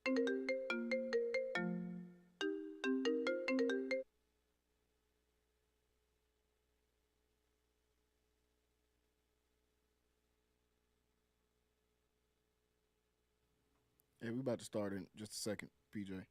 Hey, we about to start in just a second, PJ.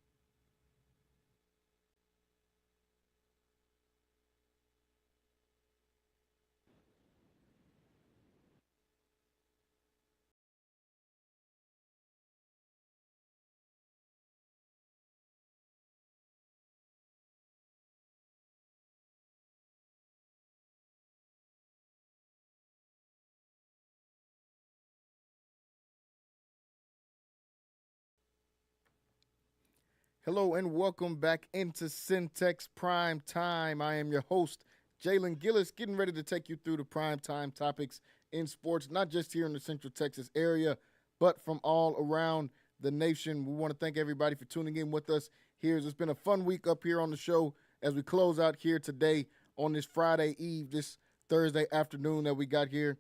Hello and welcome back into Centex Prime Time. I am your host, Jalen Gillis, getting ready to take you through the prime time topics in sports, not just here in the Central Texas area, but from all around the nation. We want to thank everybody for tuning in with us here. It's been a fun week up here on the show as we close out here today on this Friday Eve, this Thursday afternoon that we got here.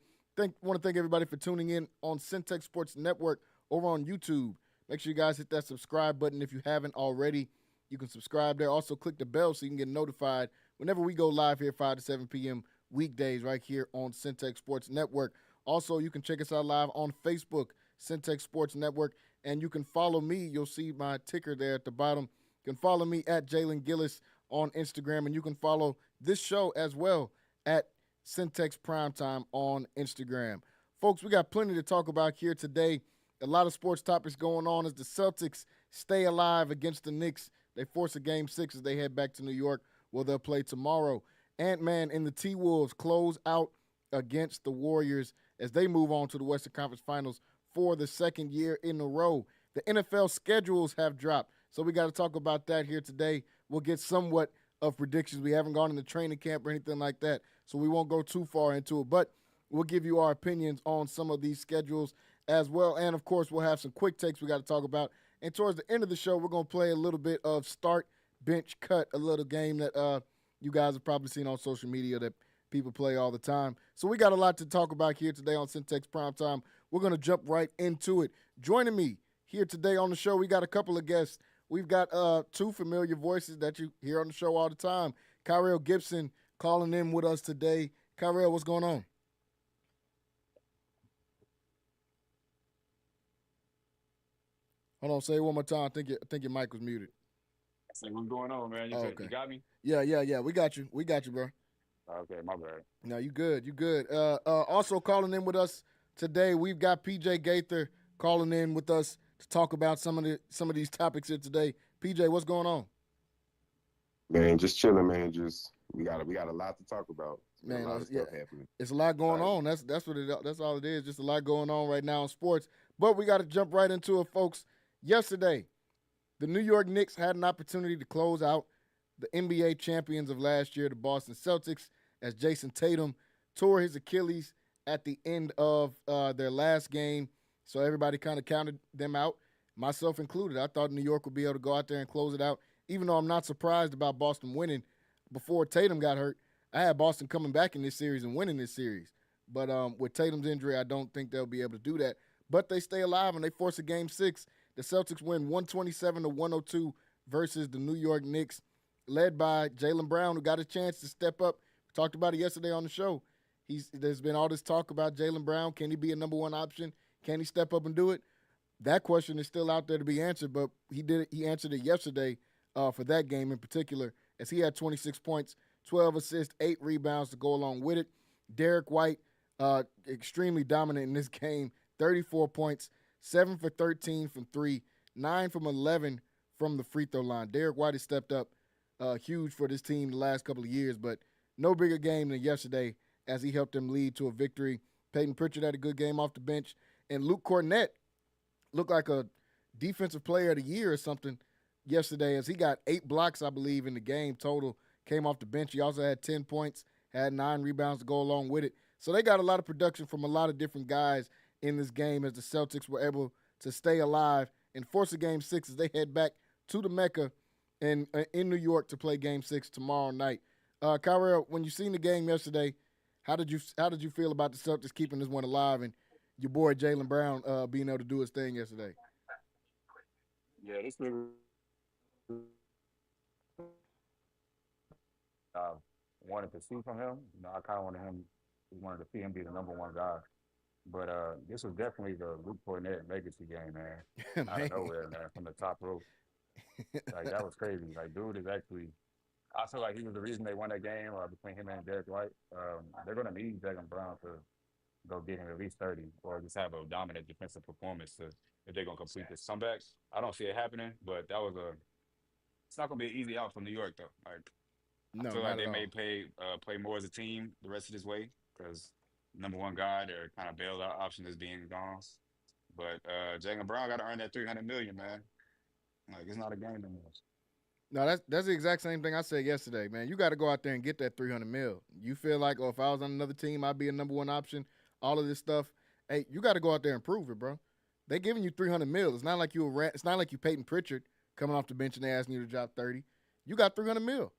Want to thank everybody for tuning in on Centex Sports Network over on YouTube. Make sure you guys hit that subscribe button if you haven't already. You can subscribe there. Also, click the bell so you can get notified whenever we go live here 5 to 7 p.m. weekdays right here on Centex Sports Network. Also, you can check us out live on Facebook, Centex Sports Network, and you can follow me. You'll see my ticker there at the bottom. You can follow me at Jalen Gillis on Instagram, and you can follow this show as well at Centex Primetime on Instagram. Folks, we got plenty to talk about here today. A lot of sports topics going on as the Celtics stay alive against the Knicks. They force a game 6 as they head back to New York, where they'll play tomorrow. Ant-Man and the T-Wolves close out against the Warriors as they move on to the Western Conference Finals for the second year in a row. The NFL schedules have dropped, so we got to talk about that here today. We'll get somewhat of predictions. We haven't gone into training camp or anything like that, so we won't go too far into it, but we'll give you our opinions on some of these schedules as well. And, of course, we'll have some quick takes we got to talk about. And towards the end of the show, we're going to play a little bit of Start, Bench, Cut, a little game that you guys have probably seen on social media that people play all the time. So we got a lot to talk about here today on Centex Primetime. We're going to jump right into it. Joining me here today on the show, we got a couple of guests. We've got two familiar voices that you hear on the show all the time. Kyrell Gibson calling in with us today. Kyrell, what's going on? Hold on, say it one more time. I think your mic was muted. Say what's going on, man? Oh, You okay. got me? Yeah. We got you. We got you, bro. Okay, my bad. No, you good. You good. Also calling in with us today, we've got PJ Gaither calling in with us to talk about some of these topics here today. PJ, what's going on? Man, just chilling, man. Just we got a lot to talk about. Got a Man, lot of yeah, stuff happening. it's a lot going Uh, on. That's all it is. Just a lot going on right now in sports. But we got to jump right into it, folks. Yesterday, the New York Knicks had an opportunity to close out the NBA champions of last year, the Boston Celtics, as Jason Tatum tore his Achilles at the end of their last game. So everybody kind of counted them out, myself included. I thought New York would be able to go out there and close it out, even though I'm not surprised about Boston winning before Tatum got hurt. I had Boston coming back in this series and winning this series. But with Tatum's injury, I don't think they'll be able to do that. But they stay alive and they force a game 6. The Celtics win 127 to 102 versus the New York Knicks, led by Jalen Brown, who got a chance to step up. We talked about it yesterday on the show. There's been all this talk about Jalen Brown. Can he be a number one option? Can he step up and do it? That question is still out there to be answered, but he did it. He answered it yesterday for that game in particular, as he had 26 points, 12 assists, 8 rebounds to go along with it. Derek White, extremely dominant in this game, 34 points, 7 for 13 from 3, 9 from 11 from the free throw line. Derek White has stepped up huge for this team the last couple of years, but no bigger game than yesterday as he helped them lead to a victory. Peyton Pritchard had a good game off the bench, and Luke Cornett looked like a defensive player of the year or something yesterday as he got 8 blocks, I believe, in the game total, came off the bench. He also had 10 points, had 9 rebounds to go along with it. So they got a lot of production from a lot of different guys in this game as the Celtics were able to stay alive and force a game 6 as they head back to the Mecca in New York to play game 6 tomorrow night. Kyrell, when you seen the game yesterday, how did you feel about the Celtics keeping this one alive and your boy Jalen Brown being able to do his thing yesterday? Yeah, this nigga uh, wanted to see from him. You know, I kind of wanted to see him be the number one guy. But this was definitely the Luke Cornett legacy game, man. Out of Man. nowhere, man, from the top rope. Like that was crazy. Like, dude is actually. I feel like he was the reason they won that game between him and Derek White. They're gonna need Jalen Brown to go get him at least 30, or just have a dominant defensive performance to if they're gonna complete this comeback. I don't see it happening, but that was a. It's not gonna be an easy out from New York though. Like I No, feel like not at they may all. play more as a team the rest of this way because number one guy, their kind of bailout option is being gone. But Jalen Brown got to earn that 300 million, man. Like it's not a game anymore. No, that's the exact same thing I said yesterday, man. You got to go out there and get that 300 mil. You feel like, oh, if I was on another team, I'd be a number one option. All of this stuff. Hey, you got to go out there and prove it, bro. They giving you 300 mil. It's not like It's not like you Peyton Pritchard coming off the bench and they asking you to drop 30. You got 300 mil.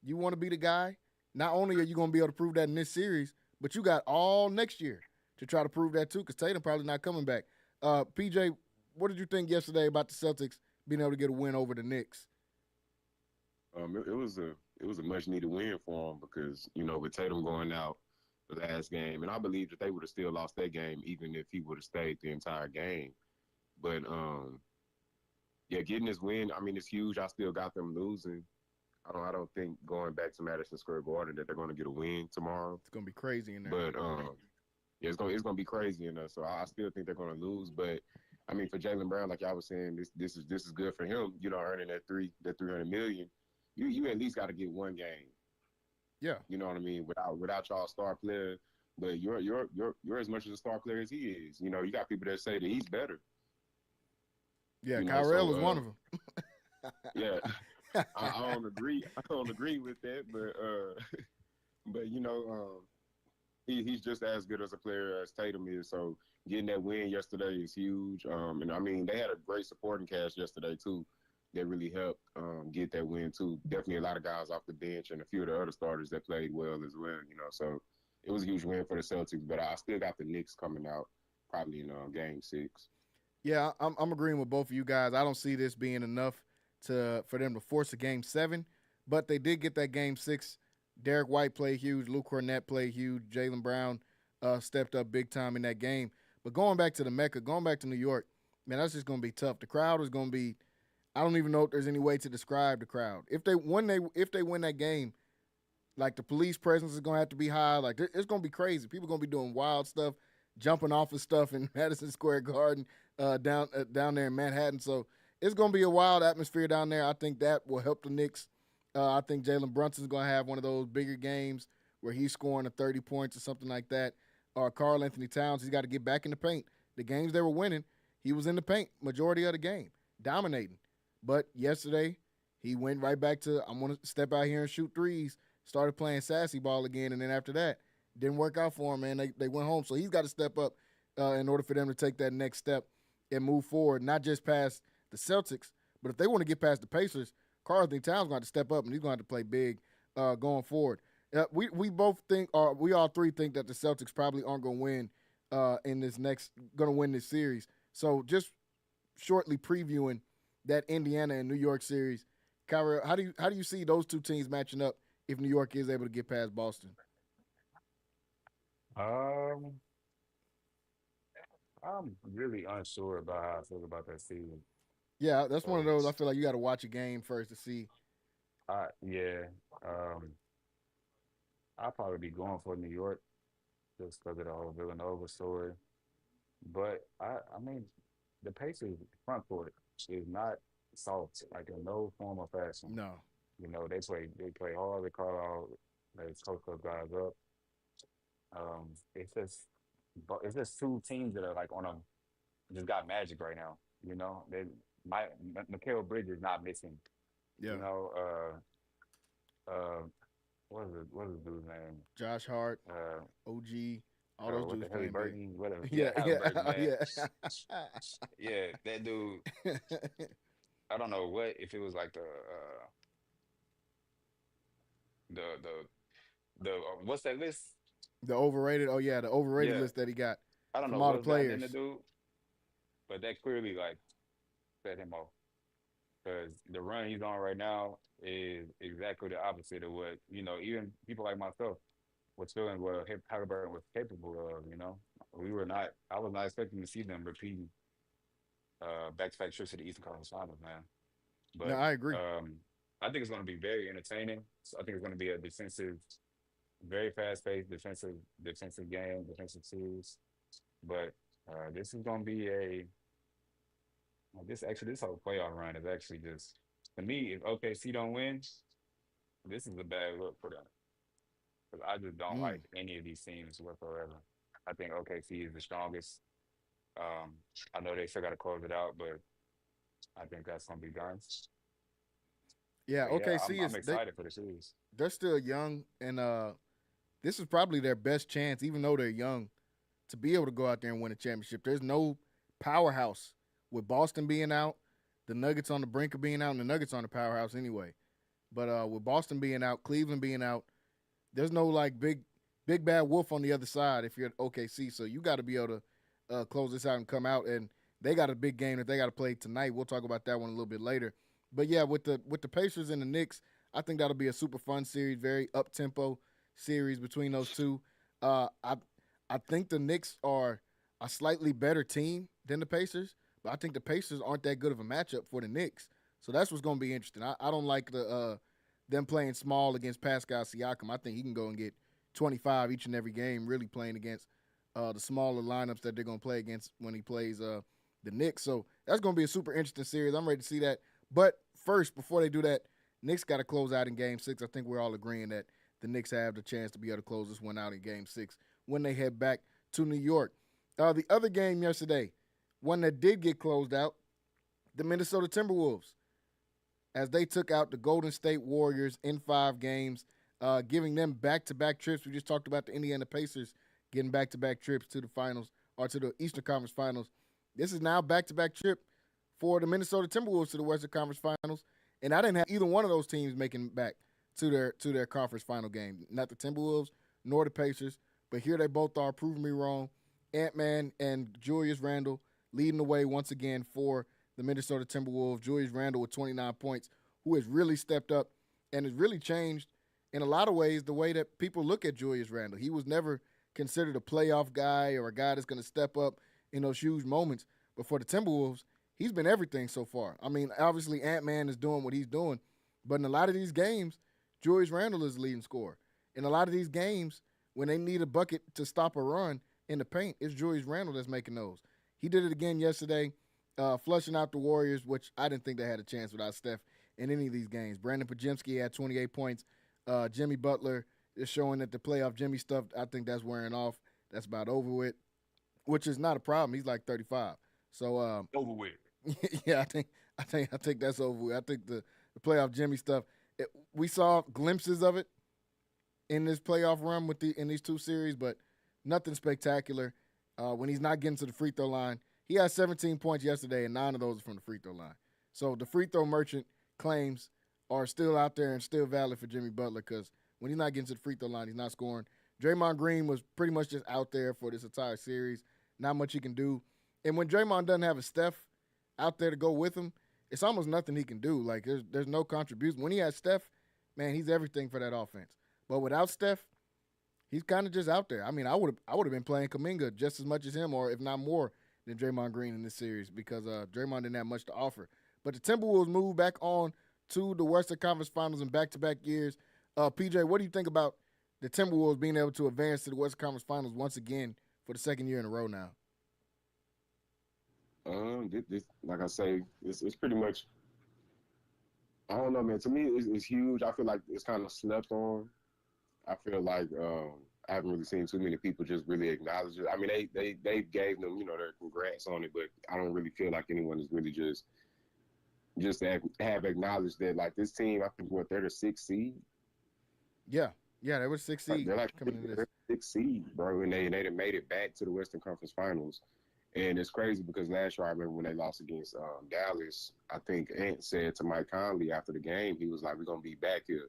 You want to be the guy. Not only are you going to be able to prove that in this series, but you got all next year to try to prove that too, because Tatum probably not coming back. PJ, what did you think yesterday about the Celtics being able to get a win over the Knicks? It was a much needed win for them because with Tatum going out the last game, and I believe that they would have still lost that game even if he would have stayed the entire game. But yeah, getting this win, I mean, it's huge. I still got them losing. I don't think going back to Madison Square Garden that they're going to get a win tomorrow. It's going to be crazy in there. But yeah, it's gonna be crazy in there. So I still think they're going to lose. But I mean, for Jalen Brown, like y'all was saying, this is good for him. Earning that 300 million. You at least got to get one game. Yeah. You know what I mean? Without y'all star player, but you're as much as a star player as he is. You got people that say that he's better. Yeah, So Kyrell is one of them. yeah, I don't agree. I don't agree with that, but but he's just as good as a player as Tatum is. So getting that win yesterday is huge. And I mean they had a great supporting cast yesterday too. That really helped get that win too. Definitely a lot of guys off the bench and a few of the other starters that played well as well. So it was a huge win for the Celtics. But I still got the Knicks coming out probably in Game 6. Yeah, I'm agreeing with both of you guys. I don't see this being enough for them to force a game 7, but they did get that game 6. Derek White played huge. Luke Cornett played huge. Jalen Brown stepped up big time in that game. But going back to the Mecca, going back to New York, man, that's just going to be tough. The crowd is going to be. I don't even know if there's any way to describe the crowd. If they win that game, like the police presence is going to have to be high. Like it's going to be crazy. People going to be doing wild stuff, jumping off of stuff in Madison Square Garden, down there in Manhattan. So it's going to be a wild atmosphere down there. I think that will help the Knicks. I think Jalen Brunson's going to have one of those bigger games where he's scoring 30 points or something like that. Or Karl Anthony Towns, he's got to get back in the paint. The games they were winning, he was in the paint majority of the game, dominating. But yesterday, he went right back to, I'm going to step out here and shoot threes, started playing sassy ball again, and then after that, didn't work out for him, man. They went home. So he's got to step up in order for them to take that next step and move forward, not just past the Celtics, but if they want to get past the Pacers, Karl Anthony Towns going to step up, and he's going to have to play big going forward. We both think, or we all three think that the Celtics probably aren't going to win going to win this series. So just shortly previewing that Indiana and New York series, Kyrie, how do you see those two teams matching up if New York is able to get past Boston? Um, I'm really unsure about how I feel about that season. Yeah, that's one of So, those. I feel like you got to watch a game first to see. yeah, um, I'll probably be going for New York just because of the whole Villanova story. But I mean, the Pacers front court is not soft, like in no form or fashion. No. They play hard. They call out, they coach those guys up. It's just two teams that are like on a just got magic right now. My Mikal Bridges not missing. Yeah. You know, what is the dude's name? Josh Hart, Uh, OG, all those what the dudes Haley playing big. Burton, whatever. Yeah, Yeah, Halliburton, yeah, man. yeah. Yeah, that dude. I don't know what if it was like the what's that list? The overrated. Oh yeah, the overrated Yeah, list that he got I don't from know all the what's gotten in the players. dude, but that clearly like set him off. because the run he's on right now is exactly the opposite of what, even people like myself was feeling what Halliburton was capable of. I was not expecting to see them repeating back-to-back trips to the Eastern Conference Finals, man. No, But I agree. I think it's going to be very entertaining. So I think it's going to be a defensive, very fast-paced defensive game, defensive series. But this is going to be this whole playoff run is actually just, to me, if OKC don't win, this is a bad look for them. Because I just don't Mm. like any of these teams whatsoever. I think OKC is the strongest. Um, I know they still got to close it out, but I think that's going to be done. Yeah, But yeah, OKC I'm is excited for the series. they're still young, and this is probably their best chance, even though they're young, to be able to go out there and win a championship. There's no powerhouse with Boston being out, the Nuggets on the brink of being out, and the Nuggets on the powerhouse anyway. But with Boston being out, Cleveland being out, there's no like big bad wolf on the other side if you're at OKC. So you got to be able to close this out and come out. And they got a big game that they got to play tonight. We'll talk about that one a little bit later. But yeah, with the Pacers and the Knicks, I think that'll be a super fun series, very up tempo series between those two. I think the Knicks are a slightly better team than the Pacers, but I think the Pacers aren't that good of a matchup for the Knicks. So that's what's going to be interesting. I don't like them playing small against Pascal Siakam. I think he can go and get 25 each and every game, really playing against the smaller lineups that they're going to play against when he plays the Knicks. So that's going to be a super interesting series. I'm ready to see that. But first, before they do that, Knicks got to close out in Game 6. I think we're all agreeing that the Knicks have the chance to be able to close this one out in Game 6 when they head back to New York. The other game yesterday, one that did get closed out, the Minnesota Timberwolves, as they took out the Golden State Warriors in 5 games, giving them back-to-back trips. We just talked about the Indiana Pacers getting back-to-back trips to the finals or to the Eastern Conference Finals. This is now back-to-back trip for the Minnesota Timberwolves to the Western Conference Finals, and I didn't have either one of those teams making back to their conference final game. Not the Timberwolves nor the Pacers, but here they both are, proving me wrong. Ant-Man and Julius Randle leading the way once again for the Minnesota Timberwolves. Julius Randle with 29 points, who has really stepped up and has really changed in a lot of ways the way that people look at Julius Randle. He was never considered a playoff guy or a guy that's going to step up in those huge moments. But for the Timberwolves, he's been everything so far. I mean, obviously Ant-Man is doing what he's doing, but in a lot of these games, Julius Randle is the leading scorer. In a lot of these games, when they need a bucket to stop a run in the paint, it's Julius Randle that's making those. He did it again yesterday, flushing out the Warriors, which I didn't think they had a chance without Steph in any of these games. Brandon Pajemski had 28 points. Jimmy Butler is showing that the playoff Jimmy stuff, I think that's wearing off. That's about over with, which is not a problem. He's like 35. So Over with. yeah, I think that's over with. I think the playoff Jimmy stuff. We saw glimpses of it in this playoff run in these 2 series, but nothing spectacular. When he's not getting to the free throw line, he had 17 points yesterday, and 9 of those are from the free throw line. So the free throw merchant claims are still out there and still valid for Jimmy Butler because when he's not getting to the free throw line, he's not scoring. Draymond Green was pretty much just out there for this entire series. Not much he can do. And when Draymond doesn't have a Steph out there to go with him, it's almost nothing he can do. Like there's no contribution. When he has Steph, man, he's everything for that offense. But without Steph, he's kind of just out there. I mean, I would have been playing Kuminga just as much as him, or if not more than Draymond Green in this series because Draymond didn't have much to offer. But the Timberwolves moved back on to the Western Conference Finals in back-to-back years. PJ, what do you think about the Timberwolves being able to advance to the Western Conference Finals once again for the second year in a row now? This, like I say, it's pretty much. I don't know, man. To me, it's huge. I feel like it's kind of slept on. I feel like I haven't really seen too many people just really acknowledge it. I mean, they gave them, their congrats on it, but I don't really feel like anyone is really just have acknowledged that, like, this team. I think they're the 6th seed. Yeah, they were 6 seed they're like coming into they're this. 6th seed, bro, and they made it back to the Western Conference Finals. And it's crazy because last year I remember when they lost against Dallas, I think Ant said to Mike Conley after the game, he was like, "We're gonna be back here."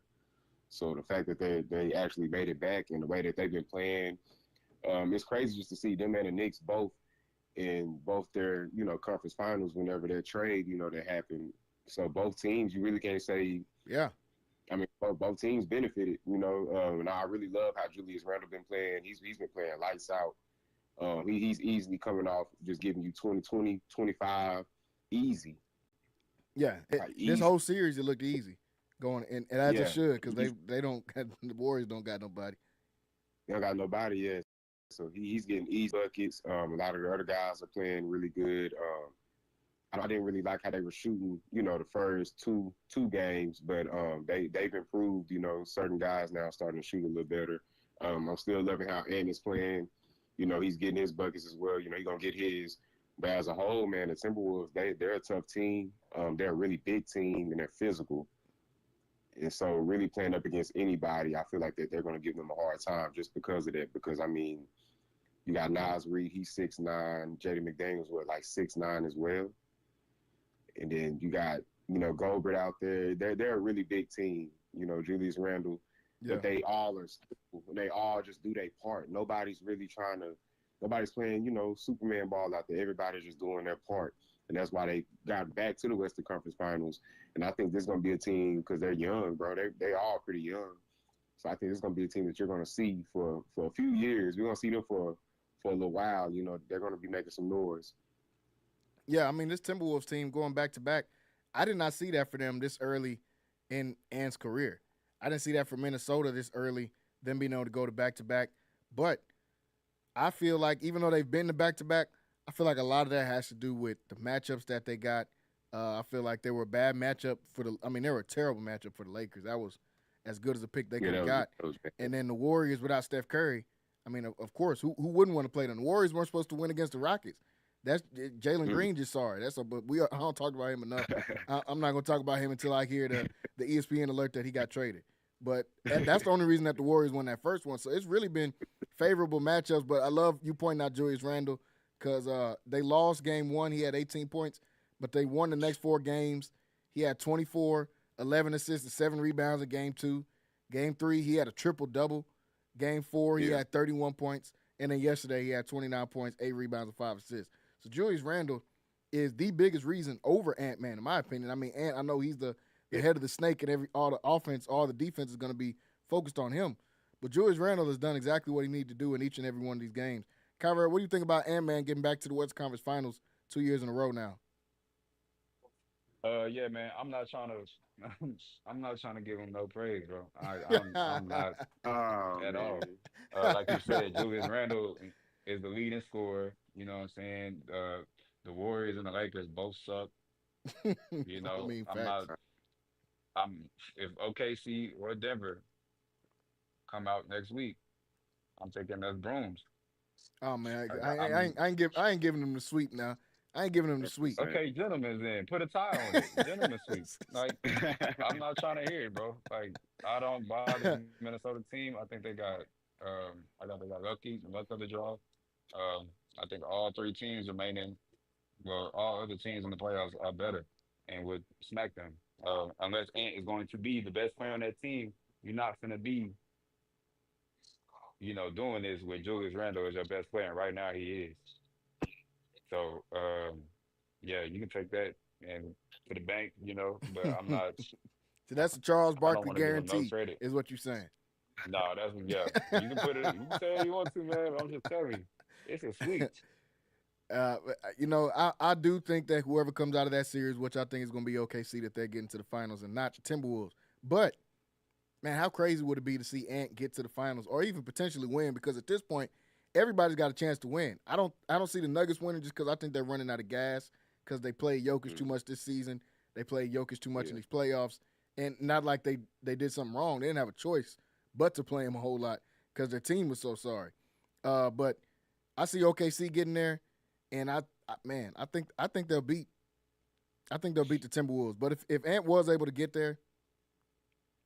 So the fact that they actually made it back and the way that they've been playing, it's crazy just to see them and the Knicks both in both their conference finals whenever their trade that happened So both teams, you really can't say. Yeah. I mean, both teams benefited, and I really love how Julius Randle been playing. He's been playing lights out. He's easily coming off just giving you 20, 20, 25, easy, Yeah. like This easy. whole series, it looked easy going, and as it Yeah, should, because they don't the Warriors don't got nobody. he don't got nobody yet. So he's getting easy buckets. A lot of the other guys are playing really good. I didn't really like how they were shooting, the first two games, but they've improved. Certain guys now starting to shoot a little better. I'm still loving how Ant is playing. He's getting his buckets as well. He's gonna get his. But as a whole, man, the Timberwolves, they're a tough team. They're a really big team and they're physical. And so really playing up against anybody, I feel like that they're gonna give them a hard time just because of that. Because I mean, you got Nas Reed, he's 6'9", Jaden McDaniels what, like 6'9" as well. And then you got, Goldberg out there. They're a really big team, Julius Randle. Yeah. But they all are they all just do their part. Nobody's really nobody's playing, Superman ball out there. Everybody's just doing their part. And that's why they got back to the Western Conference Finals. And I think this is gonna be a team because they're young, bro. They all pretty young. So I think it's gonna be a team that you're gonna see for a few years. We're gonna see them for a little while. They're gonna be making some noise. Yeah, I mean, this Timberwolves team going back to back, I did not see that for them this early in Ant's career. I didn't see that for Minnesota this early, them being able to go to back to back. But I feel like even though they've been to back to back, I feel like a lot of that has to do with the matchups that they got. I feel like they were a bad matchup they were a terrible matchup for the Lakers. That was as good as a pick they could have got. And then the Warriors without Steph Curry. I mean, of course, who wouldn't want to play them? The Warriors weren't supposed to win against the Rockets. That's Jalen Green just saw it. But I don't talk about him enough. I'm not going to talk about him until I hear the ESPN alert that he got traded. But that's the only reason that the Warriors won that first one. So it's really been favorable matchups. But I love you pointing out Julius Randle because they lost game one. He had 18 points, but they won the next 4 games. He had 24, 11 assists, and 7 rebounds in game 2. Game 3, he had a triple-double. Game 4, he had 31 points. And then yesterday, he had 29 points, 8 rebounds, and 5 assists. So Julius Randle is the biggest reason over Ant-Man, in my opinion. I mean, Ant, I know he's the head of the snake, and all the offense, all the defense is going to be focused on him. But Julius Randle has done exactly what he needed to do in each and every one of these games. Kyra, what do you think about Ant-Man getting back to the West Conference Finals 2 years in a row now? Yeah, man. I'm not trying to. I'm not trying to give him no praise, bro. I'm not Oh at man. all. Like you said, Julius Randle is the leading scorer. You know what I'm saying? The Warriors and the Lakers both suck. I mean, I'm facts. not. I'm if OKC or Denver come out next week, I'm taking those brooms. Oh man, Like, I ain't giving him the sweep now. I ain't giving him the That's sweep. insane. okay, gentlemen, then put a tie on it. Gentlemen sweep. Like I'm not trying to hear it, bro. Like I don't buy this Minnesota team. I think they got they got luck of the draw. I think all 3 teams remaining, well, all other teams in the playoffs are better and would smack them. Unless Ant is going to be the best player on that team, you're not going to be, doing this with Julius Randle as your best player. And right now he is. So yeah, you can take that and to the bank, but I'm not. So that's the Charles I don't Barkley want to give him no guarantee, credit. is what you're saying. No, that's yeah. You can put it. You can say what you want to, man. But I'm just telling you, it's a sweet. I do think that whoever comes out of that series, which I think is going to be OKC, that they're getting to the finals and not the Timberwolves. But man, how crazy would it be to see Ant get to the finals or even potentially win? Because at this point, everybody's got a chance to win. I don't see the Nuggets winning just because I think they're running out of gas because they played Jokic too much this season. They played Jokic too much in these playoffs, and not like they did something wrong. They didn't have a choice but to play him a whole lot because their team was so sorry. But I see OKC getting there, and I think they'll beat. I think they'll beat the Timberwolves. But if Ant was able to get there,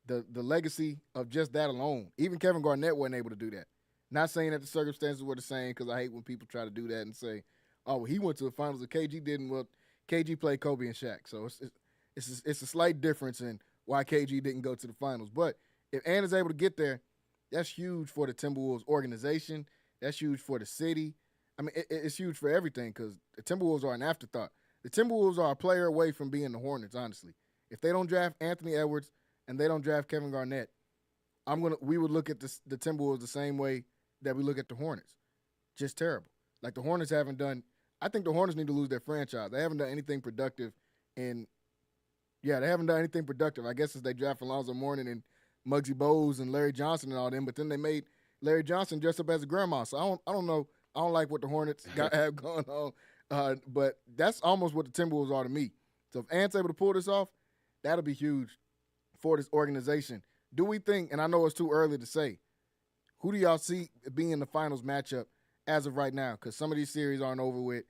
the legacy of just that alone, even Kevin Garnett wasn't able to do that. Not saying that the circumstances were the same because I hate when people try to do that and say, "Oh, well, he went to the finals and KG didn't." Well, KG played Kobe and Shaq, so it's a slight difference in why KG didn't go to the finals. But if Ant is able to get there, that's huge for the Timberwolves organization. That's huge for the city. I mean, it's huge for everything because the Timberwolves are an afterthought. The Timberwolves are a player away from being the Hornets, honestly. If they don't draft Anthony Edwards and they don't draft Kevin Garnett, we would look at the Timberwolves the same way that we look at the Hornets. Just terrible. Like the Hornets haven't done. I think the Hornets need to lose their franchise. They haven't done anything productive they haven't done anything productive. I guess since they drafted Alonzo Mourning and Muggsy Bogues and Larry Johnson and all them, but then they made Larry Johnson dress up as a grandma. So I don't know. I don't like what the Hornets have going on. But that's almost what the Timberwolves are to me. So if Ant's able to pull this off, that'll be huge for this organization. Do we think, and I know it's too early to say, who do y'all see being the finals matchup as of right now? Because some of these series aren't over with.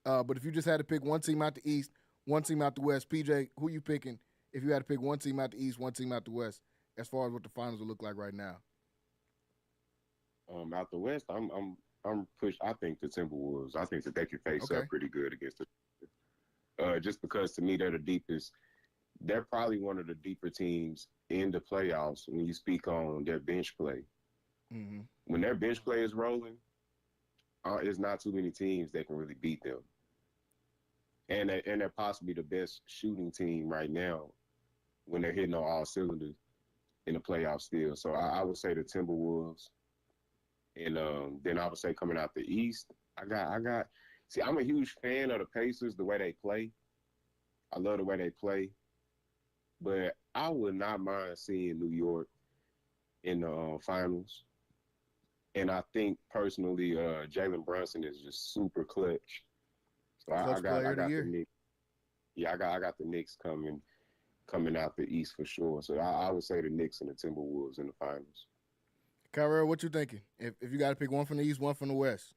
But if you just had to pick one team out the East, one team out the West, PJ, who you picking if you had to pick one team out the East, one team out the West, as far as what the finals will look like right now? Out the West, I'm pushed. I think the Timberwolves. I think that they can face up pretty good against the. Just because to me they're the deepest. They're probably one of the deeper teams in the playoffs when you speak on their bench play. Mm-hmm. When their bench play is rolling, there's not too many teams that can really beat them. And they're possibly the best shooting team right now when they're hitting on all cylinders in the playoffs still. So I would say the Timberwolves. And then I would say coming out the East, see, I'm a huge fan of the Pacers, the way they play. I love the way they play. But I would not mind seeing New York in the finals. And I think personally, Jalen Brunson is just super clutch. So I got the Knicks. Yeah, I got the Knicks coming out the East for sure. So I would say the Knicks and the Timberwolves in the finals. Kyrell, what you thinking? If you got to pick one from the East, one from the West.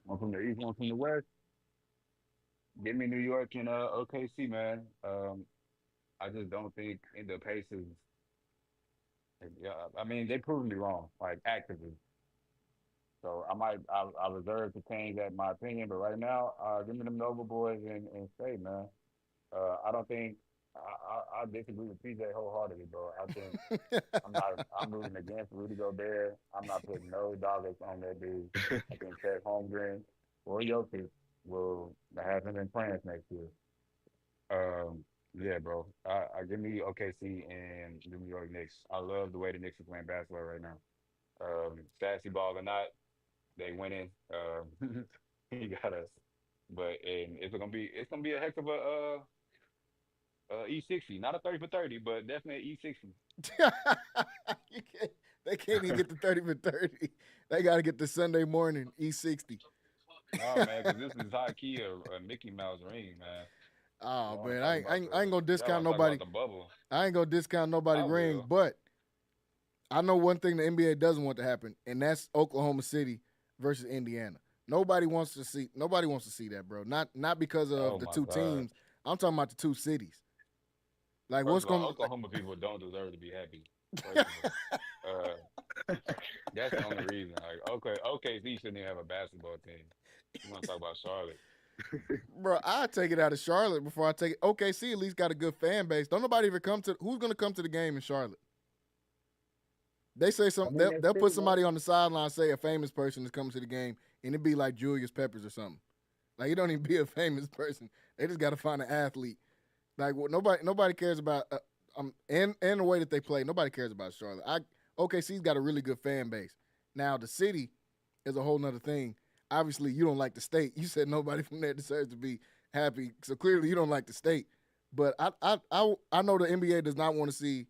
One from the East, one from the West. Give me New York and OKC, man. I just don't think in the Pacers. Yeah, I mean they proved me wrong, like actively. So I reserve to change that my opinion, but right now, give me them Nova boys and stay, man. I don't think I disagree with PJ wholeheartedly, bro. I think I'm rooting against Rudy Gobert. I'm not putting no dollars on that dude. I think Chet Holmgren or Jokic will have him in France next year. Yeah, bro. I give me OKC and the New York Knicks. I love the way the Knicks are playing basketball right now. Sassy ball or not, they winning. He got us. But and it's gonna be a heck of a E60, not a 30 for 30, but definitely E60. They can't even get the 30 for 30. They got to get the Sunday morning E60. Oh man, because this is high key a Mickey Mouse ring, man. Oh Y'all wanna man, talk I about ain't gonna y'all discount wanna talk nobody. about the bubble? I ain't gonna discount nobody I ring, will. but I know one thing the NBA doesn't want to happen, and that's Oklahoma City versus Indiana. Nobody wants to see that, bro. Not because of Oh the my two God. teams. I'm talking about the two cities. Like First what's of all, going like, Oklahoma people don't deserve to be happy. First of all, that's the only reason. Like, okay, OKC shouldn't even have a basketball team. You want to talk about Charlotte? bro, I take it out of Charlotte before I take it. OKC at least got a good fan base. Don't nobody even come to who's gonna come to the game in Charlotte? They say I some mean, that's they'll put true, man. somebody on the sideline, say a famous person is coming to the game, and it'd be like Julius Peppers or something. Like, you don't even be a famous person. They just got to find an athlete. Like, nobody cares about and the way that they play. Nobody cares about Charlotte. OKC's got a really good fan base. Now the city is a whole nother thing. Obviously, you don't like the state. You said nobody from there deserves to be happy, so clearly you don't like the state. But I know the NBA does not want to see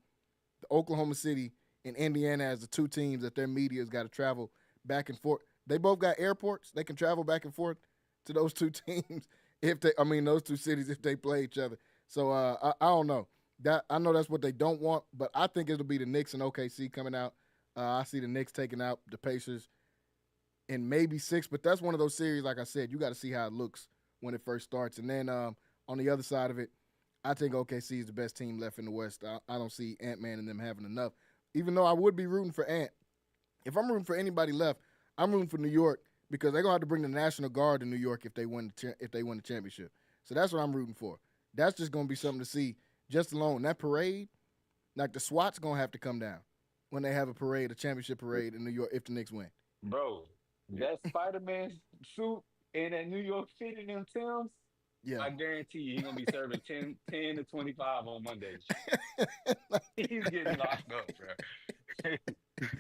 the Oklahoma City and Indiana as the two teams that their media's got to travel back and forth. They both got airports. They can travel back and forth to those two teams those two cities if they play each other. So I don't know. That I know that's what they don't want, but I think it'll be the Knicks and OKC coming out. I see the Knicks taking out the Pacers in maybe 6, but that's one of those series. Like I said, you got to see how it looks when it first starts, and then on the other side of it, I think OKC is the best team left in the West. I don't see Ant-Man and them having enough. Even though I would be rooting for Ant, if I'm rooting for anybody left, I'm rooting for New York because they're gonna have to bring the National Guard to New York if they win the championship. So that's what I'm rooting for. That's just gonna be something to see just alone. That parade, like the SWAT's gonna have to come down when they have a championship parade in New York if the Knicks win. Bro, that Spider-Man suit in that New York City, them Timbs, Yeah. I guarantee you, he's gonna be serving 10 to 25 on Mondays. He's getting locked up, bro.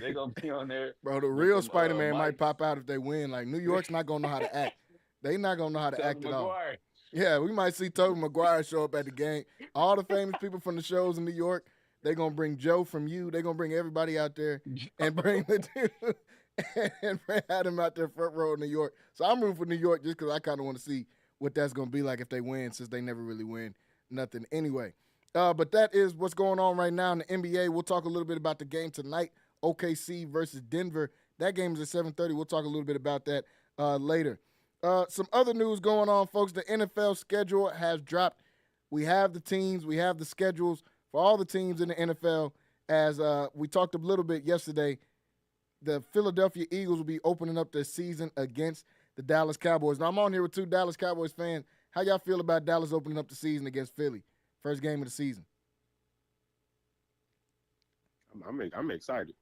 They gonna be on there Bro, the with real them Spider-Man might mics. pop out if they win. Like, New York's not going to know how to act. They not going to know how to Tobey act at all. Maguire. Yeah, we might see Tobey Maguire show up at the game. All the famous people from the shows in New York, they're going to bring Joe from You. They're going to bring everybody out there and bring the dude and have him out there front row in New York. So I'm rooting for New York just because I kind of want to see what that's going to be like if they win, since they never really win nothing anyway. But that is what's going on right now in the NBA. We'll talk a little bit about the game tonight, OKC versus Denver. That game is at 7:30. We'll talk a little bit about that later. Some other news going on, folks. The NFL schedule has dropped. We have the teams. We have the schedules for all the teams in the NFL. As we talked a little bit yesterday, the Philadelphia Eagles will be opening up their season against the Dallas Cowboys. Now, I'm on here with two Dallas Cowboys fans. How y'all feel about Dallas opening up the season against Philly? First game of the season. I'm excited.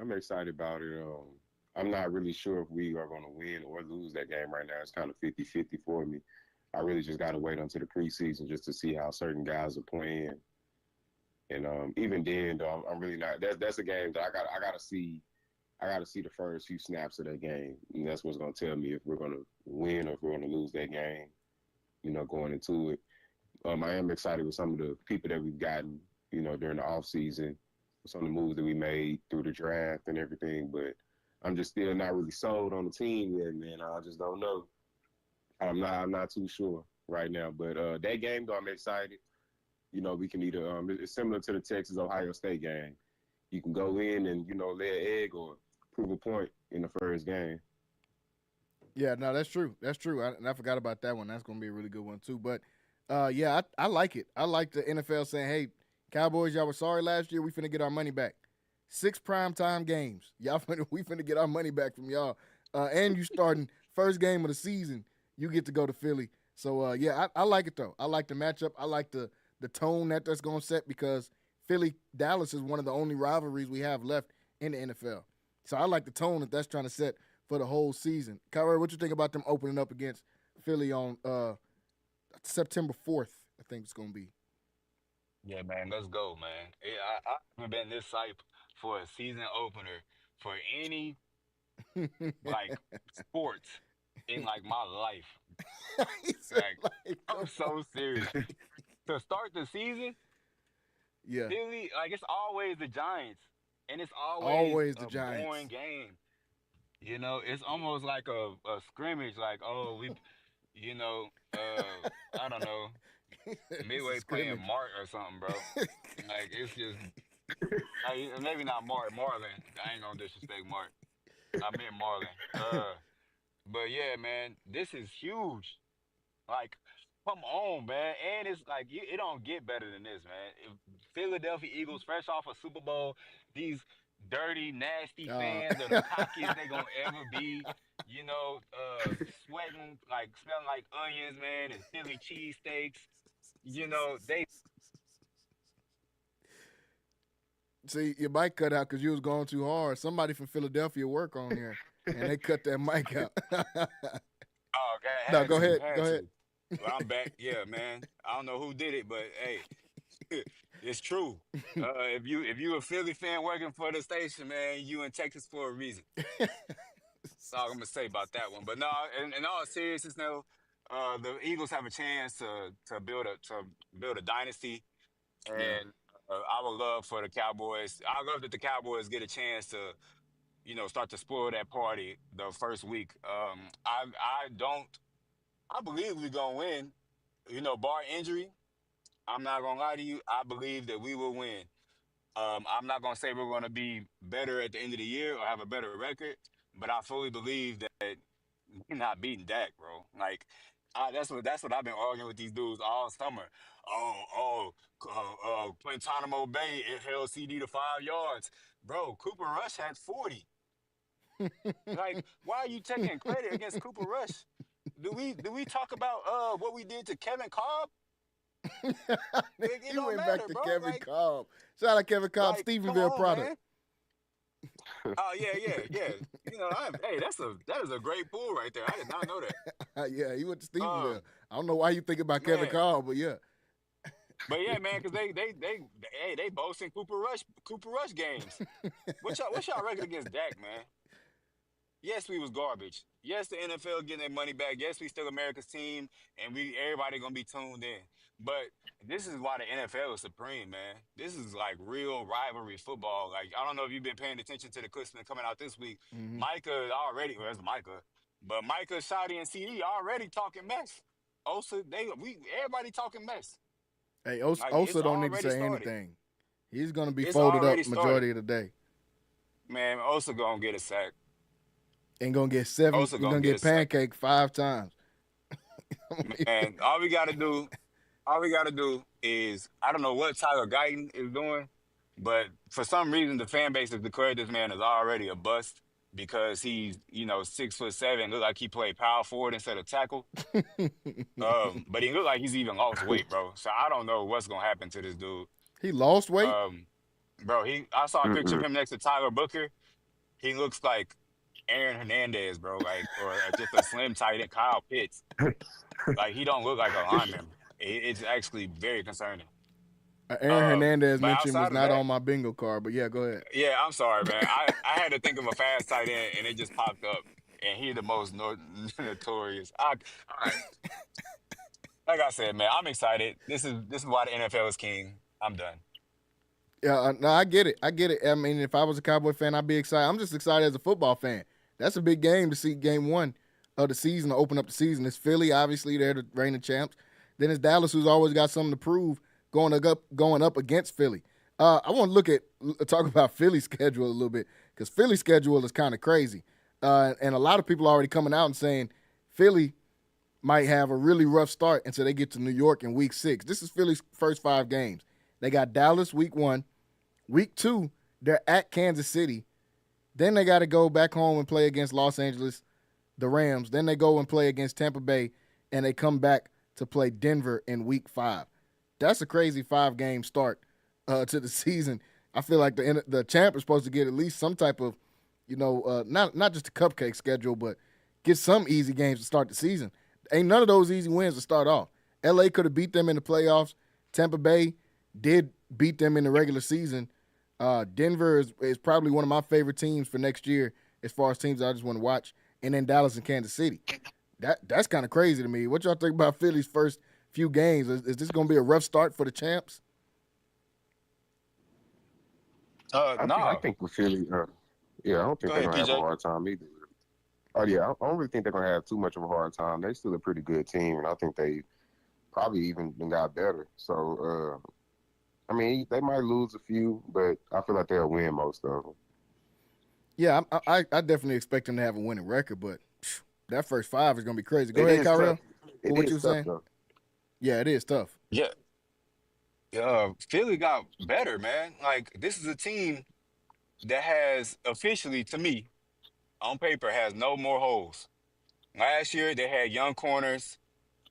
I'm excited about it. I'm not really sure if we are going to win or lose that game right now. It's kind of 50-50 for me. I really just got to wait until the preseason just to see how certain guys are playing. And even then, though, I'm really not. That's a game that I got to see. I got to see the first few snaps of that game, and that's what's going to tell me if we're going to win or if we're going to lose that game. Going into it. I am excited with some of the people that we've gotten, during the off season, some of the moves that we made through the draft and everything. But I'm just still not really sold on the team yet, man. I just don't know. I'm not too sure right now. But that game, though, I'm excited. We can either it's similar to the Texas Ohio State game. You can go in and lay an egg or prove a point in the first game. Yeah, no, that's true. That's true. I forgot about that one. That's going to be a really good one too. But yeah, I like it. I like the NFL saying, "Hey, Cowboys, y'all were sorry last year. We finna get our money back. 6 primetime games. We finna get our money back from y'all. And you starting first game of the season. You get to go to Philly. So yeah, I like it though. I like the matchup. I like the tone that's going to set, because Philly Dallas is one of the only rivalries we have left in the NFL. So I like the tone that's trying to set for the whole season. Kyrie, what you think about them opening up against Philly on September 4th? I think it's going to be. Yeah, man, let's go, man. I haven't been this hype for a season opener for any like sports in like my life. He said, Like, I'm so serious. To start the season, yeah, Philly, like it's always the Giants, and it's always always the a Giants. boring game. It's almost like a scrimmage. Like, oh, you know, I don't know, It's a Midway playing scrimmage. Mart or something, bro. Like it's just maybe not Mart, Marlin. I ain't gonna disrespect Mart. I meant Marlin. But yeah, man, this is huge. Like, come on, man. And it's like it don't get better than this, man. If Philadelphia Eagles, fresh off a Super Bowl, these dirty, nasty Uh, fans are the cockiest they gonna ever be. Sweating like smelling like onions, man, and Philly cheesesteaks. They See, your mic cut out because you was going too hard. Somebody from Philadelphia work on here, and they cut that mic out. oh god, No, had go to, ahead. Go had ahead. to. Well, I'm back. Yeah, man. I don't know who did it, but hey, it's true. If you a Philly fan working for the station, man, you in Texas for a reason. That's all I'm gonna say about that one. But no, in all seriousness, no, the Eagles have a chance to build a dynasty, Yeah. and I would love for the Cowboys. I love that the Cowboys get a chance to start to spoil that party the first week. I don't. I believe we're gonna win. Bar injury. I'm not gonna lie to you. I believe that we will win. I'm not gonna say we're gonna be better at the end of the year or have a better record, but I fully believe that we're not beating Dak, bro. Like, that's what I've been arguing with these dudes all summer. Guantanamo Bay it held CD to 5 yards, bro. Cooper Rush had 40. Like, why are you taking credit against Cooper Rush? Do we talk about what we did to Kevin Cobb? It You don't went back matter, to bro. Kevin Like, Cobb. Shout out Kevin Cobb, come Stephenville on, product. man. Oh yeah, yeah, yeah. Hey, that is a great pull right there. I did not know that. Yeah, he went to Stephenville. Um, I don't know why you think about Kevin man, Carl, but yeah. but yeah, man, because hey, they boasting Cooper Rush games. What's y'all record against Dak, man? Yes, we was garbage. Yes, the NFL getting their money back. Yes, we still America's team, and we everybody gonna be tuned in. But this is why the NFL is supreme, man. This is like real rivalry football. Like I don't know if you've been paying attention to the clips that coming out this week. Hmm. Micah already, well, that's Micah, but Micah, Shotty, and CD already talking mess. Osa, everybody talking mess. Hey, Like it's Osa don't need to already say started. anything. He's gonna be It's folded already up started, majority of the day. man. Osa gonna get a sack. Ain't gonna get seven. Osa He's gonna gonna get a get sack. pancaked 5 times. Man, all we gotta do is I don't know what Tyler Guyton is doing, but for some reason the fan base has declared this man is already a bust because he's 6'7", look like he played power forward instead of tackle. But he look like he's even lost weight, bro. So I don't know what's gonna happen to this dude. He lost weight. Um, bro, I saw a picture of Mm-mm. him next to Tyler Booker. He looks like Aaron Hernandez, bro, like or just a slim tight end, Kyle Pitts. Like he don't look like a lineman. It's actually very concerning. Aaron Hernandez But mention was outside of not that, on my bingo card, but yeah, go ahead. yeah, I'm sorry, man. I had to think of a fast tight end, and it just popped up, and he the most notorious. All right, like I said, man, I'm excited. This is why the NFL is king. I'm done. Yeah, no, I get it. I get it. I mean, if I was a Cowboy fan, I'd be excited. I'm just excited as a football fan. That's a big game to see game one of the season to open up the season. It's Philly, obviously, they're the reigning champs. Then it's Dallas, who's always got something to prove going up against Philly. I want to talk about Philly's schedule a little bit because Philly's schedule is kind of crazy, and a lot of people are already coming out and saying Philly might have a really rough start until they get to New York in Week 6. This is Philly's first 5 games. They got Dallas Week 1. Week 2, they're at Kansas City. Then they got to go back home and play against Los Angeles, the Rams. Then they go and play against Tampa Bay, and they come back to play Denver in Week 5. That's a crazy 5-game start to the season. I feel like the champ is supposed to get at least some type of, not just a cupcake schedule, but get some easy games to start the season. Ain't none of those easy wins to start off. LA could have beat them in the playoffs. Tampa Bay did beat them in the regular season. Denver is probably one of my favorite teams for next year as far as teams I just want to watch. And then Dallas and Kansas City. That's kind of crazy to me. What y'all think about Philly's first few games? Is this going to be a rough start for the champs? I No, think with Philly, yeah, I don't go think they're ahead, gonna have a PJ. hard time either. Oh yeah, I don't really think they're gonna have too much of a hard time. They're still a pretty good team, and I think they probably even got better. So, I mean, they might lose a few, but I feel like they'll win most of them. Yeah, I definitely expect them to have a winning record, but that first 5 is going to be crazy. Go It ahead, is tough. Kyrell. It What you is were tough saying? though. Yeah, it is tough. Yeah, Philly got better, man. Like this is a team that has officially, to me, on paper, has no more holes. Last year they had young corners.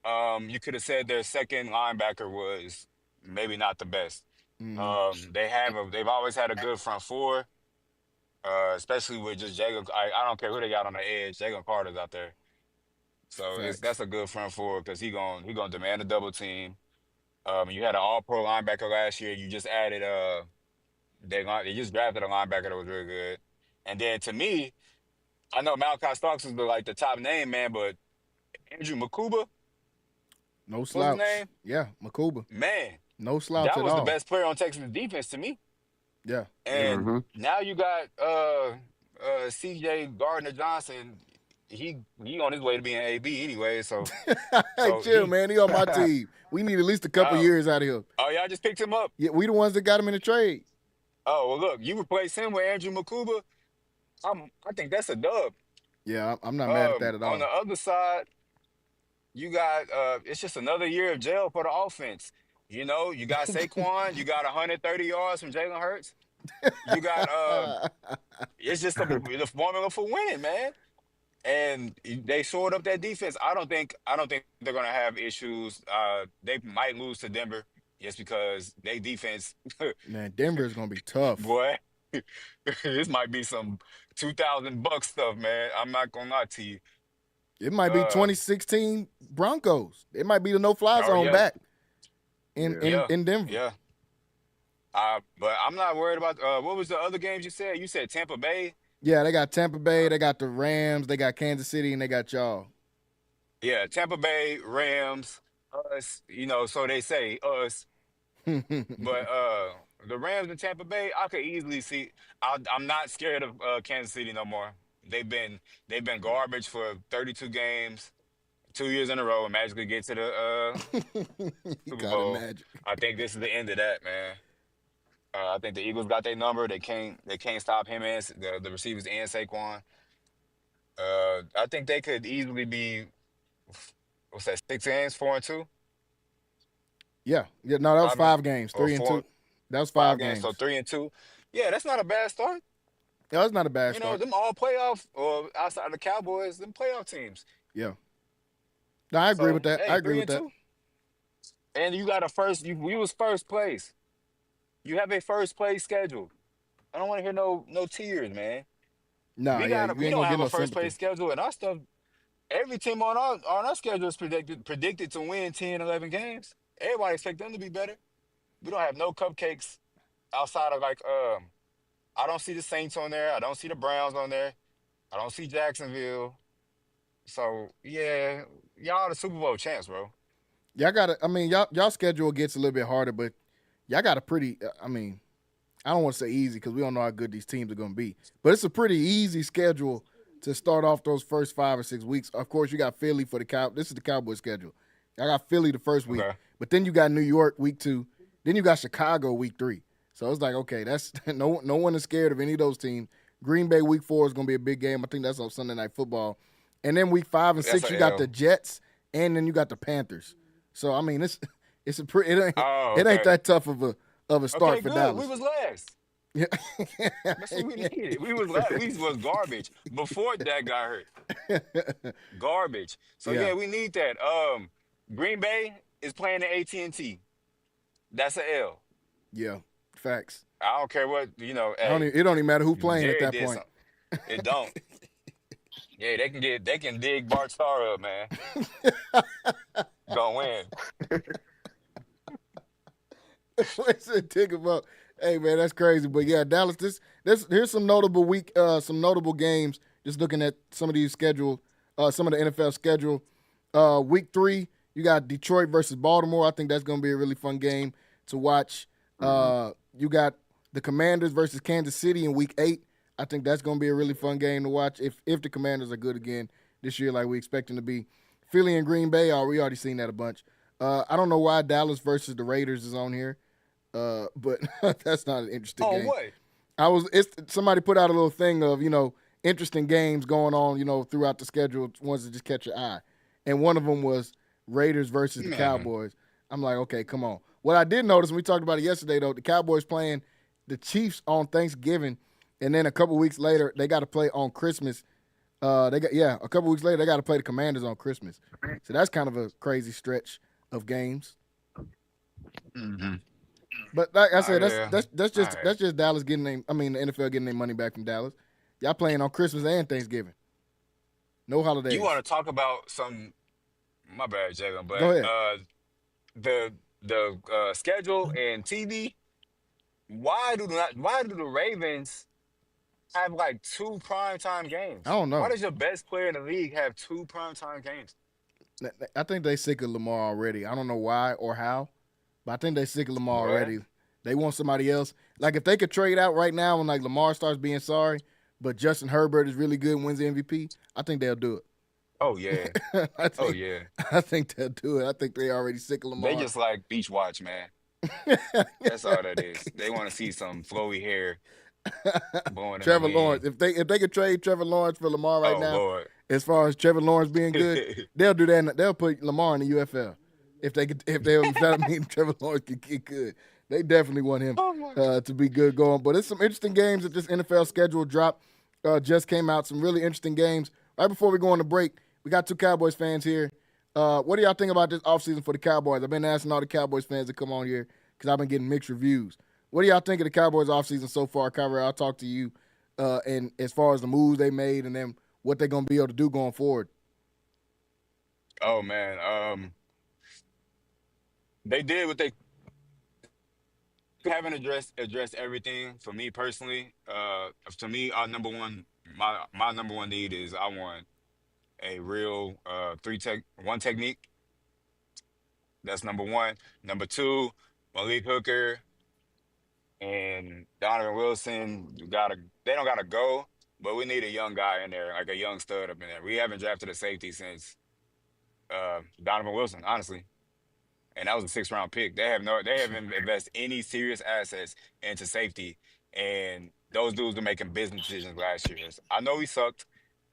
You could have said their second linebacker was maybe not the best. Hmm. They've always had a good front four, especially with just Jalen. I don't care who they got on the edge. Jalen Carter's out there, so Facts. that's a good front four because he gonna demand a double team. You had an All Pro linebacker last year. You just added they just drafted a linebacker that was really good, and then to me, I know Malachi Starks is like the top name man, but Andrew Makuba, No what's his slouch. name? Yeah, Makuba. Man, No slouch that at was the all. best player on Texas defense to me. Yeah, yeah. And Mm-hmm. now you got CJ Gardner Johnson. He on his way to being AB anyway. So Hey, so chill, he man. He on my team. We need at least a couple oh years out of here. y'all just picked him up. Yeah, we the ones that got him in the trade. Oh well, look, you replace him with Andrew Makuba. I think that's a dub. Yeah, I'm not mad at that at On the all. other side, you got it's just another year of jail for the offense. You got Saquon. You got 130 yards from Jalen Hurts. You got it's just the formula for winning, man. And they shored up that defense. I don't think they're gonna have issues. They might lose to Denver just because they defense, Man, Denver is gonna be tough. boy. This might be some $2,000 stuff, man. I'm not gonna lie to you. It might be Uh, 2016 Broncos. It might be the no-fly oh zone yeah, back in Yeah. in yeah, in Denver. yeah. But I'm not worried about. What was the other games you said? You said Tampa Bay. Yeah, they got Tampa Bay, Uh, they got the Rams, they got Kansas City, and they got y'all. yeah, Tampa Bay, Rams, us. So they say us. But the Rams and Tampa Bay, I could easily see. I'm not scared of Kansas City no more. They've been they've been garbage for 32 games, 2 years in a row, and magically get to the You Super gotta Bowl. imagine. I think this is the end of that, man. I think the Eagles got their number. They can't stop him and the receivers and Saquon. I think they could easily be what's that, 6 games, 4-2, Yeah, yeah. No, that was 5 and 5 games, or 3-2. four That was five five games, so games. 3-2. Yeah, that's not a bad start. Yeah, that's not a bad start. Them all playoff or outside of the Cowboys, them playoff teams. Yeah, no, I agree with So that. I hey, agree three with and that. two, and you got a first. You was first place. You have a first place schedule. I don't want to hear no tears, man. Nah, yeah, you We ain't don't gonna get have a no first sympathy. place schedule, and our stuff. Every team on our schedule is predicted to win 10, 11 games. Everybody expect them to be better. We don't have no cupcakes outside of like I don't see the Saints on there. I don't see the Browns on there. I don't see Jacksonville. So yeah, y'all the Super Bowl champs, bro. Y'all got to. I mean, y'all schedule gets a little bit harder, but y'all got a pretty. I mean, I don't want to say easy because we don't know how good these teams are going to be, but it's a pretty easy schedule to start off those first 5 or 6 weeks. Of course, you got Philly for the Cow. This is the Cowboys schedule. I got Philly the first week, Okay. but then you got New York week 2. Then you got Chicago week 3. So it's like, okay, that's no one is scared of any of those teams. Green Bay week 4 is going to be a big game. I think that's on Sunday Night Football. And then week 5 and That's 6, a you got the L. Jets, and then you got the Panthers. So I mean, it's a pretty. Oh, It ain't okay. that tough of a start Okay, for good. We Dallas. was last. Yeah. That's what we needed. We was last. We was garbage before Dak got hurt. Garbage. So Yeah. yeah, we need that. Green Bay is playing at AT&T. That's a L. Yeah. Facts. I don't care what Hey, It don't even matter who playing at Jerry that did point. something. It don't. Yeah, they can dig Bart Starr up, man. Gonna win. What's it think about? Hey man, that's crazy. But yeah, Dallas. Here's some notable games. Just looking at some of these scheduled, some of the NFL schedule. Week 3, you got Detroit versus Baltimore. I think that's going to be a really fun game to watch. You got the Commanders versus Kansas City in week 8. I think that's going to be a really fun game to watch if the Commanders are good again this year, like we expect them to be. Philly and Green Bay, we already seen that a bunch. I don't know why Dallas versus the Raiders is on here, but that's not an interesting Oh, game. what? Somebody put out a little thing of interesting games going on throughout the schedule, ones that just catch your eye, and one of them was Raiders versus the Man. Cowboys. I'm like, okay, come on. What I did notice, and we talked about it yesterday though, the Cowboys playing the Chiefs on Thanksgiving, and then a couple weeks later they got to play on Christmas. A couple weeks later they got to play the Commanders on Christmas. So that's kind of a crazy stretch of games. Mm-hmm. But like I said, Yeah. that's just Dallas getting the NFL getting their money back from Dallas. Y'all playing on Christmas and Thanksgiving. No holidays. You want to talk about some? My bad, Jalen, but Go ahead. the schedule and TV. Why do the Ravens have like 2 primetime games? I don't know. Why does your best player in the league have 2 primetime games? I think they sick of Lamar already. I don't know why or how, but I think they sick of Lamar What? already. They want somebody else. Like if they could trade out right now when like Lamar starts being sorry, but Justin Herbert is really good and wins the MVP, I think they'll do Oh yeah. it. Oh yeah. I think they'll do it. I think they already sick of They Lamar. just like beach watch, man. That's all that is. They want to see some flowy hair blowing in the Trevor wind. Lawrence. If they could trade Trevor Lawrence for Lamar right Oh now, Lord. as far as Trevor Lawrence being good, they'll do that. They'll put Lamar in the UFL if that means Trevor Lawrence can get good. They definitely want him Oh my. to be good going. But it's some interesting games that this NFL schedule drop just came out. Some really interesting games. Right before we go on the break, we got 2 Cowboys fans here. What do y'all think about this offseason for the Cowboys? I've been asking all the Cowboys fans to come on here because I've been getting mixed reviews. What do y'all think of the Cowboys offseason so far, Kyrie? I'll talk to you. And as far as the moves they made and then what they're going to be able to do going forward. Oh man, they did what they haven't addressed everything. For me personally, to me, my number one need is I want a real one technique. That's number one. Number two, Malik Hooker and Donovan Wilson. They don't gotta go, but we need a young guy in there, like a young stud up in there. We haven't drafted a safety since Donovan Wilson, honestly. And that was a six-round pick. They haven't invested any serious assets into safety, and those dudes were making business decisions last year. So I know we sucked,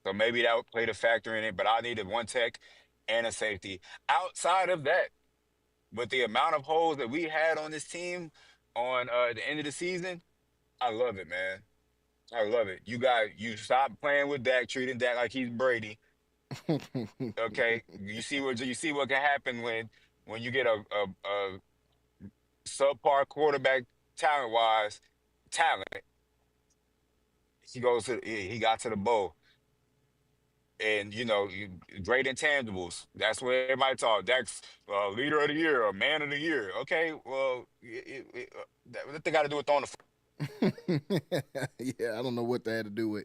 so maybe that played a factor in it. But I needed one tech and a safety. Outside of that, with the amount of holes that we had on this team on the end of the season, I love it, man. I love it. You stop playing with Dak, treating Dak like he's Brady. Okay, you see what can happen when you get a subpar quarterback talent. He got to the bowl, and great intangibles. That's what everybody talk. Dak's leader of the year or man of the year. Okay, well, what they got to do with throwing the. Yeah, I don't know what that had to do with.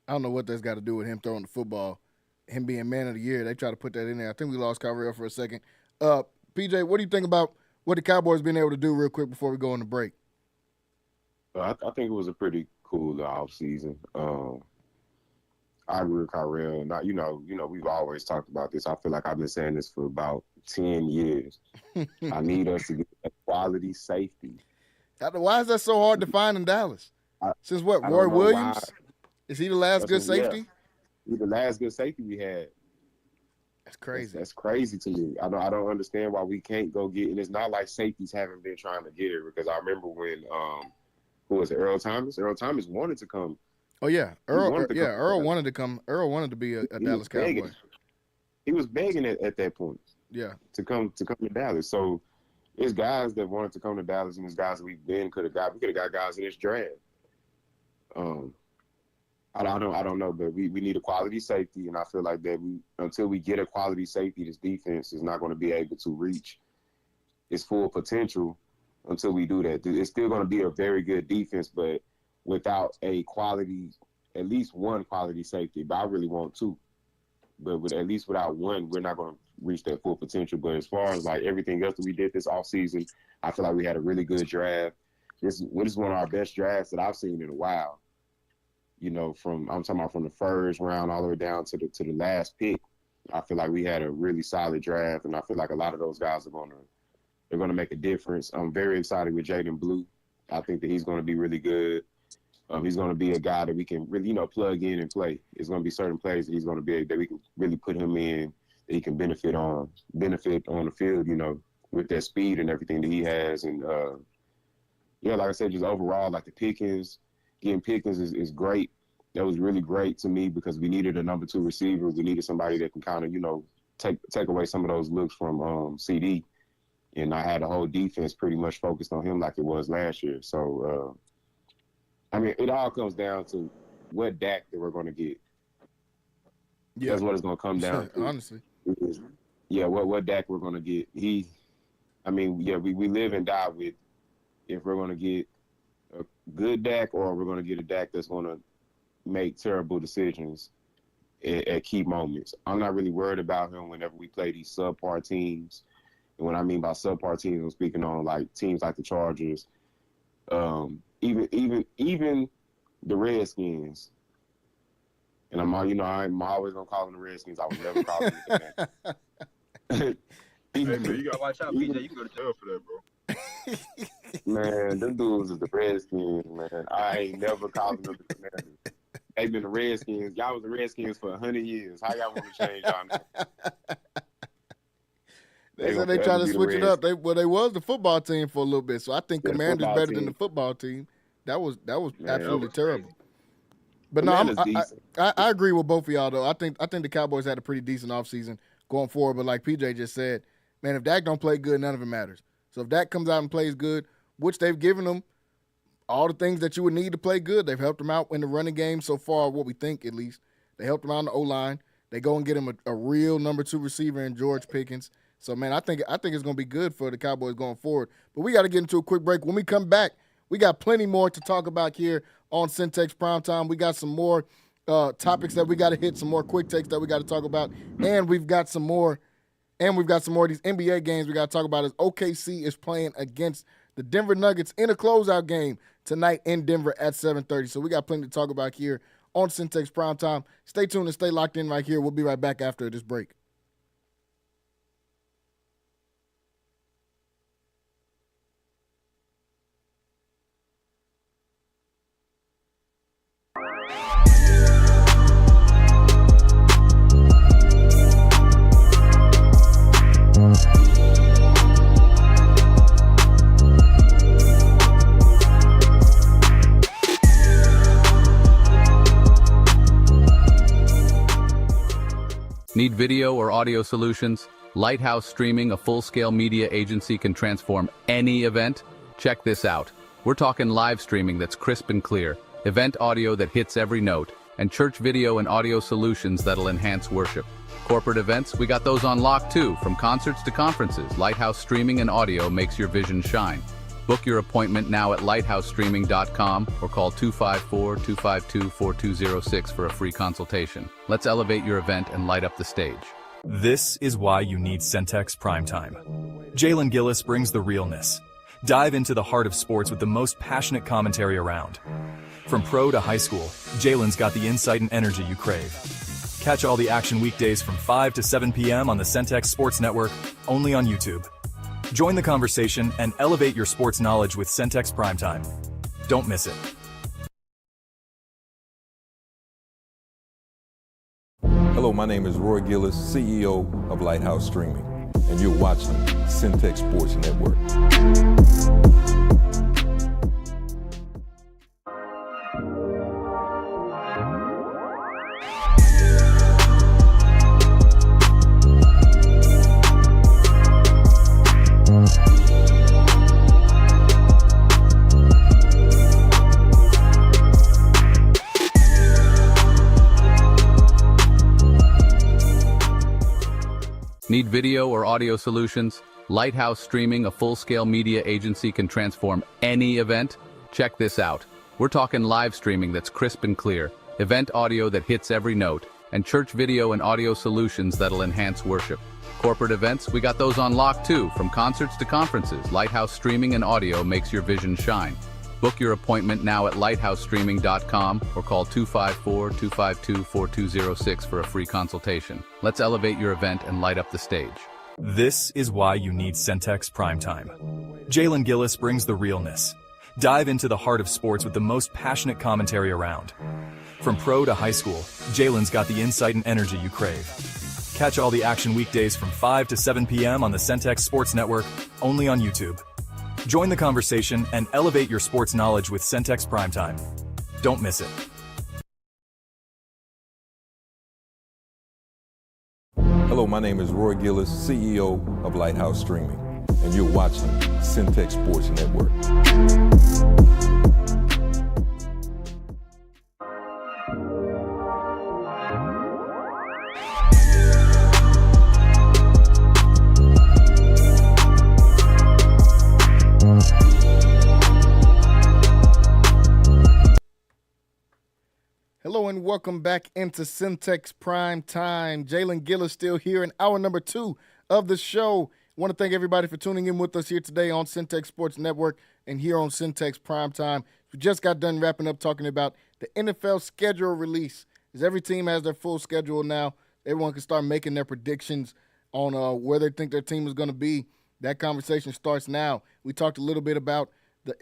I don't know what that's got to do with him throwing the football, him being man of the year. They try to put that in there. I think we lost Kyrie for a second. PJ, what do you think about what the Cowboys been able to do real quick before we go on the break? I think it was a pretty cool off season. I agree with Kyrell. Not, we've always talked about this. I feel like I've been saying this for about 10 years. I need us to get a quality safety. Why is that so hard to find in Dallas? Since what, Roy Williams? Why. Is he the last good safety? Yeah. He's the last good safety we had. That's crazy. That's crazy to me. I don't understand why we can't go get. And it's not like safeties haven't been trying to get it, because I remember when who was it? Earl Thomas. Earl Thomas wanted to come. Oh yeah, Earl wanted to come. Earl wanted to be a Dallas Cowboy. He was begging at that point. Yeah, to come to Dallas. So there's guys that wanted to come to Dallas, and there's guys that we could have got guys in this draft. I don't know, but we need a quality safety, and I feel like that until we get a quality safety, this defense is not going to be able to reach its full potential until we do that. It's still going to be a very good defense, but without a quality, at least one quality safety. But I really want two. But at least without one, we're not going to reach that full potential. But as far as like everything else that we did this offseason, I feel like we had a really good draft. This is one of our best drafts that I've seen in a while. I'm talking about from the first round all the way down to the last pick. I feel like we had a really solid draft, and I feel like a lot of those guys they're gonna make a difference. I'm very excited with Jalen Blue. I think that he's gonna be really good. He's gonna be a guy that we can really, plug in and play. It's gonna be certain plays that he's gonna be that we can really put him in, that he can benefit on the field, with that speed and everything that he has. And like I said, just overall, like getting Pickens is great. That was really great to me because we needed a number 2 receiver. We needed somebody that can kind of, take away some of those looks from CD. And I had the whole defense pretty much focused on him like it was last year. So, it all comes down to what Dak that we're going to get. Yeah. That's what it's going to come down to. Honestly. Yeah, what Dak we're going to get. We live and die with if we're going to get a good Dak or we're going to get a Dak that's going to make terrible decisions at key moments. I'm not really worried about him whenever we play these subpar teams. And when I mean by subpar teams, I'm speaking on like teams like the Chargers, even the Redskins. And I'm always gonna call them the Redskins. I would never call them that. Hey man, you gotta watch out, PJ. You can go to jail for that, bro. Man, them dudes is the Redskins, man. I ain't never called them the Commanders. They've been the Redskins. Y'all was the Redskins for 100 years. How y'all want to change y'all name? They said they tried to switch it up. They was the football team for a little bit, so I think Commanders better than the football team. That was absolutely terrible. But no, I agree with both of y'all though. I think the Cowboys had a pretty decent offseason going forward. But like PJ just said, man, if Dak don't play good, none of it matters. So if Dak comes out and plays good, which they've given them all the things that you would need to play good. They've helped them out in the running game so far, what we think at least. They helped them out on the O-line. They go and get him a real number 2 receiver in George Pickens. So, man, I think it's going to be good for the Cowboys going forward. But we got to get into a quick break. When we come back, we got plenty more to talk about here on Centex Primetime. We got some more topics that we got to hit, some more quick takes that we got to talk about, and we've got some more of these NBA games we got to talk about as OKC is playing against the Denver Nuggets in a closeout game tonight in Denver at 7:30. So we got plenty to talk about here on Centex Primetime. Stay tuned and stay locked in right here. We'll be right back after this break. Need video or audio solutions? Lighthouse Streaming, a full-scale media agency, can transform any event. Check this out. We're talking live streaming that's crisp and clear, event audio that hits every note, and church video and audio solutions that'll enhance worship. Corporate events, we got those on lock too. From concerts to conferences, Lighthouse Streaming and audio makes your vision shine. Book your appointment now at lighthousestreaming.com or call 254-252-4206 for a free consultation. Let's elevate your event and light up the stage. This is why you need Centex Primetime. Jalen Gillis brings the realness. Dive into the heart of sports with the most passionate commentary around. From pro to high school, Jalen's got the insight and energy you crave. Catch all the action weekdays from 5 to 7 p.m. on the Centex Sports Network, only on YouTube. Join the conversation and elevate your sports knowledge with Centex Primetime. Don't miss it. Hello, my name is Roy Gillis, CEO of Lighthouse Streaming, and you're watching Centex Sports Network. Need video or audio solutions? Lighthouse Streaming, a full-scale media agency, can transform any event. Check this out. We're talking live streaming that's crisp and clear, event audio that hits every note, and church video and audio solutions that'll enhance worship. Corporate events, we got those on lock too. From concerts to conferences, Lighthouse Streaming and audio makes your vision shine. Book your appointment now at lighthousestreaming.com or call 254-252-4206 for a free consultation. Let's elevate your event and light up the stage. This is why you need Centex Primetime. Jalen Gillis brings the realness. Dive into the heart of sports with the most passionate commentary around. From pro to high school, Jalen's got the insight and energy you crave. Catch all the action weekdays from 5 to 7 p.m. on the Centex Sports Network, only on YouTube. Join the conversation and elevate your sports knowledge with Centex Primetime. Don't miss it. Hello, my name is Roy Gillis, CEO of Lighthouse Streaming, and you're watching Centex Sports Network. Hello and welcome back into Centex Prime Time. Jalen Gillis still here in hour number 2 of the show. I want to thank everybody for tuning in with us here today on Centex Sports Network and here on Centex Prime Time. We just got done wrapping up talking about the NFL schedule release. As every team has their full schedule now, everyone can start making their predictions on where they think their team is going to be. That conversation starts now. We talked a little bit about the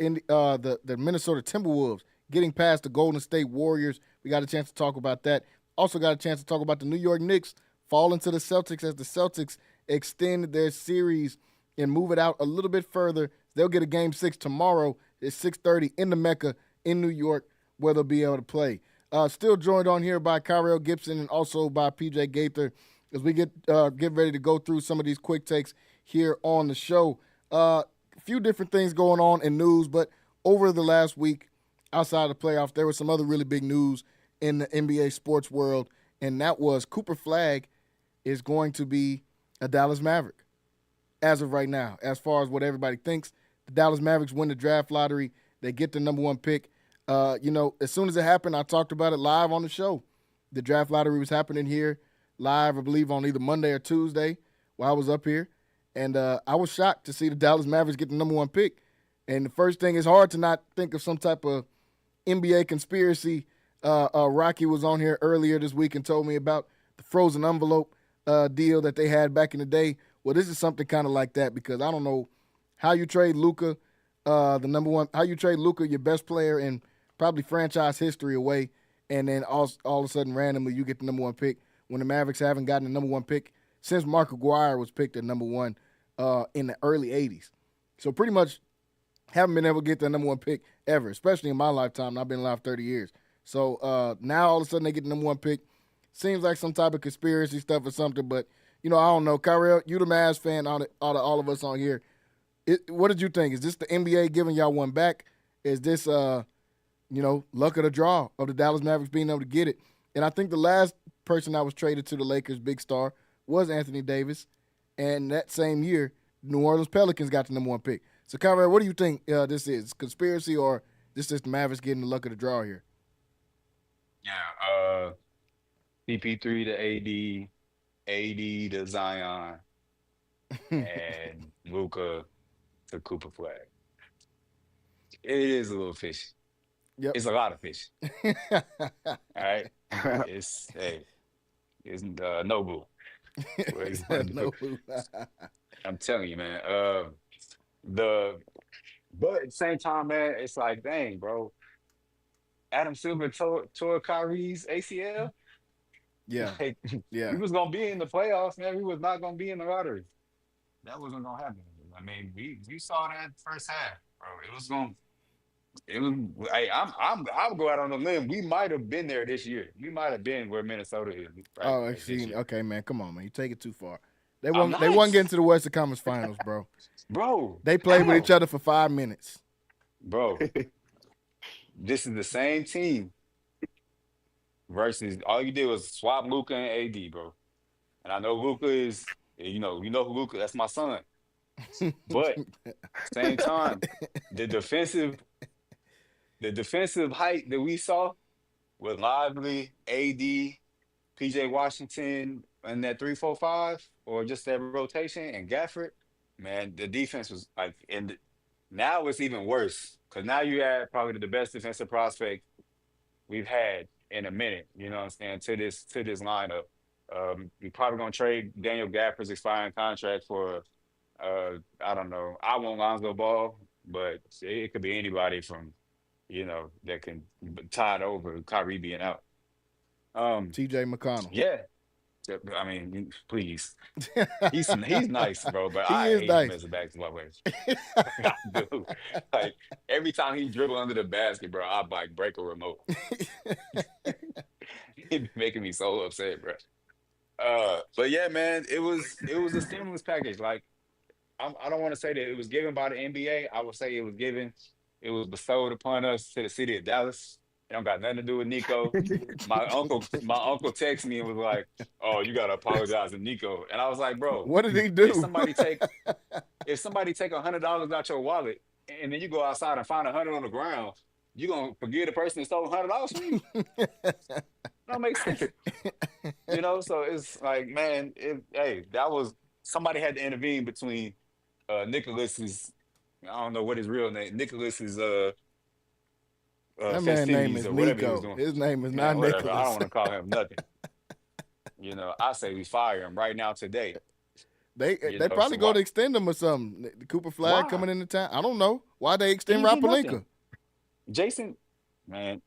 Minnesota Timberwolves getting past the Golden State Warriors. We got a chance to talk about that. Also got a chance to talk about the New York Knicks falling to the Celtics as the Celtics extend their series and move it out a little bit further. They'll get a Game 6 tomorrow at 6:30 in the Mecca in New York where they'll be able to play. Still joined on here by Kyrell Gibson and also by PJ Gaither as we get ready to go through some of these quick takes here on the show. few different things going on in news, but over the last week, outside of the playoffs, there was some other really big news in the NBA sports world, and that was Cooper Flagg is going to be a Dallas Maverick as of right now. As far as what everybody thinks, the Dallas Mavericks win the draft lottery. They get the number 1 pick. As soon as it happened, I talked about it live on the show. The draft lottery was happening here live, I believe, on either Monday or Tuesday while I was up here. And I was shocked to see the Dallas Mavericks get the number 1 pick. And the first thing, it's hard to not think of some type of NBA conspiracy. Rocky was on here earlier this week and told me about the frozen envelope deal that they had back in the day. Well, this is something kind of like that, because I don't know how you trade Luka, how you trade Luka, your best player in probably franchise history, away, and then all of a sudden randomly you get the number 1 pick when the Mavericks haven't gotten the number 1 pick since Mark Aguirre was picked at number 1 in the early 80s. So pretty much haven't been able to get the number 1 pick ever, especially in my lifetime. And I've been alive 30 years. So now all of a sudden they get the number 1 pick. Seems like some type of conspiracy stuff or something, but, I don't know. Kyrell, you the Mavs fan, all of us on here. What did you think? Is this the NBA giving y'all one back? Is this, luck of the draw of the Dallas Mavericks being able to get it? And I think the last person that was traded to the Lakers, big star, was Anthony Davis. And that same year, New Orleans Pelicans got the number 1 pick. So, Kyrell, what do you think this is? Conspiracy, or this is the Mavericks getting the luck of the draw here? Yeah, CP3 to AD, AD to Zion, and Luka to Cooper Flag. It is a little fishy. Yep. It's a lot of fish. All right. It's no boo. No boo. I'm telling you, man. But at the same time, man, it's like, dang, bro. Adam Silver tore Kyrie's ACL. Yeah. Like, Yeah. we was gonna be in the playoffs, man. We was not gonna be in the lottery. That wasn't gonna happen. I mean, we saw that first half, bro. I'll go out on a limb. We might have been there this year. We might have been where Minnesota is. Right, Oh, this see, year. okay, man, come on, man. You take it too far. They I'm won't get into the Western Conference Finals, bro. Bro, They played with each other for 5 minutes. bro. This is the same team versus all you did was swap Luka and AD, bro. And I know Luka is, you know who Luka, that's my son. But same time, the defensive height that we saw with Lively, AD, PJ Washington, and that 3-4-5, or just that rotation, and Gafford, man, the defense was like, and now it's even worse, because now you have probably the best defensive prospect we've had in a minute, you know what I'm saying, to this lineup. We're probably going to trade Daniel Gafford's expiring contract for, I don't know, I want Lonzo Ball, but it could be anybody from, that can tie it over Kyrie being out. T.J. McConnell. Yeah. I mean, please. He's nice, bro, but He I is hate nice. him as a basketball player. I do. Like, every time he dribble under the basket, bro, I like break a remote. He be making me so upset, bro. But yeah, man, it was a stimulus package. Like, I don't want to say that it was given by the NBA. I would say it was bestowed upon us to the city of Dallas. It don't got nothing to do with Nico. My uncle texted me and was like, "Oh, you gotta apologize to Nico." And I was like, "Bro, What did he do? if somebody take $100 out your wallet and then you go outside and find $100 on the ground, you gonna forgive the person that stole $100 from you?" That makes sense. So it's like, man, that was somebody had to intervene between Nicholas's, I don't know what his real name, Nicholas's that man's name is or whatever he was Nico. doing. His name is not Whatever. Nicholas. I don't want to call him nothing. I say we fire him right now today. They probably go to extend him or something. The Cooper Flag Why? coming into town. I don't know why they extend He didn't do Rapalinka. nothing. Jason, man.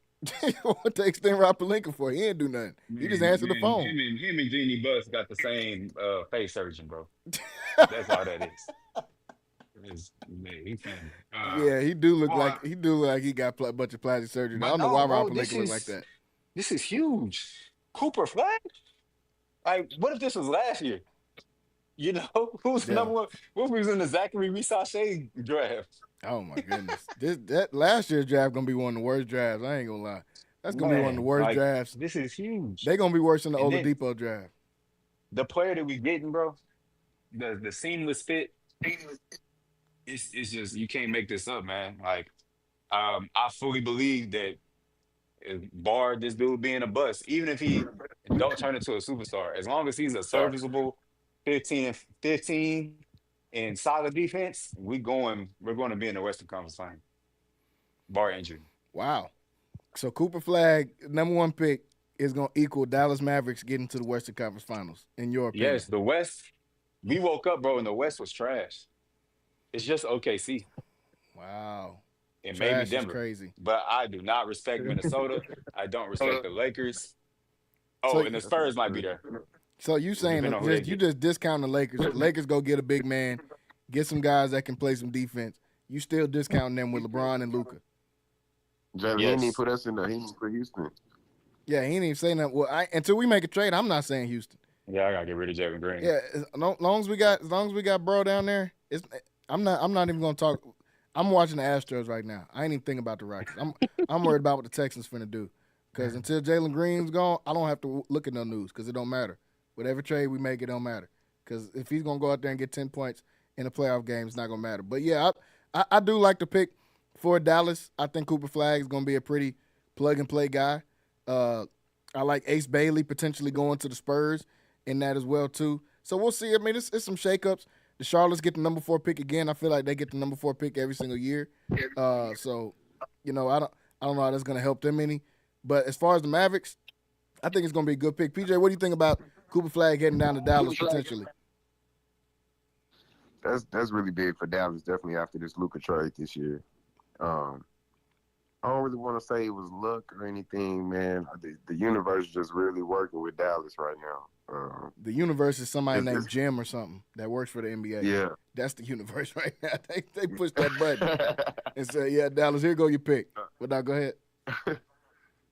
What they extend Rapalinka for? He didn't do nothing. He just answered the phone. Him and Jeannie Buss got the same face surgeon, bro. That's all that is. He Yeah, he do look like he got a bunch of plastic surgery. I don't know why Rapalinka look like that. This is huge. Cooper Flag? Like, what if this was last year? You know, who's the Yeah. number one? What was in the Zachary Risachet draft? Oh my goodness. That last year's draft gonna be one of the worst drafts. I ain't gonna lie. That's gonna be one of the Man, worst like drafts. this is huge. They gonna be worse than the And then Oladipo draft. the player that we getting, bro, the seamless fit, it's just you can't make this up, man. Like, I fully believe that bar this dude being a bust, even if he don't turn into a superstar, as long as he's a serviceable 15 and solid defense, we're going to be in the Western Conference Final. Bar injury. Wow. So Cooper Flag, number one pick, is gonna equal Dallas Mavericks getting to the Western Conference Finals, in your opinion. Yes, the West. We woke up, bro, and the West was trash. It's just OKC Wow. and maybe Trash is Denver. crazy. But I do not respect Minnesota. I don't respect the Lakers. Oh, So- and the Spurs might be there. So you saying Depending on who they you get. just discount the Lakers. The Lakers go get a big man, get some guys that can play some defense. You still discounting them with LeBron and Luka. Jalen, he Yes. didn't even put us in there. He didn't put Houston. Yeah, he ain't even saying that. Well, until we make a trade, I'm not saying Houston. Yeah, I gotta get rid of Jalen Green. Yeah, as long as we got bro down there, I'm not even gonna talk. I'm watching the Astros right now. I ain't even thinking about the Rockets. I'm worried about what the Texans finna do. Because until Jalen Green's gone, I don't have to look at no news because it don't matter. Whatever trade we make, it don't matter. Because if he's gonna go out there and get 10 points in a playoff game, it's not gonna matter. But yeah, I do like the pick for Dallas. I think Cooper Flag is gonna be a pretty plug and play guy. I like Ace Bailey potentially going to the Spurs in that as well too. So we'll see. I mean, it's some shakeups. The Charlottes get the number 4 pick again. I feel like they get the number 4 pick every single year. So, I don't know how that's gonna help them any. But as far as the Mavericks, I think it's gonna be a good pick. PJ, what do you think about Cooper Flag heading down to Dallas potentially? That's really big for Dallas, definitely after this Luka trade this year. I don't really want to say it was luck or anything, man. The universe is just really working with Dallas right now. The universe is somebody named Jim or something that works for the NBA. Yeah. That's the universe right now. They push that button and say, yeah, Dallas, here go your pick. But now go ahead.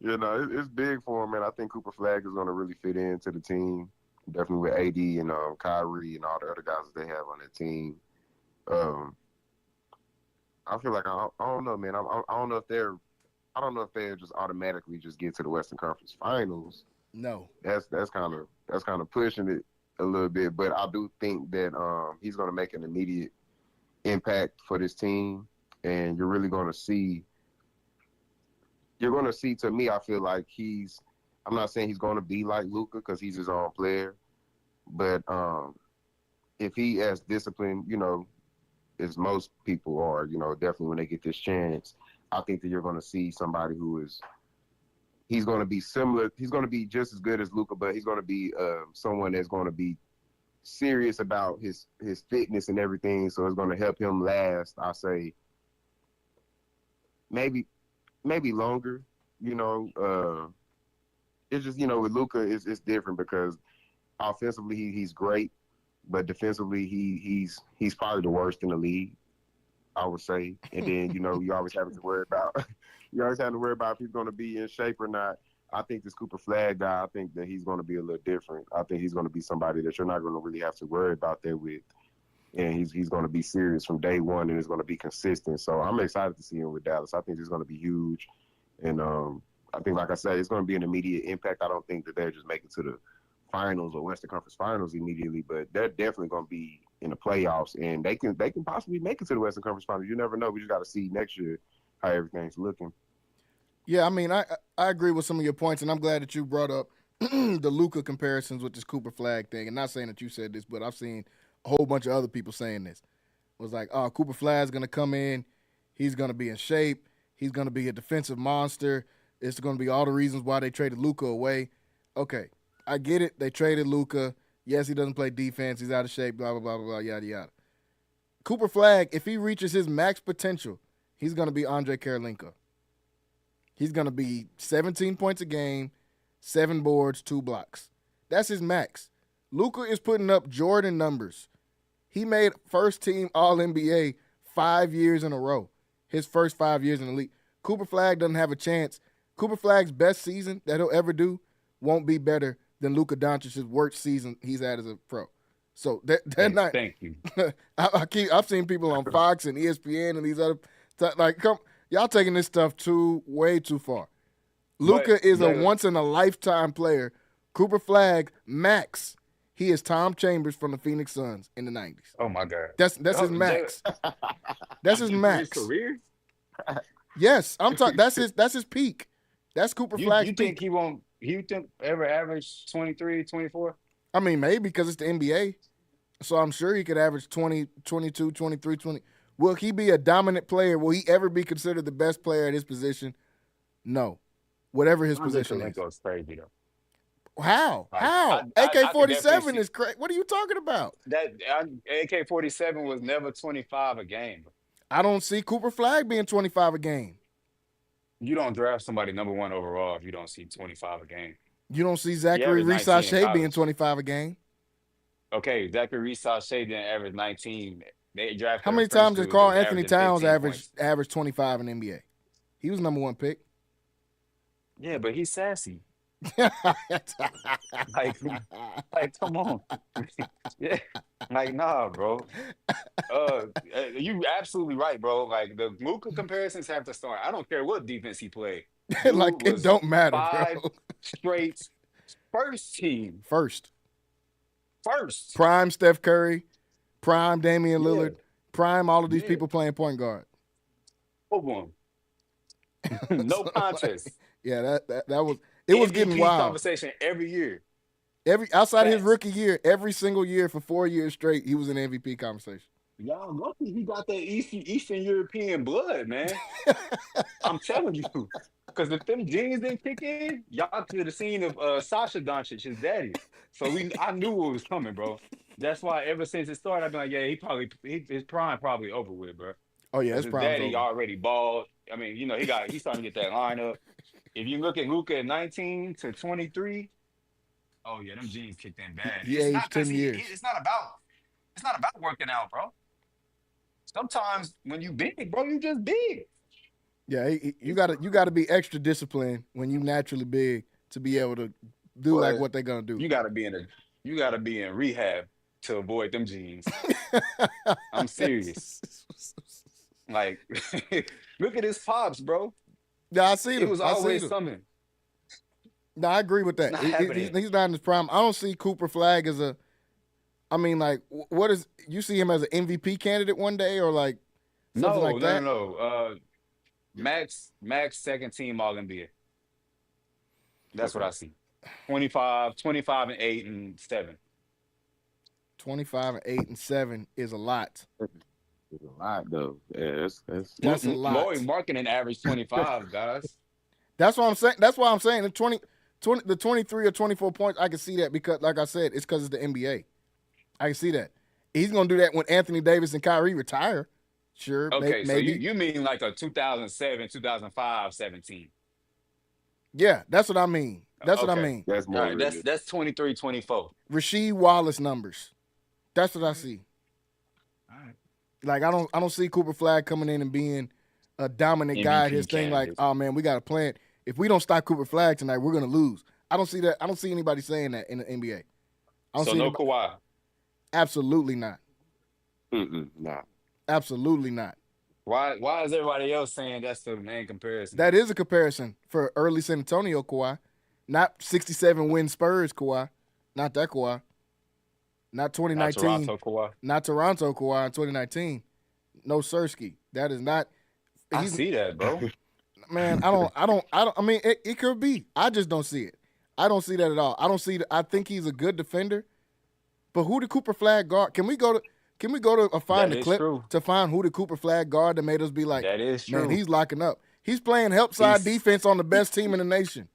It's big for him, man. I think Cooper Flag is going to really fit into the team. Definitely with AD and Kyrie and all the other guys that they have on that team. I feel like I don't know, man. I don't know if they'll just automatically just get to the Western Conference Finals. No, That's kind of pushing it a little bit, but I do think that he's going to make an immediate impact for this team, and you're really going to see. You're going to see. To me, I feel like I'm not saying he's going to be like Luka because he's his own player, but if he as disciplined, as most people are, definitely when they get this chance, I think that you're going to see somebody he's going to be similar. He's going to be just as good as Luka, but he's going to be someone that's going to be serious about his fitness and everything. So it's going to help him last. I say maybe longer. It's just with Luka, it's different because offensively he's great, but defensively he's probably the worst in the league, I would say. And then you always have to worry about if he's going to be in shape or not. I think this Cooper Flag guy, I think that he's going to be a little different. I think he's going to be somebody that you're not going to really have to worry about that with. And he's going to be serious from day one, and it's going to be consistent. So I'm excited to see him with Dallas. I think it's going to be huge. And I think, like I said, it's going to be an immediate impact. I don't think that they're just making to the finals or Western Conference Finals immediately, but they're definitely going to be in the playoffs, and they can possibly make it to the Western Conference Finals. You never know. We just got to see next year how everything's looking. Yeah, I mean, I agree with some of your points, and I'm glad that you brought up the Luka comparisons with this Cooper Flag thing. And not saying that you said this, but I've seen a whole bunch of other people saying this. It was like, oh, Cooper Flag's going to come in. He's going to be in shape. He's going to be a defensive monster. It's going to be all the reasons why they traded Luka away. Okay, I get it. They traded Luka. Yes, he doesn't play defense. He's out of shape, blah, blah, blah, blah, blah, yada, yada. Cooper Flag, if he reaches his max potential, he's going to be Andre Karolinko. He's going to be 17 points a game, 7 boards, 2 blocks. That's his max. Luka is putting up Jordan numbers. He made first team All-NBA 5 years in a row, his first 5 years in the league. Cooper Flag doesn't have a chance. Cooper Flag's best season that he'll ever do won't be better than Luka Doncic's worst season he's had as a pro. So they're not. Thank you. I've seen people on Fox and ESPN and these other y'all taking this stuff way too far. Luka is a once in a lifetime player. Cooper Flag, max. He is Tom Chambers from the Phoenix Suns in the 90s. Oh my God. That's his max. That's his max. His career? Yes, I'm talking. That's his peak. That's Cooper Flag's You peak. think he think ever average 23, 24? I mean, maybe because it's the NBA. So I'm sure he could average 20, 22, 23, 20. Will he be a dominant player? Will he ever be considered the best player at his position? No. Whatever his position is. Goes crazy though. How? How? AK-47 is crazy. What are you talking about? That AK-47 was never 25 a game. I don't see Cooper Flag being 25 a game. You don't draft somebody number 1 overall if you don't see 25 a game. You don't see Zachary Reese-Sachet being 25 a game. Okay, Zachary Reese-Sachet didn't average 19. They drafted. How many times did Karl Anthony Towns average 25 in the NBA? He was number 1 pick. Yeah, but he's sassy. like, come on. Yeah, like, nah, bro. You absolutely right, bro. Like, the Luka comparisons have to start. I don't care what defense he played. Like, it don't matter, 5 bro. straight first team. First. Prime Steph Curry, prime Damian Lillard, prime all of these people playing point guard. Boom. No contest. Yeah, that was it. Was getting wild. Conversation every year. Outside his rookie year, every single year for 4 years straight, he was in MVP conversation. Y'all lucky he got that Eastern European blood, man. I'm telling you. Because if them genes didn't kick in, y'all could have seen of Sasha Doncic, his daddy. So I knew what was coming, bro. That's why ever since it started, I've been like, yeah, his prime probably over with, bro. Oh yeah, his daddy already bald. I mean, he's starting to get that lineup. If you look at Luka at 19 to 23, oh yeah, them genes kicked in bad. He aged 10 years. It's not about working out, bro. Sometimes when you big, bro, you just big. Yeah, you gotta be extra disciplined when you naturally big to be able to do like what they're gonna do. You gotta be in rehab to avoid them genes. I'm serious. Like, look at his pops, bro. Yeah, I see him. It was always something. No, I agree with that. He's not in his prime. I don't see Cooper Flag as a. I mean, like, what is you see him as an MVP candidate one day or like something like that? No. Max second team All NBA. That's what I see. 25 and 8 and 7. 25 and 8 and 7 is a lot. It's a lot though. Yeah, that's a lot. Lloyd marketing average 25, guys. That's what I'm saying. That's why I'm saying the 23 or 24 points. I can see that because, like I said, it's because it's the NBA. I can see that. He's gonna do that when Anthony Davis and Kyrie retire. Sure. Okay, maybe. So you mean like a 2007, 2005, 17? Yeah, that's what I mean. That's what I mean. That's more. Right, that's 23, 24. Rasheed Wallace numbers. That's what I see. All right. Like I don't see Cooper Flag coming in and being a dominant guy at his thing. Like, oh man, we got a plan. If we don't stop Cooper Flag tonight, we're gonna lose. I don't see that. I don't see anybody saying that in the NBA. Kawhi. Absolutely not. Nah. Absolutely not. Why is everybody else saying that's the main comparison? That is a comparison for early San Antonio Kawhi. Not 67 win Spurs Kawhi. Not that Kawhi. Not 2019. Not Toronto Kawhi. Not Toronto Kawhi in 2019. No Sirski. That is not. I see that, bro. Man, I mean, it could be. I just don't see it. I don't see that at all. I think he's a good defender. But who the Cooper Flag guard? Can we go to find the clip to find who the Cooper Flag guard that made us be like, that is true. Man, he's locking up. He's playing help side defense on the best team in the nation.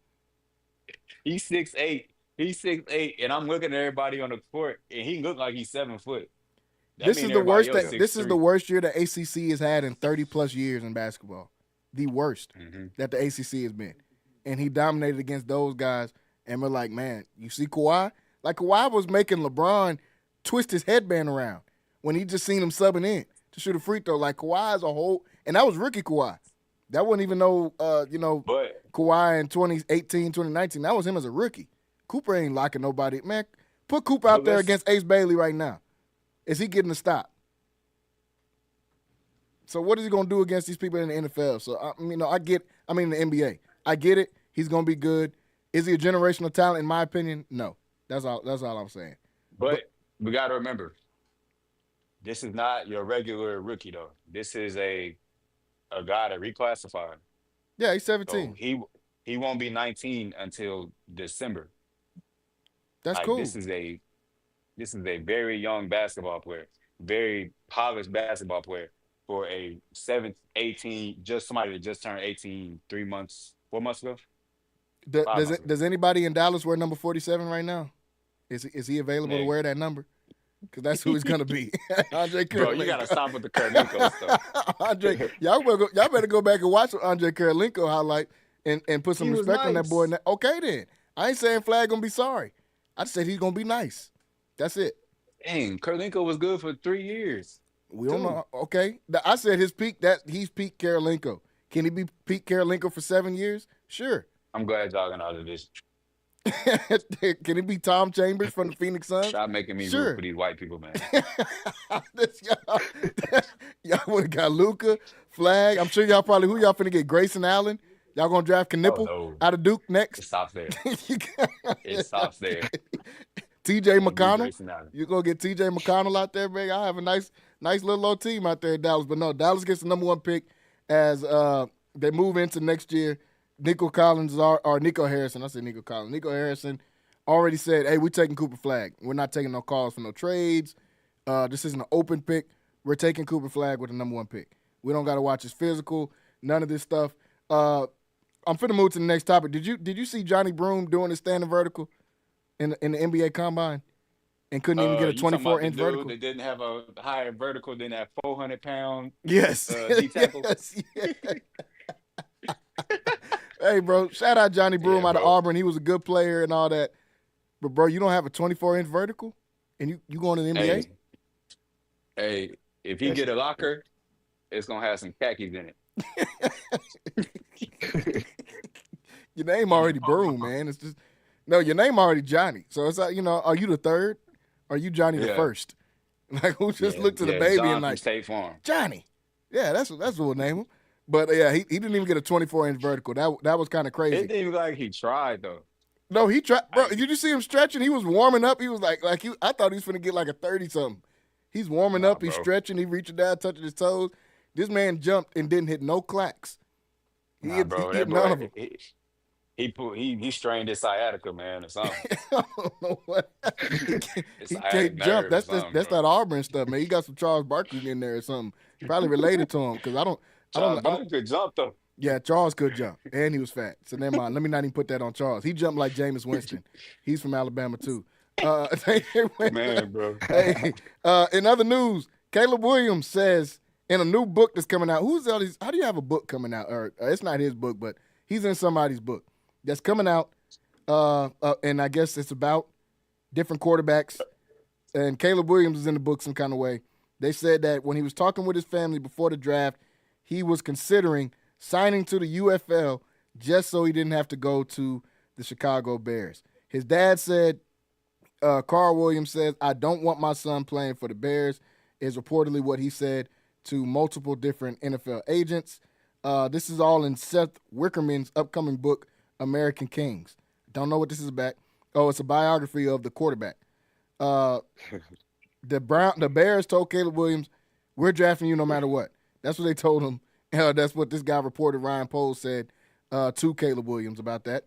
He's 6'8". He's 6'8", and I'm looking at everybody on the court, and he looked like he's 7 foot. This is the worst. This is the worst year the ACC has had in 30+ years in basketball. The worst that the ACC has been, and he dominated against those guys. And we're like, man, you see Kawhi? Like Kawhi was making LeBron twist his headband around when he just seen him subbing in to shoot a free throw. Like Kawhi as a whole, and that was rookie Kawhi. That wasn't even Kawhi in 2018, 2019. That was him as a rookie. Cooper ain't locking nobody. Man, Put Cooper out But there let's- against Ace Bailey right now. Is he getting a stop? So what is he going to do against these people in the NFL? So, the NBA. I get it. He's going to be good. Is he a generational talent? In my opinion, no. That's all I'm saying. But we got to remember, this is not your regular rookie, though. This is a guy that reclassified. Yeah, he's So 17. he won't be 19 until December. That's Like, cool. This is a very young basketball player, very polished basketball player for a 18, just somebody that just turned 18 4 months ago. 5 months ago. Does anybody in Dallas wear number 47 right now? Is he available to Man. wear that number? Because that's who he's gonna be. Andre Bro, you Kirilenko. gotta stop with the Kirilenko stuff. Andre, y'all better go back and watch Andre Kirilenko highlight and put some He was respect on that nice. boy. Okay, then I ain't saying Flag gonna be sorry. I just said he's gonna be nice. That's it. Dang, Kirilenko was good for 3 years. We don't Dude. know. Okay, I said his peak. That he's peak Kirilenko. Can he be peak Kirilenko for 7 years? Sure. I'm glad y'all got out of this. Can he be Tom Chambers from the Phoenix Suns? Stop making me Sure. root for these white people, man. y'all would have got Luka, Flag. I'm sure y'all probably who y'all finna get. Grayson Allen. Y'all gonna draft Knipple no. out of Duke It next. stops there. It stops there. T.J. Gonna be McConnell. Grayson Allen. You gonna get T.J. McConnell out there, man. I have a nice little old team out there in Dallas. But no, Dallas gets the number 1 pick as they move into next year. Nico Collins or Nico Harrison. I said Nico Collins. Nico Harrison already said, "Hey, we're taking Cooper Flag. We're not taking no calls for no trades. This isn't an open pick. We're taking Cooper Flag with the number 1 pick. We don't got to watch his physical. None of this stuff." I'm finna move to the next topic. Did you see Johnny Broom doing his standing vertical in the NBA Combine and couldn't even get a You talking about 24-inch the dude vertical? that didn't have a higher vertical than that 400-pound Yes. D tackle? Yes. Hey, bro, shout out Johnny Broom Yeah, out of bro. Auburn. He was a good player and all that. But, bro, you don't have a 24-inch vertical? And you going to the NBA? Hey, if he get a locker, it's gonna have some khakis in it. Your name already Broom, man. It's just no, your name already Johnny. So it's like, are you the third? Or are you Johnny the Yeah. first? Like who just looked at the baby John and from like State Farm. Johnny. Yeah, that's what we'll name him. But yeah, he didn't even get a 24-inch vertical. That was kind of It crazy. didn't even look like he tried though. No, he tried. Bro, did you see him stretching? He was warming up. He was like I thought he was finna get like a 30-something. He's warming up. He's bro. stretching. He reaching down, touching his toes. This man jumped and didn't hit no clacks. He hit That none boy, of them. he strained his sciatica, man, or something. I don't know what. His He sciatic can't jump. nerve or That's something, that bro. Auburn stuff, man. He got some Charles Barkley in there or something. Probably related to him because I don't. John could jump though. Yeah, Charles could jump, and he was fat. So never mind. Let me not even put that on Charles. He jumped like Jameis Winston. He's from Alabama too. Man, bro. Hey, in other news, Caleb Williams says in a new book that's coming out. Who's all these? How do you have a book coming out? Or it's not his book, but he's in somebody's book that's coming out. And I guess it's about different quarterbacks. And Caleb Williams is in the book some kind of way. They said that when he was talking with his family before the draft, he was considering signing to the UFL just so he didn't have to go to the Chicago Bears. His dad said, Carl Williams says, "I don't want my son playing for the Bears," is reportedly what he said to multiple different NFL agents. This is all in Seth Wickerman's upcoming book, American Kings. Don't know what this is about. Oh, it's a biography of the quarterback. The Bears told Caleb Williams, "We're drafting you no matter what." That's what they told him. That's what this guy reported. Ryan Poles said to Caleb Williams about that.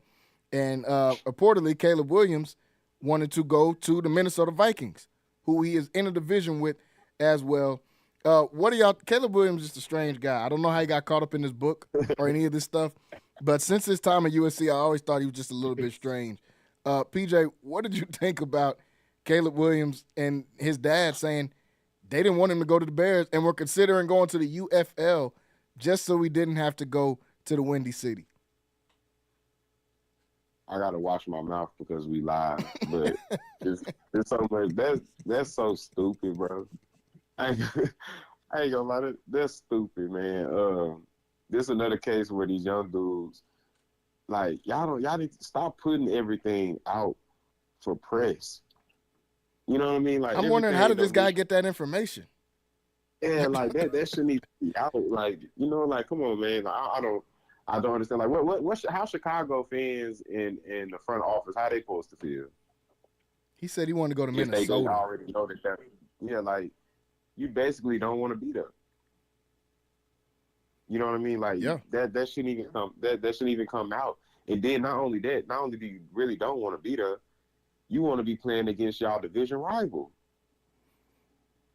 And reportedly, Caleb Williams wanted to go to the Minnesota Vikings, who he is in a division with as well. What are y'all? Caleb Williams is just a strange guy. I don't know how he got caught up in this book or any of this stuff. But since his time at USC, I always thought he was just a little bit strange. PJ, what did you think about Caleb Williams and his dad saying they didn't want him to go to the Bears and were considering going to the UFL just so he didn't have to go to the Windy City? I gotta watch my mouth because we live, but it's so much. That's so stupid, bro. I ain't gonna lie, that's stupid, man. This is another case where these young dudes, like y'all need to stop putting everything out for press. You know what I mean? Like I'm wondering, how did this everything guy get that information? Yeah, like that shouldn't even be out. Like, you know, like come on, man. Like, I don't understand. Like, how Chicago fans in the front office, how they supposed to feel? He said he wanted to go to If they Minnesota. already know that, yeah, like you basically don't want to be there. You know what I mean? Like Yeah. that shouldn't even come. That shouldn't even come out. And then not only do you really don't want to be there, you want to be playing against y'all division rival.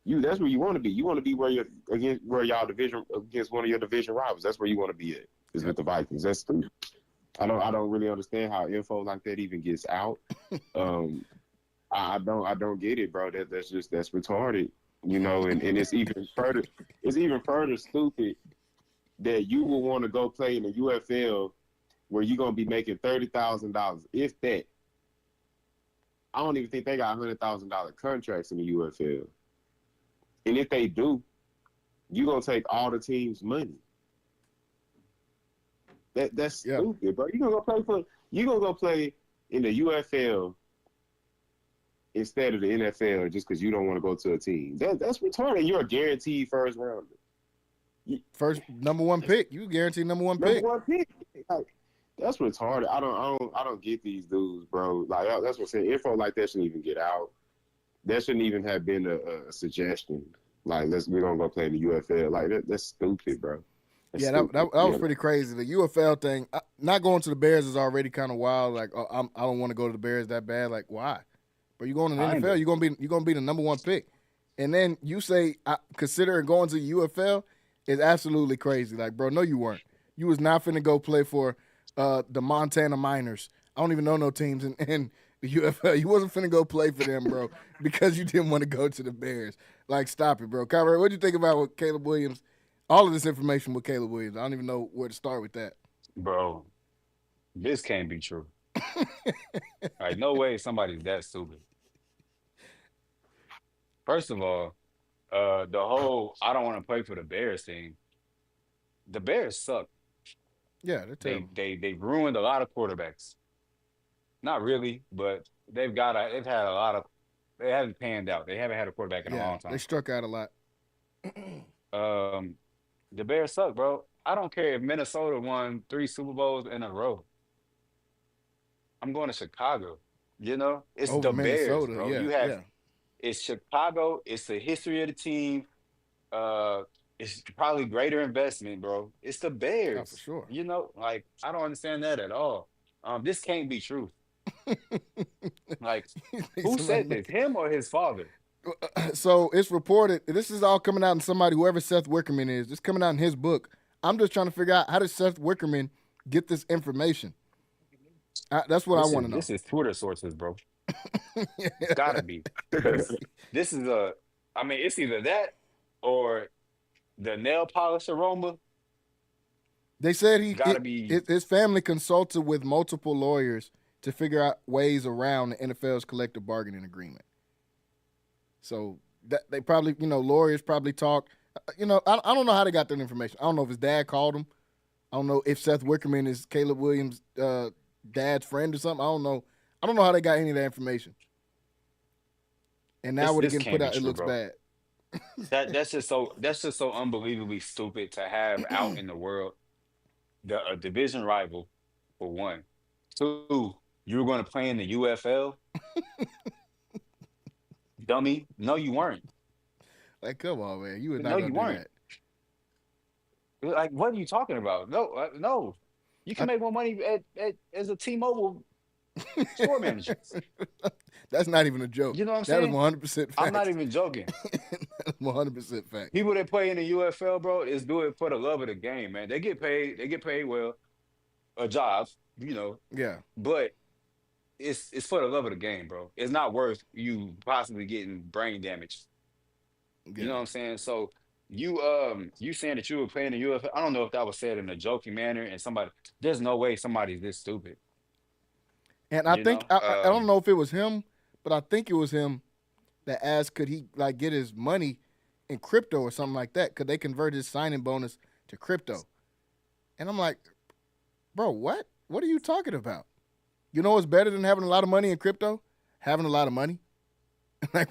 That's where you want to be. You want to be where y'all division against one of your division rivals. That's where you want to be at. Is with the Vikings. That's stupid. I don't really understand how info like that even gets out. I don't get it, bro. That's retarded. You know, and it's even further stupid that you will want to go play in the UFL where you're gonna be making $30,000, if that. I don't even think they got $100,000 contracts in the UFL. And if they do, you're gonna take all the team's money. That's stupid, bro. You're gonna go play in the UFL instead of the NFL just because you don't want to go to a team. That's retarded. You're a guaranteed first rounder. First number one pick. You guaranteed number one pick. Like, that's retarded. I don't get these dudes, bro. Like that's what I'm saying. Info like that shouldn't even get out. That shouldn't even have been a suggestion. Like we're gonna go play in the UFL. Like that's stupid, bro. That's stupid. That was pretty crazy. The UFL thing, not going to the Bears is already kind of wild. Like I don't want to go to the Bears that bad. Like why? But you going to the NFL, you're gonna be the number one pick, and then you say considering going to the UFL is absolutely crazy. Like bro, no, you weren't. You was not finna go play for the Montana Miners. I don't even know no teams in the UFL. You wasn't finna go play for them, bro, because you didn't want to go to the Bears. Like, stop it, bro. Kyrie, what do you think about what Caleb Williams, all of this information with Caleb Williams? I don't even know where to start with that. Bro, this can't be true. Like, no way somebody's that stupid. First of all, the whole I don't want to play for the Bears thing, the Bears suck. Yeah, they're terrible. They ruined a lot of quarterbacks. Not really, but they haven't panned out. They haven't had a quarterback in a long time. They struck out a lot. The Bears suck, bro. I don't care if Minnesota won 3 Super Bowls in a row. I'm going to Chicago. You know, it's over the Bears, Minnesota, bro. It's Chicago. It's the history of the team. It's probably greater investment, bro. It's the Bears. Oh, for sure. You know, like I don't understand that at all. This can't be true. Like, who said this? Him or his father? So it's reported. This is all coming out in whoever Seth Wickerman is. It's coming out in his book. I'm just trying to figure out how did Seth Wickerman get this information. That's what I want to know. This is Twitter sources, bro. It's gotta be. This is it's either that or the nail polish aroma. They said his family consulted with multiple lawyers to figure out ways around the NFL's collective bargaining agreement. So that they probably, lawyers probably talk. I don't know how they got that information. I don't know if his dad called him. I don't know if Seth Wickerman is Caleb Williams' dad's friend or something. I don't know. I don't know how they got any of that information. And now when it getting put out, it looks bad. That's just so unbelievably stupid to have out in the world. A division rival, for one. 2, you were going to play in the UFL? Dummy. No, you weren't. Like, come on, man. You were not going to do weren't. That. Like, what are you talking about? No. You can make more money as a T-Mobile store manager. That's not even a joke. You know what I'm saying? That is 100% fact. I'm not even joking. 100% fact. People that play in the UFL, bro, is do it for the love of the game, man. They get paid. They get paid well. A job, Yeah. But it's for the love of the game, bro. It's not worth you possibly getting brain damage. Yeah. You know what I'm saying? So you saying that you were playing the UFL, I don't know if that was said in a joking manner and there's no way somebody's this stupid. And I think I don't know if it was him, but I think it was him that asked could he get his money in crypto or something like that? Could they convert his signing bonus to crypto? And I'm like, bro, what? What are you talking about? You know what's better than having a lot of money in crypto? Having a lot of money. Like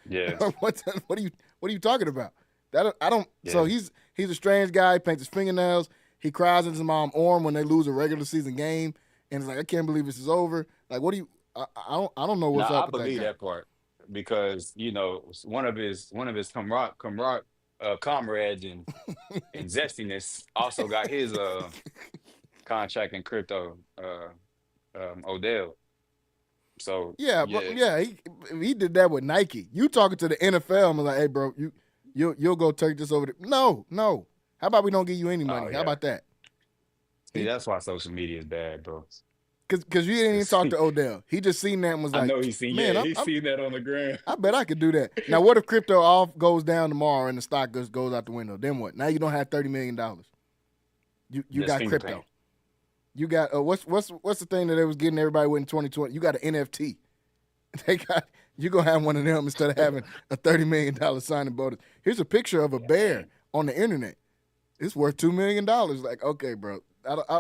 Yeah. what are you talking about? I don't. Yeah. So he's a strange guy. He paints his fingernails. He cries in his mom's arm when they lose a regular season game, and it's like, I can't believe this is over. Like, what do you? I don't know what's Now I up with believe that guy. that part because one of his comrades and zestiness also got his contract in crypto, Odell. So Yeah, yeah, but yeah, he did that with Nike. You talking to the NFL and was like, hey, bro, you'll go take this over there. No. How about we don't give you any money? Oh, How yeah. about that? see that's why social media is bad, bro. Because you didn't even talk to Odell. He just seen that and was I like, know he's seen man, he's seen that on the ground. I bet I could do that. Now, what if crypto all goes down tomorrow and the stock goes out the window? Then what? Now you don't have $30 million. You Just got finger crypto. paint. You got what's the thing that they was getting everybody with in 2020? You got an NFT. You gonna have one of them instead of having a $30 million signing bonus. Here's a picture of a bear on the internet. It's worth $2 million. Like, okay, bro.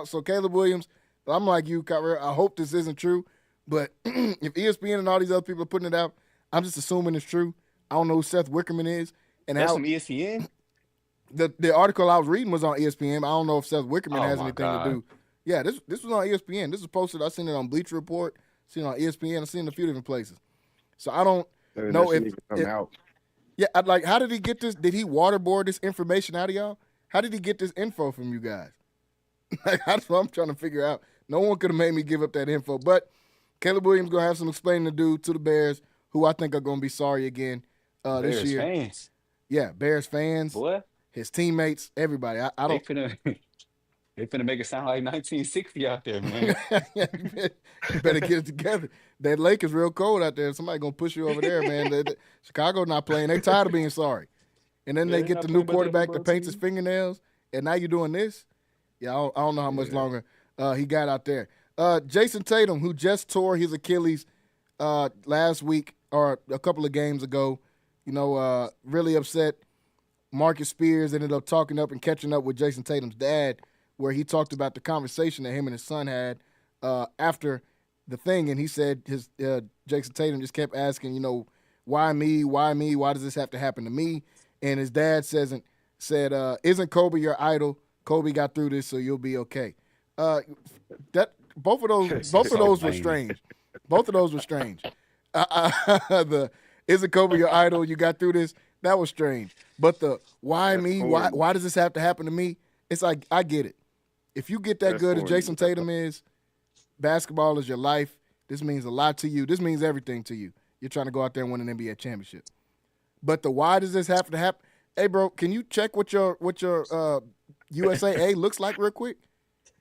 So Caleb Williams, I'm like you, Kyrie. I hope this isn't true, but if ESPN and all these other people are putting it out, I'm just assuming it's true. I don't know who Seth Wickerman is and That's how from ESPN. the article I was reading was on ESPN. I don't know if Seth Wickerman Oh, has my anything to God. do. Yeah, this was on ESPN. This was posted. I seen it on Bleacher Report. Seen it on ESPN. I seen it a few different places. So I don't know That shouldn't even come out. Yeah, I'd like, how did he get this? Did he waterboard this information out of y'all? How did he get this info from you guys? Like, that's what I'm trying to figure out. No one could have made me give up that info. But Caleb Williams going to have some explaining to do to the Bears, who I think are going to be sorry again this Bears year. fans, Yeah, Bears fans, boy, his teammates, everybody. I don't. they finna make it sound like 1960 out there, man. You better get it together. That lake is real cold out there. Somebody going to push you over there, man. Chicago not playing. They tired of being sorry. And then Yeah, they they get not the playing new about that quarterback that football paints his team. fingernails, and now you're doing this? Yeah, I don't know how much longer he got out there. Jason Tatum, who just tore his Achilles last week or a couple of games ago, really upset. Marcus Spears ended up talking up and catching up with Jason Tatum's dad, where he talked about the conversation that him and his son had after the thing, and he said Jason Tatum just kept asking, why me? Why me? Why does this have to happen to me? And his dad said, isn't Kobe your idol? Kobe got through this, so you'll be okay. Both of those were strange. Both of those were strange. Isn't Kobe your idol? You got through this. That was strange. But the why me? Why does this have to happen to me? It's like, I get it. If you get that good as Jason Tatum is, basketball is your life. This means a lot to you. This means everything to you. You're trying to go out there and win an NBA championship. But the why does this have to happen? Hey, bro, can you check what your USAA looks like real quick?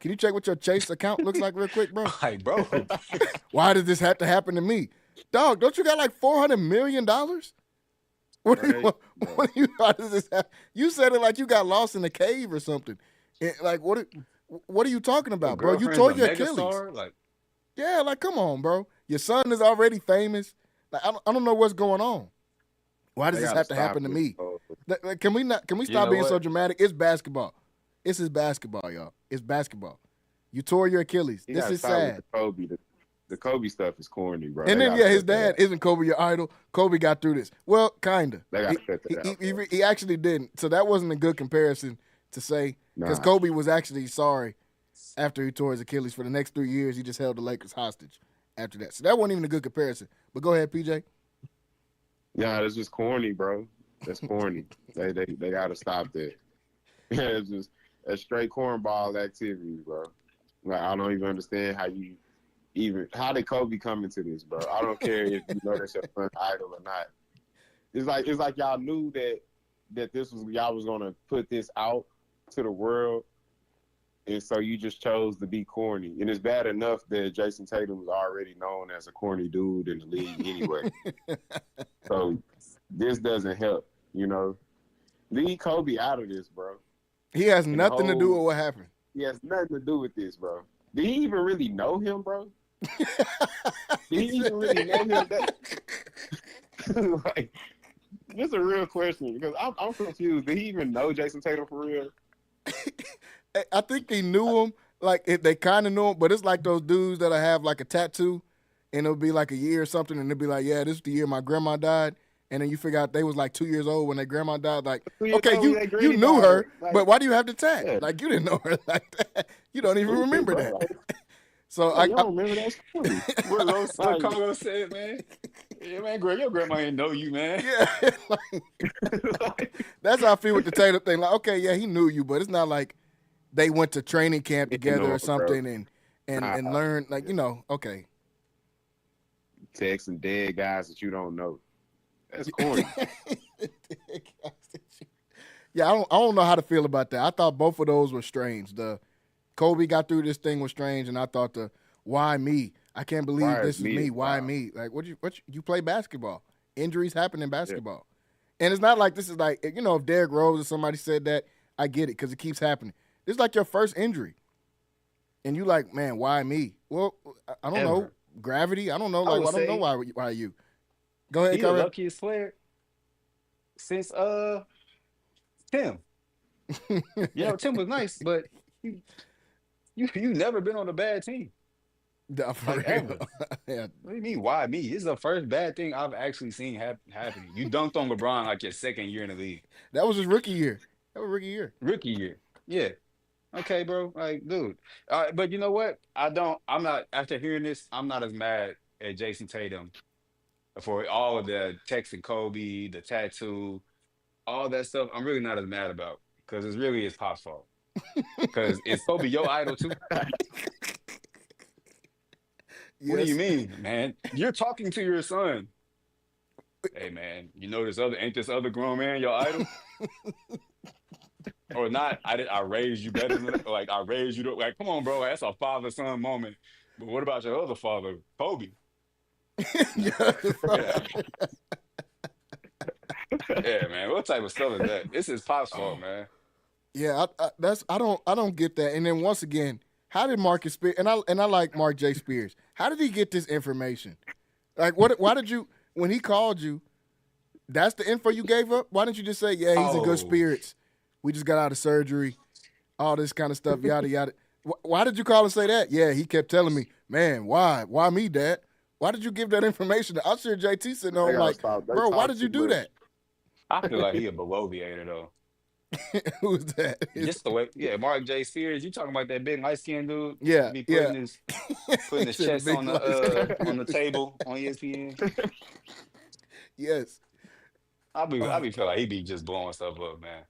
Can you check what your Chase account looks like real quick, bro? Like, bro, Why does this have to happen to me? Dog, don't you got like $400 million? What do you, how does this happen? You said it like you got lost in a cave or something. Like, what are you talking about, bro? You tore your Achilles. Like, Yeah, like, come on, bro. Your son is already famous. Like, I don't know what's going on. Why does this have to happen to me? Can we stop being so dramatic? It's basketball. This is basketball, y'all. It's basketball. You tore your Achilles. This is sad. The Kobe stuff is corny, bro. And then, his dad, isn't Kobe your idol? Kobe got through this. Well, kind of. They got to cut that out. He actually didn't. So that wasn't a good comparison to say, because Kobe was actually sorry after he tore his Achilles. For the next 3 years, he just held the Lakers hostage after that. So that wasn't even a good comparison. But go ahead, PJ. Yeah, that's just corny, bro. That's corny. They got to stop that. It's just a straight cornball activity, bro. Like, I don't even understand how did Kobe come into this, bro? I don't care if you know that's your son's idol or not. It's like y'all knew that y'all was gonna put this out to the world, and so you just chose to be corny. And it's bad enough that Jason Tatum was already known as a corny dude in the league anyway. So this doesn't help, Leave Kobe out of this, bro. He has nothing to do with what happened. He has nothing to do with this, bro. Did he even really know him, bro? Did he even really know him? Like, this is a real question because I'm confused. Did he even know Jason Tatum for real? I think he knew him. Like, they kind of knew him, but it's like those dudes that have like a tattoo, and it'll be like a year or something, and they'll be like, yeah, this is the year my grandma died. And then you figure out they was like 2 years old when their grandma died. Like, okay, you knew her, but why do you have the tag? Yeah. Like, you didn't know her like that. You don't even remember that. So I don't remember that story. What Congo said, man. Yeah, man, your grandma ain't know you, man. Yeah, that's how I feel with the Tatum thing. Like, okay, yeah, he knew you, but it's not like they went to training camp together or something and learned, like, okay. Texting dead guys that you don't know. That's corny. Yeah, I don't know how to feel about that. I thought both of those were strange. The Kobe got through this thing was strange, and I thought the why me? I can't believe this is me. Why me? Like, what you play basketball? Injuries happen in basketball. Yeah. And it's not like this is like, if Derrick Rose or somebody said that, I get it because it keeps happening. This is like your first injury. And you like, man, why me? Well, I don't know. Gravity? I don't know. Like, I don't know why you. Go ahead, He's the luckiest player since Tim. Tim was nice, but you never been on a bad team. Like, ever. Yeah. What do you mean, why me? This is the first bad thing I've actually seen happening. You dunked on LeBron like your second year in the league. That was his rookie year. Rookie year. Yeah. Okay, bro. Like, dude. But you know what? After hearing this, I'm not as mad at Jason Tatum for all of the texting Kobe, the tattoo, all that stuff. I'm really not as mad about because it's really his pop's fault. Because is Kobe your idol too? Yes. What do you mean, man? You're talking to your son. Hey, man, ain't this other grown man your idol? Or not? I raised you better than like I raised you. Like, come on, bro. That's a father-son moment. But what about your other father, Kobe? Yeah, man. What type of stuff is that? This is Pop's fault, man. Yeah, I don't get that. And then once again, how did Marcus Spears and I like Mark J. Spears? How did he get this information? Like, why did you when he called you? That's the info you gave up. Why didn't you just say, yeah, he's in good spirits? We just got out of surgery, all this kind of stuff, yada yada. Why did you call and say that? Yeah, he kept telling me, man, why me, Dad? Why did you give that information? I'm sure JT sitting home like, bro, why did you do that? I feel like he a bloviator though. Who's that? Just the way, Mark J. Spears. You talking about that big light skinned dude? Yeah, be putting his chest on the table on ESPN. Yes, I be feel like he be just blowing stuff up, man.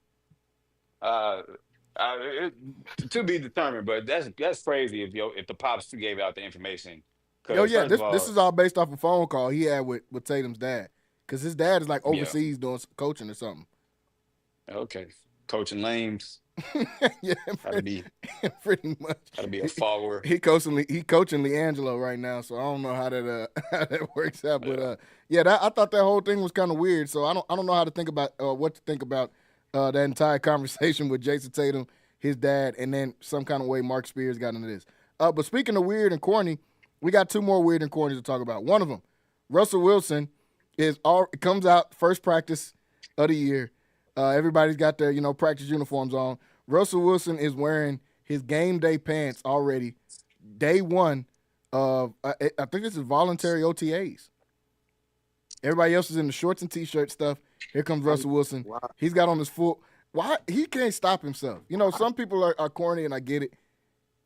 To be determined, but that's crazy if the Pops gave out the information. This is all based off a phone call he had with Tatum's dad, because his dad is like overseas doing coaching or something. Okay. Coaching lames. Yeah, pretty much. Gotta be a follower. He coaching LeAngelo right now, so I don't know how that works out. But I thought that whole thing was kind of weird. So I don't know how to think about what to think about that entire conversation with Jason Tatum, his dad, and then some kind of way Mark Spears got into this. But speaking of weird and corny, we got two more weird and corny to talk about. One of them, Russell Wilson, comes out first practice of the year. Everybody's got their, practice uniforms on. Russell Wilson is wearing his game day pants already. Day one of, I think this is voluntary OTAs. Everybody else is in the shorts and T-shirt stuff. Here comes Russell Wilson. Wow. He's got on his full. Why he can't stop himself? Some people are corny, and I get it.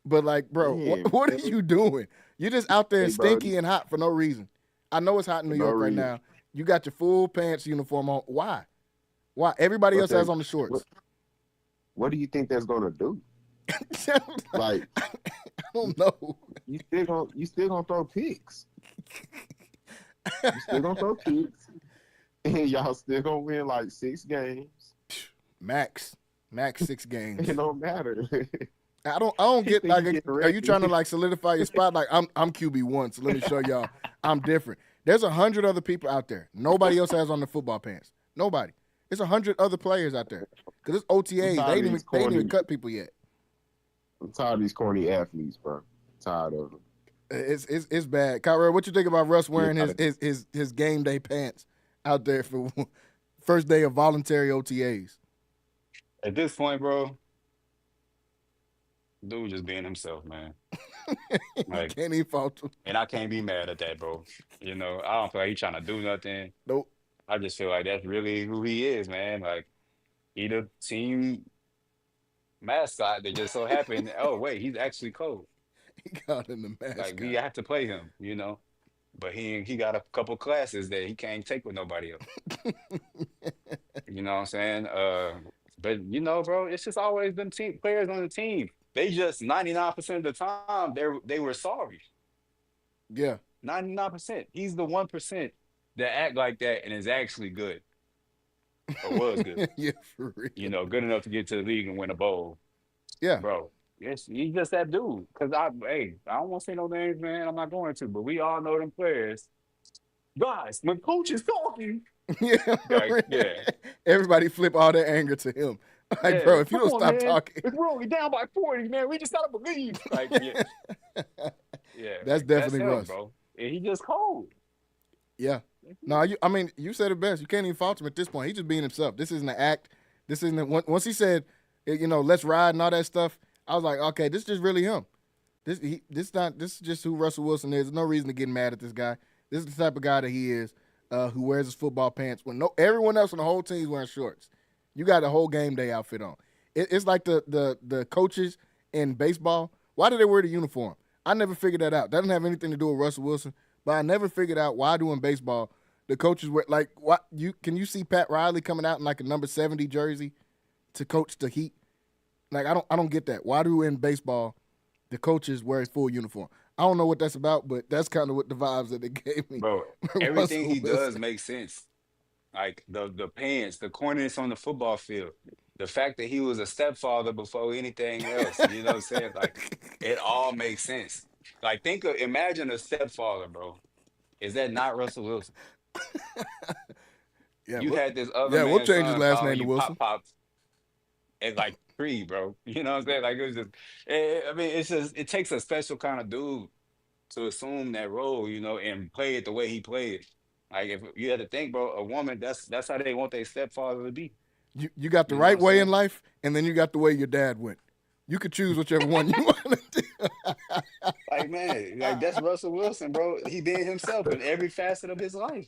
But like, bro, what are you doing? You're just out there stinky and hot for no reason. I know it's hot in New York right now. You got your full pants uniform on. Why? Everybody else has on the shorts. What do you think that's gonna do? Like, I don't know. You still gonna throw picks. You still gonna throw picks, and y'all still gonna win like 6 games. Max 6 games. It don't matter. I don't get like. Are you trying to like solidify your spot? Like I'm QB1, so let me show y'all I'm different. There's 100 other people out there. Nobody else has on the football pants. Nobody. There's 100 other players out there. Because it's OTAs. They didn't even cut people yet. I'm tired of these corny athletes, bro. I'm tired of them. It's bad. Kyrie, what you think about Russ wearing his game day pants out there for first day of voluntary OTAs? At this point, bro, Dude just being himself, man. You Like, can't even fault him. and I can't be mad at that, bro. I don't feel like he's trying to do nothing. Nope. I just feel like that's really who he is, man. Like, he the team mascot that just so happened. Oh, wait, he's actually cold. He got in the Like, we mascot. have to play him. But he got a couple classes that he can't take with nobody else. You know what I'm saying? But bro, it's just always been team players on the team. They just 99% of the time they were sorry. Yeah. 99%. He's the 1% that act like that and is actually good. Or was good. Yeah, for real. Good enough to get to the league and win a bowl. Yeah. Bro. Yes, he's just that dude. Cause I don't want to say no names, man. I'm not going to, but we all know them players. Guys, when coach is talking. Yeah. Like, yeah. Everybody flip all their anger to him. Like, Yeah, bro, if you come don't on, stop man. talking. If we're only down by 40, man, we just gotta believe. Like, yeah. Yeah. That's like, definitely him, Russ. bro. And he just cold. Yeah. No, you said it best. You can't even fault him at this point. He's just being himself. This isn't an act. This isn't once he said, let's ride and all that stuff. I was like, okay, this is just really him. This is just who Russell Wilson is. There's no reason to get mad at this guy. This is the type of guy that he is, who wears his football pants when everyone else on the whole team is wearing shorts. You got a whole game day outfit on. It's like the coaches in baseball. Why do they wear the uniform? I never figured that out. That doesn't have anything to do with Russell Wilson. But I never figured out why in baseball the coaches wear can you see Pat Riley coming out in like a number 70 jersey to coach the Heat? Like I don't get that. Why do in baseball the coaches wear his full uniform? I don't know what that's about, but that's kind of what the vibes that they gave me. Bro, everything he does makes sense. Like the pants, the corniness on the football field, the fact that he was a stepfather before anything else. You know what I'm saying? Like it all makes sense. Like imagine a stepfather, bro. Is that not Russell Wilson? Yeah, you had this other man. We'll change his last name to Wilson. Pop at like 3, bro. You know what I'm saying? Like it was just. It's just it takes a special kind of dude to assume that role, and play it the way he played. Like if you had to think, bro, a woman that's how they want their stepfather to be. You got the right way in life, and then you got the way your dad went. You could choose whichever one you want to do. Like, man, that's Russell Wilson, bro. He being himself in every facet of his life.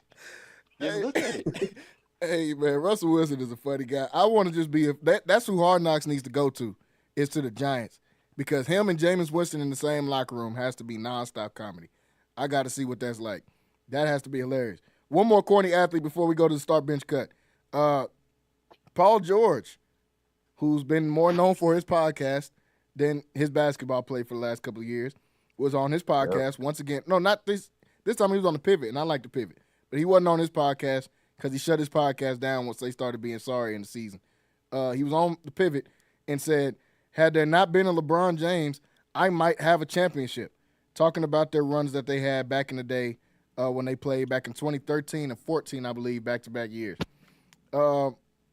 Just look at it. Hey, man, Russell Wilson is a funny guy. I want to just be that's who Hard Knocks needs to go to, is to the Giants. Because him and Jameis Winston in the same locker room has to be nonstop comedy. I got to see what that's like. That has to be hilarious. One more corny athlete before we go to the start bench cut. Paul George, who's been more known for his podcast than his basketball play for the last couple of years, was on his podcast once again. No, not this. This time he was on the Pivot, and I like the Pivot. But he wasn't on his podcast because he shut his podcast down once they started being sorry in the season. He was on the Pivot and said, had there not been a LeBron James, I might have a championship. Talking about their runs that they had back in the day when they played back in 2013 and 14, I believe, back-to-back years.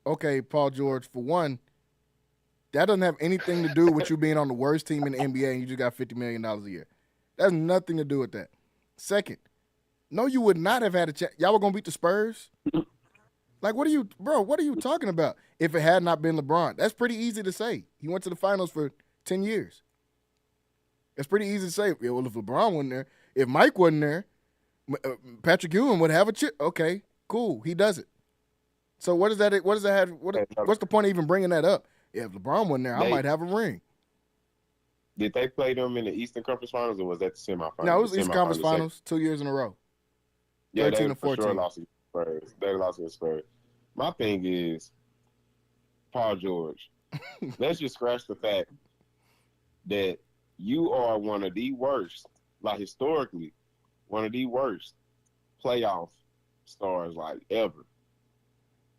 Okay, Paul George, for one, that doesn't have anything to do with you being on the worst team in the NBA and you just got $50 million a year. That has nothing to do with that. Second, no, you would not have had a chance. Y'all were going to beat the Spurs? Like, what are you talking about? If it had not been LeBron, that's pretty easy to say. He went to the finals for 10 years. That's pretty easy to say. Yeah, well, if LeBron wasn't there, if Mike wasn't there, Patrick Ewing would have a chip. Okay, cool. He does it. So what's the point of even bringing that up? Yeah, if LeBron wasn't there, I might have a ring. Did they play them in the Eastern Conference Finals, or was that the semifinals? No, it was Eastern Conference Finals 2 years in a row. Yeah, 13 they and 14. for sure lost to the Spurs. They lost to the Spurs. My thing is, Paul George, let's just scratch the fact that you are one of the worst, like historically, one of the worst playoff stars like ever.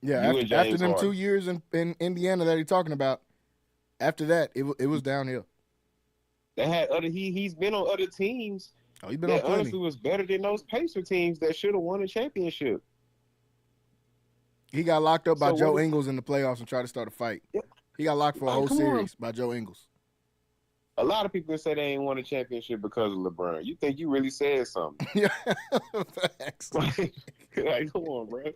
Yeah, after them 2 years in Indiana that he's talking about, after that, it was downhill. They had he's been on other teams. Oh, he's been on plenty. Honestly was better than those Pacer teams that should have won a championship. He got locked up by Joe Ingles in the playoffs and tried to start a fight. Yeah. He got locked for a whole series by Joe Ingles. A lot of people say they ain't won a championship because of LeBron. You think you really said something? Yeah, facts. like, come on, bro.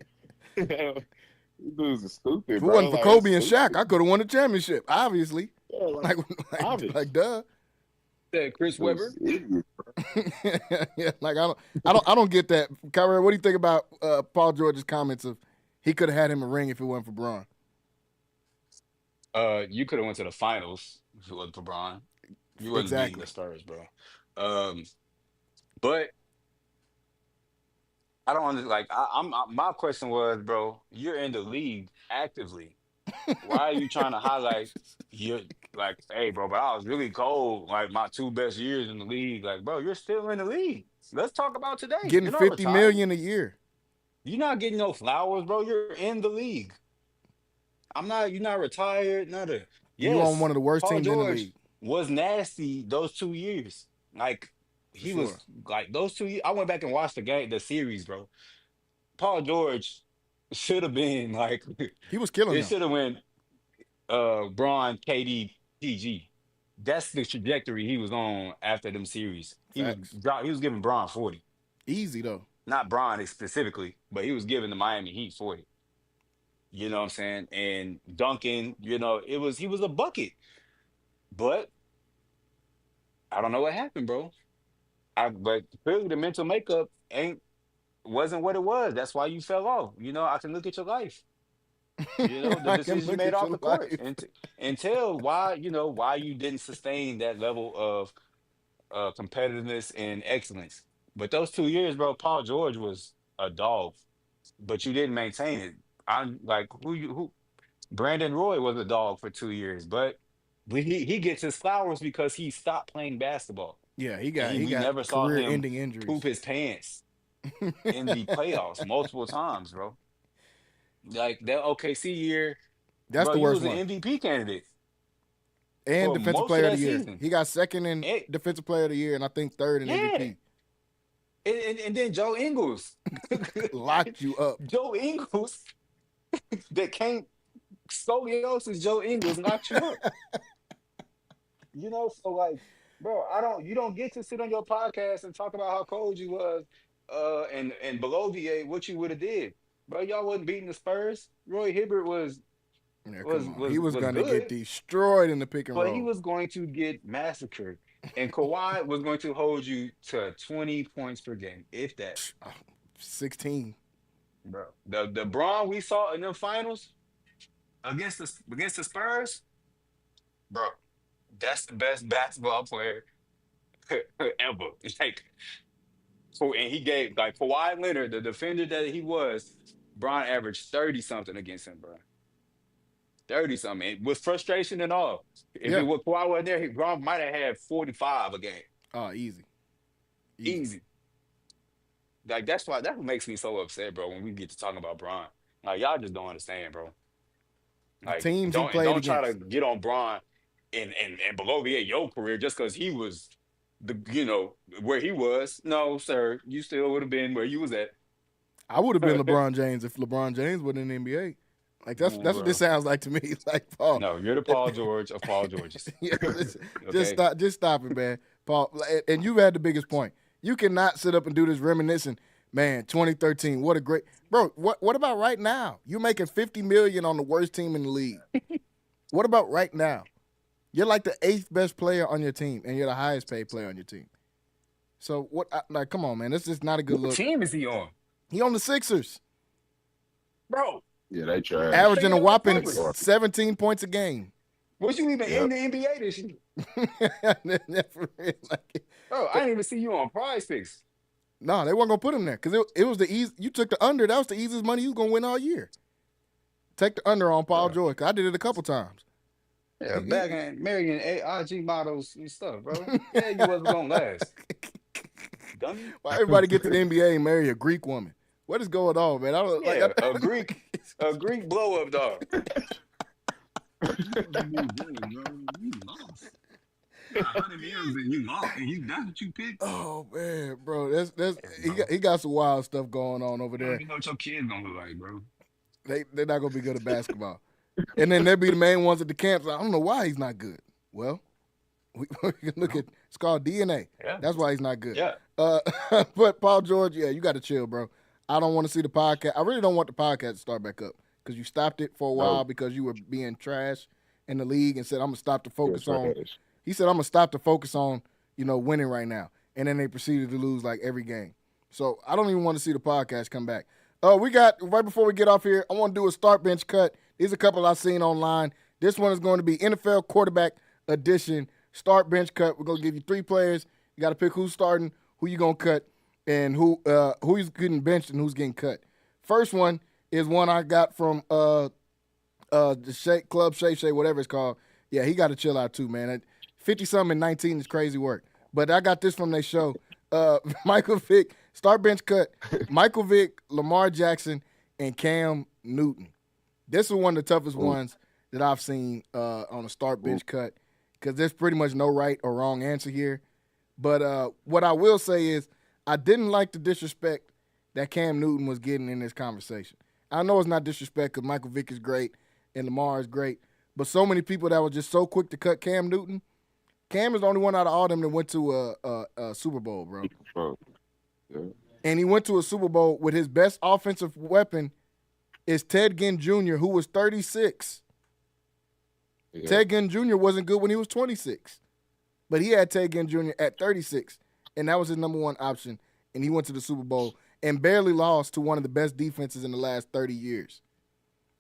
These dudes are stupid, If it bro. wasn't for Kobe and Shaq, I could have won the championship, obviously. Yeah, like duh. Said Chris Webber. Yeah, like I don't get that. Kyrie, what do you think about Paul George's comments of he could have had him a ring if it wasn't for Braun? You could have went to the finals if it wasn't for Bron. You wasn't beating Exactly. the Spurs, bro. But I don't understand. Like, my question was, bro, you're in the league actively. Why are you trying to highlight you're like, hey, bro, but I was really cold, like my 2 best years in the league. Like, bro, you're still in the league. Let's talk about today. Getting You're not $50 retired. million a year. You're not getting no flowers, bro. You're in the league. You're not retired, nothing. You on Yes, one of the worst Paul teams in the George league. was nasty those 2 years. Like, For he sure. was like those 2 years. I went back and watched the series, bro. Paul George should have been like, He was killing it them. should have went Braun, KD, PG. That's the trajectory he was on after them series. He Facts. was giving Braun 40. Easy though. Not Braun specifically, but he was giving the Miami Heat 40. You know what I'm saying? And Duncan, he was a bucket. But I don't know what happened, bro. But clearly the mental makeup wasn't what it was. That's why you fell off. I can look at your life. The I can decisions you look made at off your the court life. and tell why you didn't sustain that level of competitiveness and excellence. But those 2 years, bro, Paul George was a dog, but you didn't maintain it. I'm like, who? Brandon Roy was a dog for 2 years, but he gets his flowers because he stopped playing basketball. Yeah, he And we got never saw him career-ending injuries. poop his pants in the playoffs multiple times, bro. Like that OKC year, That's bro, the he worst was one. an MVP candidate. And for defensive most player of of the that year. season. He got second in And- defensive player of the year, and I think third in Yeah. MVP. And then Joe Ingles. Locked you up. Joe Ingles that can't scoliosis Joe Ingles knocked you up. So like, bro, you don't get to sit on your podcast and talk about how cold you was and below VA what you would have did. Bro, y'all wasn't beating the Spurs. Roy Hibbert was Yeah, was come on. was He was was going to good, get destroyed in the pick and but roll. he was going to get massacred. And Kawhi was going to hold you to 20 points per game, if that. 16. Bro. The Braun we saw in the finals against the Spurs, bro, that's the best basketball player ever. Like, and he gave like Kawhi Leonard, the defender that he was, Braun averaged 30 something against him, bro. 30 something with frustration and all. If Yeah. it was Kawhi wasn't there, Braun might have had 45 a game. Oh, easy. Easy. Like that's what makes me so upset, bro. When we get to talking about Braun, like y'all just don't understand, bro. Like teams he played don't try to against. get on Braun and below your career just because he was where he was. No, sir, you still would have been where you was at. I would have been LeBron James if LeBron James wasn't in the NBA. Like that's what this sounds like to me. It's like Paul. No, you're the Paul George of Paul Georges. Yeah, Okay? just stop it, man, Paul. And you've had the biggest point. You cannot sit up and do this reminiscing. Man, 2013, what a great bro. What about right now? You're making $50 million on the worst team in the league. What about right now? You're like the 8th best player on your team, and you're the highest paid player on your team. So what? Like, come on, man. This is not a good What look. team is he on, He on the Sixers, bro? Yeah, they try. averaging a whopping Sixers. 17 points a game. Was you even in the NBA this year? Bro, I didn't even see you on Prize Picks. No, they weren't gonna put him there because it was the easy. You took the under. That was the easiest money you was gonna win all year. Take the under on Paul George. 'Cause I did it a couple times. Yeah, back in marrying IG models and stuff, bro. Yeah, you wasn't gonna last. Dummy. Why everybody get to the NBA and marry a Greek woman? What is going on, man? I don't Yeah, a Greek blow up dog. That's what you picked. Oh man, bro, he got some wild stuff going on over there. You know what your kids gonna look like, bro. They're not gonna be good at basketball. And then they'll be the main ones at the camps. I don't know why he's not good. Well, we can look at it's called DNA. Yeah. That's why he's not good. Yeah. But Paul George, yeah, you got to chill, bro. I don't want to see the podcast. I really don't want the podcast to start back up because you stopped it for a while because you were being trash. in the league and said, I'm gonna stop the focus Yeah, on. trash. He said, I'm gonna stop the focus on, winning right now. And then they proceeded to lose like every game. So I don't even want to see the podcast come back. We got right before we get off here, I want to do a start bench cut. These are a couple I've seen online. This one is going to be NFL quarterback edition start bench cut. We're gonna give you 3 players. You got to pick who's starting, who you gonna cut, and who's getting benched and who's getting cut. First one is one I got from the Shake Club Shay, whatever it's called. Yeah, he got to chill out too, man. 50-something and 19 is crazy work. But I got this from their show. Michael Vick, start bench cut. Michael Vick, Lamar Jackson, and Cam Newton. This is one of the toughest ones that I've seen on a start bench cut because there's pretty much no right or wrong answer here. But what I will say is I didn't like the disrespect that Cam Newton was getting in this conversation. I know it's not disrespect because Michael Vick is great and Lamar is great, but so many people that were just so quick to cut Cam Newton. Cam is the only one out of all them that went to a Super Bowl, bro. Yeah. And he went to a Super Bowl with his best offensive weapon is Ted Ginn Jr., who was 36. Yeah. Ted Ginn Jr. wasn't good when he was 26. But he had Ted Ginn Jr. at 36, and that was his number one option, and he went to the Super Bowl and barely lost to one of the best defenses in the last 30 years.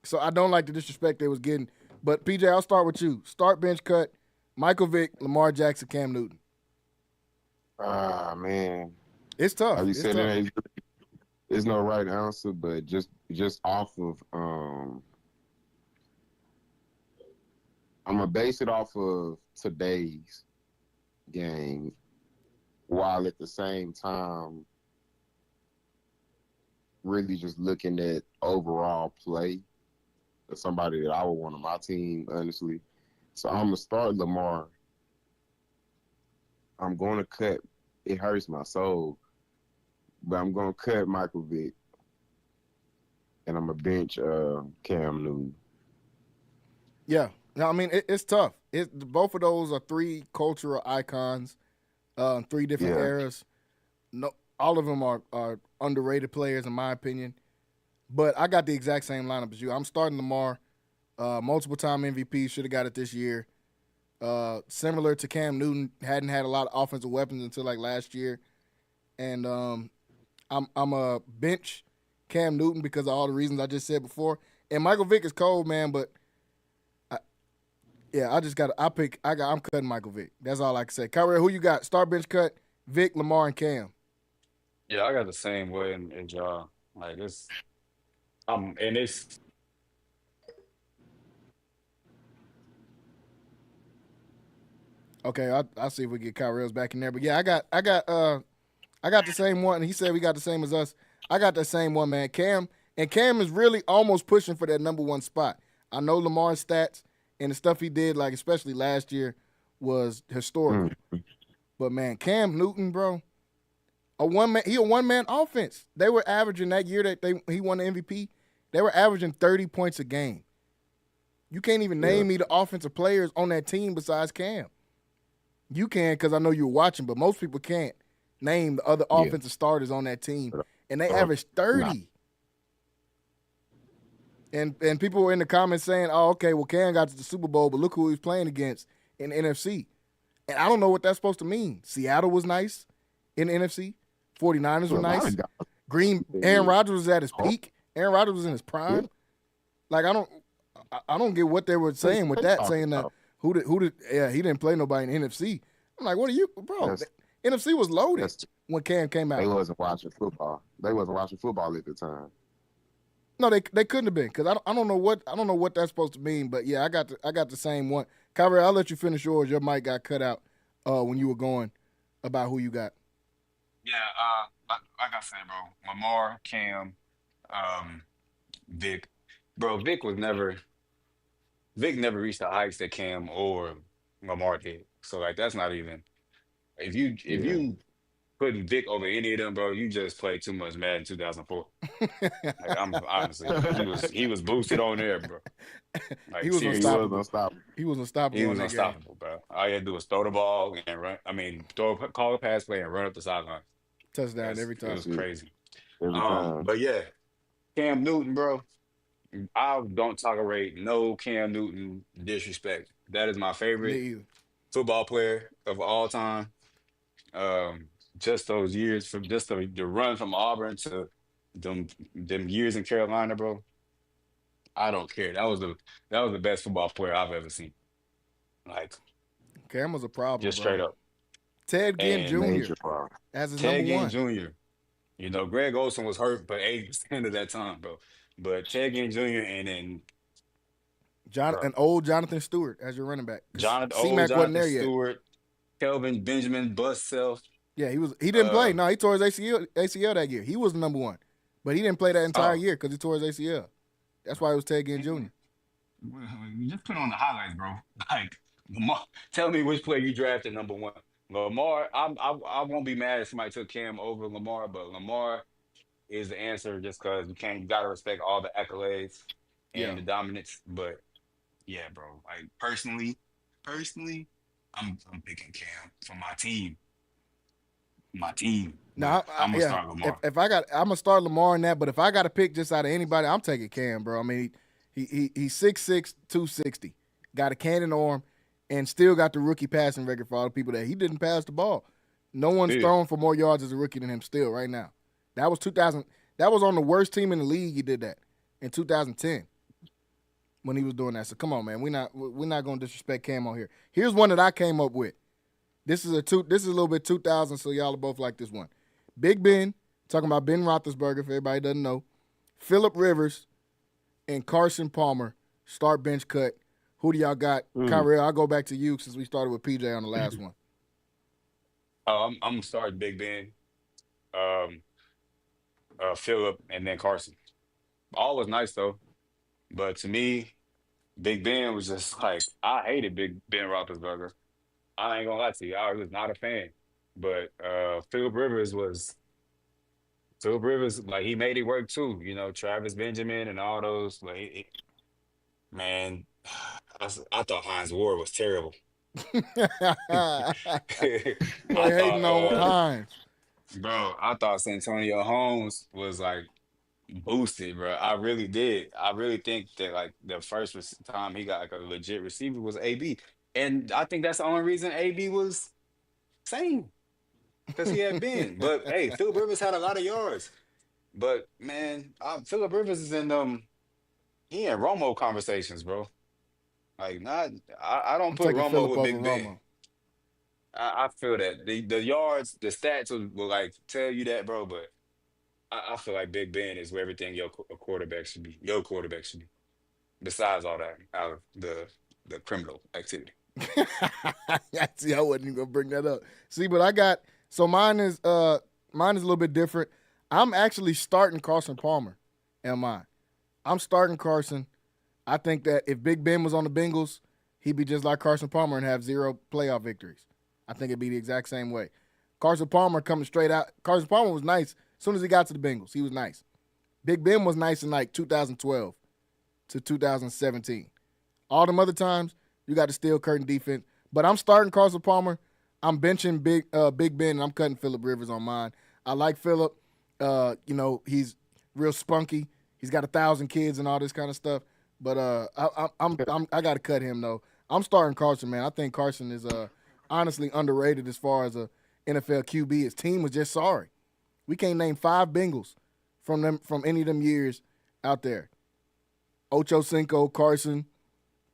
So I don't like the disrespect they was getting. But, PJ, I'll start with you. Start bench cut, Michael Vick, Lamar Jackson, Cam Newton. Man. It's tough. Like you It's said, tough. there's no right answer, but just off of I'm gonna base it off of today's game, while at the same time really just looking at overall play of somebody that I would want on my team, honestly. So I'm gonna start Lamar. I'm gonna cut. It hurts my soul, but I'm gonna cut Michael Vick, and I'm gonna bench Cam Newton. Yeah. No, I mean, it's tough. Both of those are 3 cultural icons, 3 different eras. No, all of them are underrated players, in my opinion. But I got the exact same lineup as you. I'm starting Lamar, multiple-time MVP, should have got it this year. Similar to Cam Newton, hadn't had a lot of offensive weapons until like last year. And I'm a bench Cam Newton because of all the reasons I just said before. And Michael Vick is cold, man, but I'm cutting Michael Vick. That's all I can say. Kyrie, who you got? Start bench cut, Vick, Lamar, and Cam. Yeah, I got the same way in y'all. Like it's and it's Okay, I'll see if we get Kyrie's back in there. But yeah, I got the same one. He said we got the same as us. I got the same one, man. Cam is really almost pushing for that number 1 spot. I know Lamar's stats and the stuff he did, like especially last year, was historical. But man, Cam Newton, bro, a one-man offense. They were averaging that year that he won the MVP. They were averaging 30 points a game. You can't even name me the offensive players on that team besides Cam. You can because I know you were watching, but most people can't name the other offensive starters on that team, and they averaged 30. And people were in the comments saying, "Oh, okay, well, Cam got to the Super Bowl, but look who he was playing against in the NFC." And I don't know what that's supposed to mean. Seattle was nice in the NFC. 49ers were nice. Aaron Rodgers was at his peak. Aaron Rodgers was in his prime. Like I don't get what they were saying with that, saying that he didn't play nobody in the NFC. I'm like, what are you, bro? The NFC was loaded when Cam came out. They wasn't watching football. They wasn't watching football at the time. No, they couldn't have been because I don't know what that's supposed to mean. But yeah, I got the same one. Kyrie, I'll let you finish yours. Your mic got cut out when you were going about who you got. Yeah, like I said, bro, Lamar, Cam, Vic. Bro, Vic never reached the heights that Cam or Lamar did. So like that's not even if you putting Vic over any of them, bro, you just played too much Madden 2004. Like I'm honestly, he was boosted on there, bro. Like he was unstoppable. He was unstoppable. He was unstoppable, bro. All you had to do was throw the ball and run. I mean, call a pass play and run up the sideline. Touchdown every time. It was crazy. Every time. But yeah, Cam Newton, bro. I don't tolerate no Cam Newton disrespect. That is my Me favorite either. football player of all time. Just those years from just the run from Auburn to them years in Carolina, bro. I don't care. That was the best football player I've ever seen. Like Cam was a problem, just bro. straight up. Ted Ginn And Jr. Major problem. as his number Ted Ginn one. Jr. Greg Olson was hurt, but 80% of that time, bro. But Ted Ginn Jr. and then bro, An old Jonathan Stewart as your running back. Because C-Mac wasn't Jonathan there yet. Stewart, Kelvin Benjamin, Bust Self. Yeah, he didn't play. Uh, No, he tore his ACL that year. He was the number one. But he didn't play that entire oh, year because he tore his ACL. That's why it was Ted Ginn Jr. you just put on the highlights, bro. Like Lamar, tell me which player you drafted number one. Lamar, I won't be mad if somebody took Cam over Lamar, but Lamar is the answer just because you gotta respect all the accolades Yeah. and the dominance. But yeah, bro. Like personally, I'm picking Cam for my team. My team. No, But I'm gonna yeah. start Lamar. I'm gonna start Lamar in that. But if I got to pick just out of anybody, I'm taking Cam, bro. I mean, he's 6'6", 260, got a cannon arm, and still got the rookie passing record for all the people that he didn't pass the ball. No one's Yeah. thrown for more yards as a rookie than him still right now. That was 2000. That was on the worst team in the league. He did that in 2010 when he was doing that. So come on, man. We're not gonna disrespect Cam on here. Here's one that I came up with. This is a little bit 2000, so y'all are both like this one. Big Ben, talking about Ben Roethlisberger, if everybody doesn't know. Phillip Rivers and Carson Palmer, start bench cut. Who do y'all got? Kyrie, I'll go back to you since we started with PJ on the last one. I'm starting Big Ben, Philip, and then Carson. All was nice though, but to me, Big Ben was just like I hated Big Ben Roethlisberger. I ain't gonna lie to you, I was not a fan. But Philip Rivers, like he made it work too. Travis Benjamin and all those. Like, man, I thought Hines Ward was terrible. I Boy, hating thought, on Hines. bro, I thought Santonio Holmes was like boosted, bro. I really did. I really think that like the first time he got like a legit receiver was AB, and I think that's the only reason AB was sane because he had been. But hey, Philip Rivers had a lot of yards. But man, Philip Rivers is he in Romo conversations, bro. Like I don't I'm put taking Romo Phillip with over Big Ben. Romo. I feel that the yards, the stats will like tell you that, bro. But I feel like Big Ben is where everything a quarterback should be. Your quarterback should be. Besides all that, out of the criminal activity. See, I wasn't even gonna bring that up. See, but mine is a little bit different. I'm actually starting Carson Palmer. I'm starting Carson. I think that if Big Ben was on the Bengals, he'd be just like Carson Palmer and have 0 playoff victories. I think it'd be the exact same way. Carson Palmer coming straight out. Carson Palmer was nice as soon as he got to the Bengals. He was nice. Big Ben was nice in like 2012 to 2017. All them other times, you got the steel curtain defense. But I'm starting Carson Palmer. I'm benching Big Ben, and I'm cutting Phillip Rivers on mine. I like Phillip. He's real spunky. He's got 1,000 kids and all this kind of stuff. But I got to cut him though. I'm starting Carson, man. I think Carson is honestly underrated as far as a NFL QB. His team was just sorry. We can't name 5 Bengals from any of them years out there. Ocho Cinco, Carson,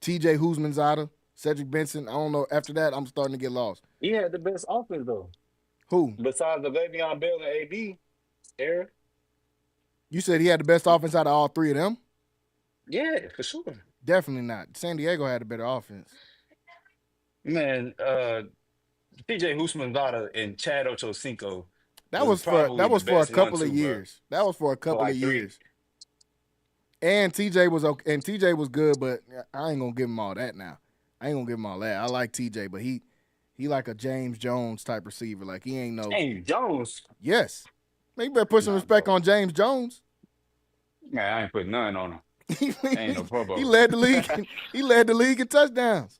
T.J. Huzmanzada, Cedric Benson. I don't know. After that, I'm starting to get lost. He had the best offense though. Who? Besides the Le'Veon Bell and AB era. You said he had the best offense out of all 3 of them? Yeah, for sure. Definitely not. San Diego had a better offense. Man, TJ Houshmandzadeh and Chad Ochocinco. That was for a couple of years. That was for a couple of years. And TJ was okay, and TJ was good, but I ain't gonna give him all that now. I ain't gonna give him all that. I like TJ, but he like a James Jones type receiver. Like he ain't no James Jones. Yes. Man, you better put some respect on James Jones. Man, I ain't putting none on him. Ain't no Pro Bowl. He led the league. He led the league in touchdowns.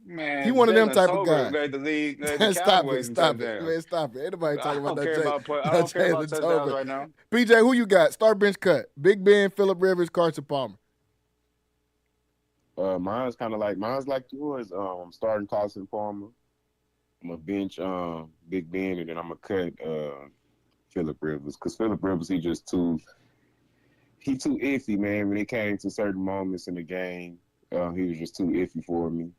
He Man, one of them Jalen type of Tolbert guys. led the league, led the Stop it, Cowboys in stop it, touchdowns. man, stop it. Ain't nobody talking I about don't that care about I that don't care about Jalen touchdowns Tolbert. right now. PJ, who you got? Start bench cut. Big Ben, Phillip Rivers, Carson Palmer. Mine's like yours. I'm starting Carson Palmer. I'm gonna bench Big Ben, and then I'm gonna cut Phillip Rivers, because Phillip Rivers he too iffy, man. When it came to certain moments in the game, he was just too iffy for me.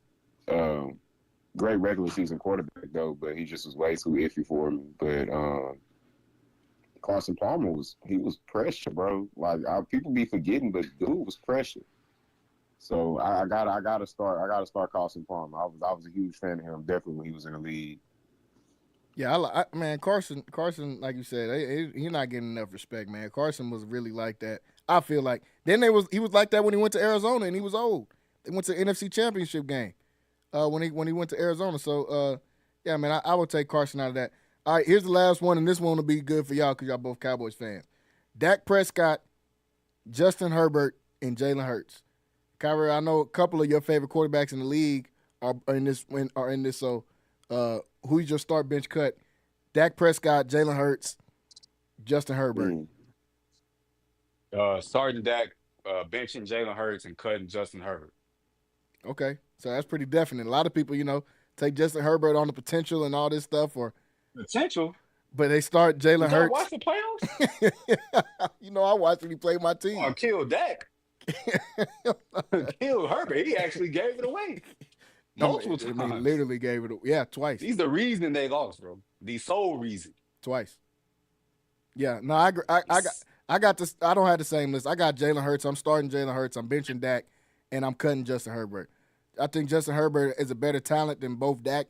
Great regular season quarterback though, but he just was way too iffy for me. But Carson Palmer was pressure, bro. Like people be forgetting, but dude was pressure. So I gotta start Carson Palmer. I was a huge fan of him definitely when he was in the league. Yeah, man, Carson, like you said, he's not getting enough respect, man. Carson was really like that. I feel like he was like that when he went to Arizona and he was old. They went to the NFC Championship game when he went to Arizona. So yeah, man, I would take Carson out of that. All right, here's the last one, and this one will be good for y'all because y'all both Cowboys fans. Dak Prescott, Justin Herbert, and Jalen Hurts. Kyrie, I know a couple of your favorite quarterbacks in the league are in this. So, who's your start bench cut? Dak Prescott, Jalen Hurts, Justin Herbert. Starting Dak, benching Jalen Hurts, and cutting Justin Herbert. Okay, so that's pretty definite. A lot of people, take Justin Herbert on the potential and all this stuff, Potential. but they start Jalen Hurts. Watch the playoffs. I watched when he played my team. Oh, kill Dak. Kill Herbert. He actually gave it away multiple times. I mean, literally gave it. Yeah, twice. He's the reason they lost, bro. The sole reason. Twice. Yeah, no, I agree. I got this. I don't have the same list. I got Jalen Hurts. I'm starting Jalen Hurts. I'm benching Dak, and I'm cutting Justin Herbert. I think Justin Herbert is a better talent than both Dak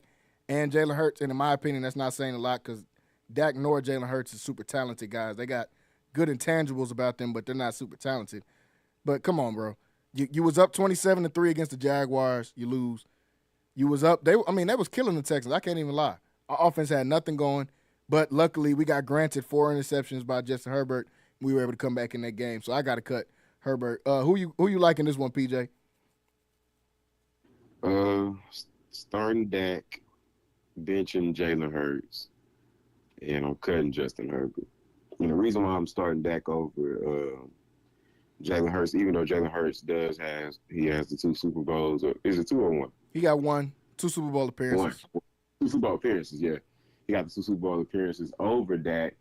and Jalen Hurts, and in my opinion, that's not saying a lot because Dak nor Jalen Hurts is super talented guys. They got good intangibles about them, but they're not super talented. But come on, bro. You was up 27-3 against the Jaguars. You lose. You was up. They was killing the Texans. I can't even lie. Our offense had nothing going, but luckily we got granted 4 interceptions by Justin Herbert. We were able to come back in that game. So I got to cut Herbert. Who you liking this one, PJ? Starting Dak, benching Jalen Hurts, and I'm cutting Justin Herbert. And the reason why I'm starting Dak over Jalen Hurts, even though Jalen Hurts has the 2 Super Bowls, or is it 2 or 1? He got 1, 2 Super Bowl appearances. 2 Super Bowl appearances, yeah. He got the 2 Super Bowl appearances over Dak.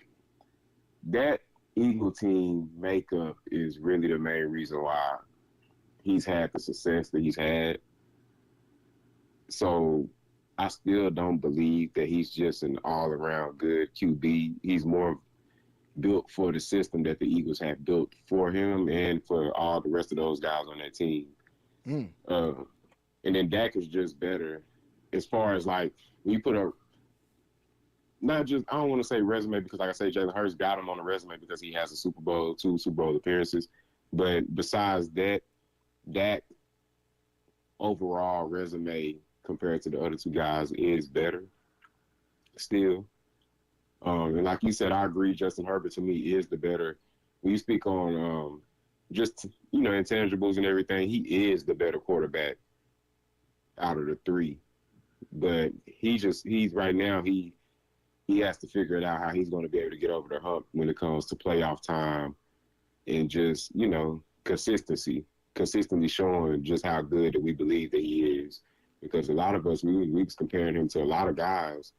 That Eagle team makeup is really the main reason why he's had the success that he's had. So I still don't believe that he's just an all-around good QB. He's more built for the system that the Eagles have built for him and for all the rest of those guys on that team. And then Dak is just better as far as like when you put a not just I don't want to say resume because like I say Jalen Hurts got him on the resume because he has a 2 Super Bowl appearances. But besides that, Dak overall resume compared to the other 2 guys is better still. And like you said, I agree. Justin Herbert to me is the better. When you speak on just intangibles and everything, he is the better quarterback out of the 3. But he's right now he has to figure it out how he's going to be able to get over the hump when it comes to playoff time and just consistently showing just how good that we believe that he is. Because a lot of us we was comparing him to a lot of guys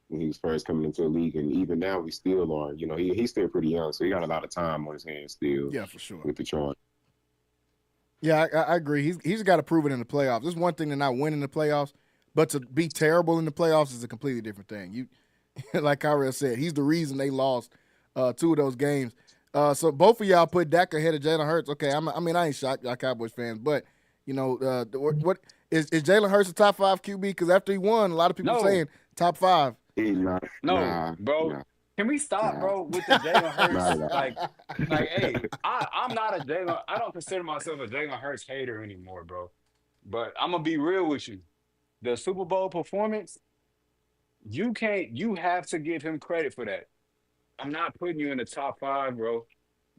when he was first coming into the league, and even now we still are. He's still pretty young, so he got a lot of time on his hands still. Yeah, for sure. With the Chargers. Yeah, I agree. He's got to prove it in the playoffs. It's one thing to not win in the playoffs, but to be terrible in the playoffs is a completely different thing. You, like Kyrell said, he's the reason they lost 2 of those games. So both of y'all put Dak ahead of Jalen Hurts. Okay, I ain't shocked, y'all Cowboys fans, but what is Jalen Hurts a top 5 QB? Because after he won, a lot of people saying top 5. Bro. Can we stop, bro, with the Jalen Hurts? Hey, I'm not a Jalen. I don't consider myself a Jalen Hurts hater anymore, bro. But I'm gonna be real with you. The Super Bowl performance, you have to give him credit for that. I'm not putting you in the top 5, bro.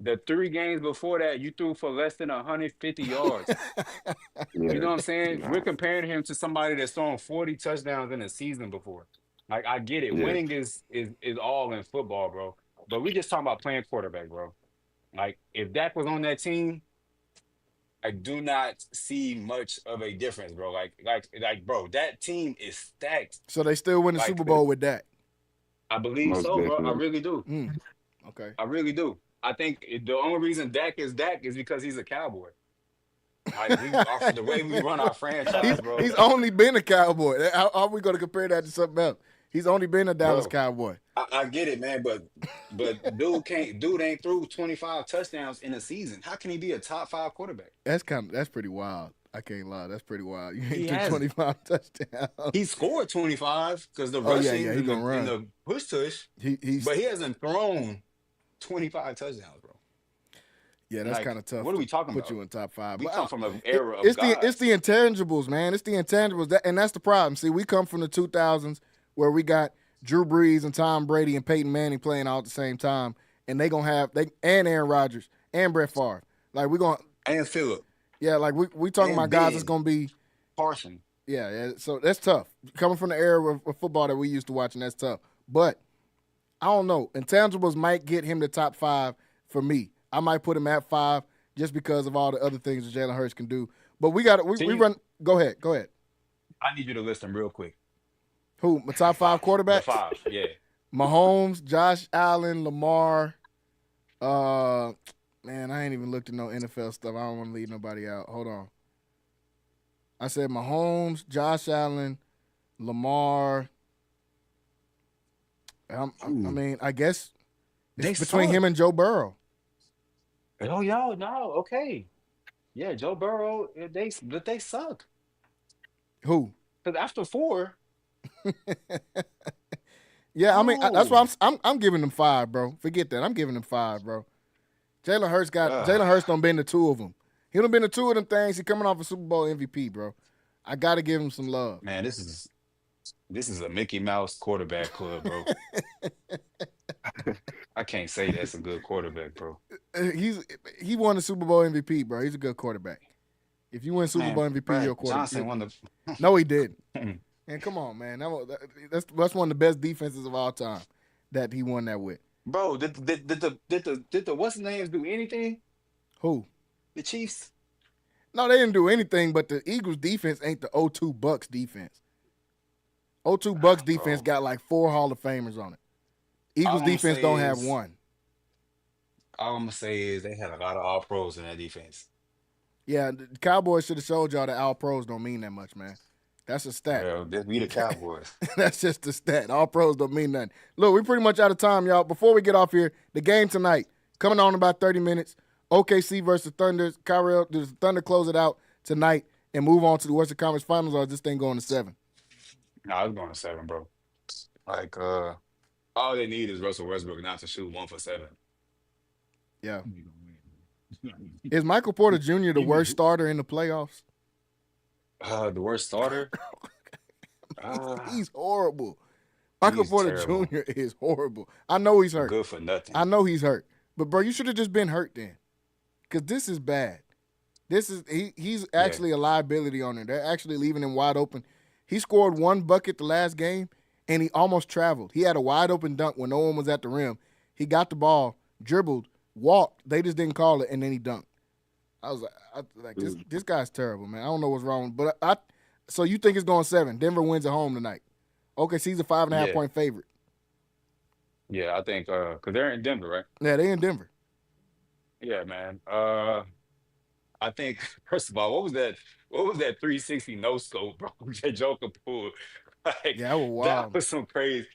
The 3 games before that, you threw for less than 150 yards. You Yeah, know what I'm saying? nah, We're comparing him to somebody that's thrown 40 touchdowns in a season before. Like, I get it. yeah. Winning is all in football, bro. But we just talking about playing quarterback, bro. Like, if Dak was on that team, I do not see much of a difference, bro. Bro, that team is stacked. So they still win the Like, Super Bowl with that. I believe Most so, bro. I definitely. really do. Okay. I really do. I think the only reason Dak is because he's a Cowboy. Like, the way we run our franchise, bro. He's only been a Cowboy. How are we going to compare that to something else? He's only been a Dallas Bro, Cowboy. I get it, man, but dude ain't threw 25 touchdowns in a season. How can he be a top 5 quarterback? That's pretty wild. I can't lie. That's pretty wild. You He ain't threw hasn't. 25 touchdowns. He scored 25 because the Oh yeah, rushing he gonna and run. the push tush, He's but he hasn't thrown 25 touchdowns, bro. yeah, that's Like, kind of tough. what are we talking Put about? you in top 5. We But come from an era of it's gods. the intangibles, man. It's the intangibles, and that's the problem. See, we come from the 2000s where we got Drew Brees and Tom Brady and Peyton Manning playing all at the same time, and they gonna have and Aaron Rodgers and Brett Favre. Like we gonna And Phillip like we talking and about guys that's Ben gonna be Carson. yeah. So that's tough. Coming from the era of football that we used to watch, and that's tough. But I don't know. Intangibles might get him to top 5 for me. I might put him at 5 just because of all the other things that Jalen Hurts can do. But we run. Go ahead. I need you to list them real quick. Who? My top 5 The quarterbacks? 5, yeah. Mahomes, Josh Allen, Lamar. Man, I ain't even looked at no NFL stuff. I don't want to leave nobody out. Hold on. I said Mahomes, Josh Allen, Lamar. I mean, I guess They it's between suck. him and Joe Burrow. Oh, y'all, no, okay. Yeah, Joe Burrow, they suck. Who? Because after 4, Yeah, I mean that's no. why I'm giving them 5, bro. Forget that. I'm giving them 5, bro. Jalen Hurts done been to 2 of them. He done been to 2 of them things. He coming off a Super Bowl MVP, bro. I gotta give him some love. Man, this is a Mickey Mouse quarterback club, bro. I can't say that's a good quarterback, bro. He won the Super Bowl MVP, bro. He's a good quarterback. If you win Super Man, Bowl MVP, Brad you're a quarterback. Johnson won the. No, he didn't. And come on, man. That's one of the best defenses of all time that he won that with. Bro, did the what's the names do anything? Who? The Chiefs? No, they didn't do anything, but the Eagles defense ain't the 0-2 Bucks defense. 0-2 Bucks defense Bro. got like 4 Hall of Famers on it. Eagles All I'ma defense say don't have is- one. All I'm gonna say is they had a lot of all pros in that defense. Yeah, the Cowboys should have showed y'all that all pros don't mean that much, man. That's a stat. Well, we the Cowboys. That's just a stat. All pros don't mean nothing. Look, we're pretty much out of time, y'all. Before we get off here, the game tonight, coming on in about 30 minutes. OKC versus Thunder. Kyrell, does the Thunder close it out tonight and move on to the Western Conference Finals, or is this thing going to 7? No, I was going to 7, bro. Like, all they need is Russell Westbrook not to shoot 1 for 7. Yeah. Is Michael Porter Jr. the worst starter in the playoffs? The worst starter? He's horrible. Michael He's Porter terrible. Jr. is horrible. I know he's hurt. Good for nothing. I know he's hurt. But, bro, you should have just been hurt then. Because this is bad. He's actually a liability on there. They're actually leaving him wide open. He scored 1 bucket the last game, and he almost traveled. He had a wide open dunk when no one was at the rim. He got the ball, dribbled, walked. They just didn't call it, and then he dunked. I was like, this guy's terrible, man. I don't know what's wrong. But so you think it's going 7. Denver wins at home tonight. OKC's a 5.5 point favorite. Yeah, I think because they're in Denver, right? Yeah, they in Denver. Yeah, man. I think first of all, what was that 360 no scope, bro? That Joker pulled. Like, Yeah, that was wild. that was some crazy.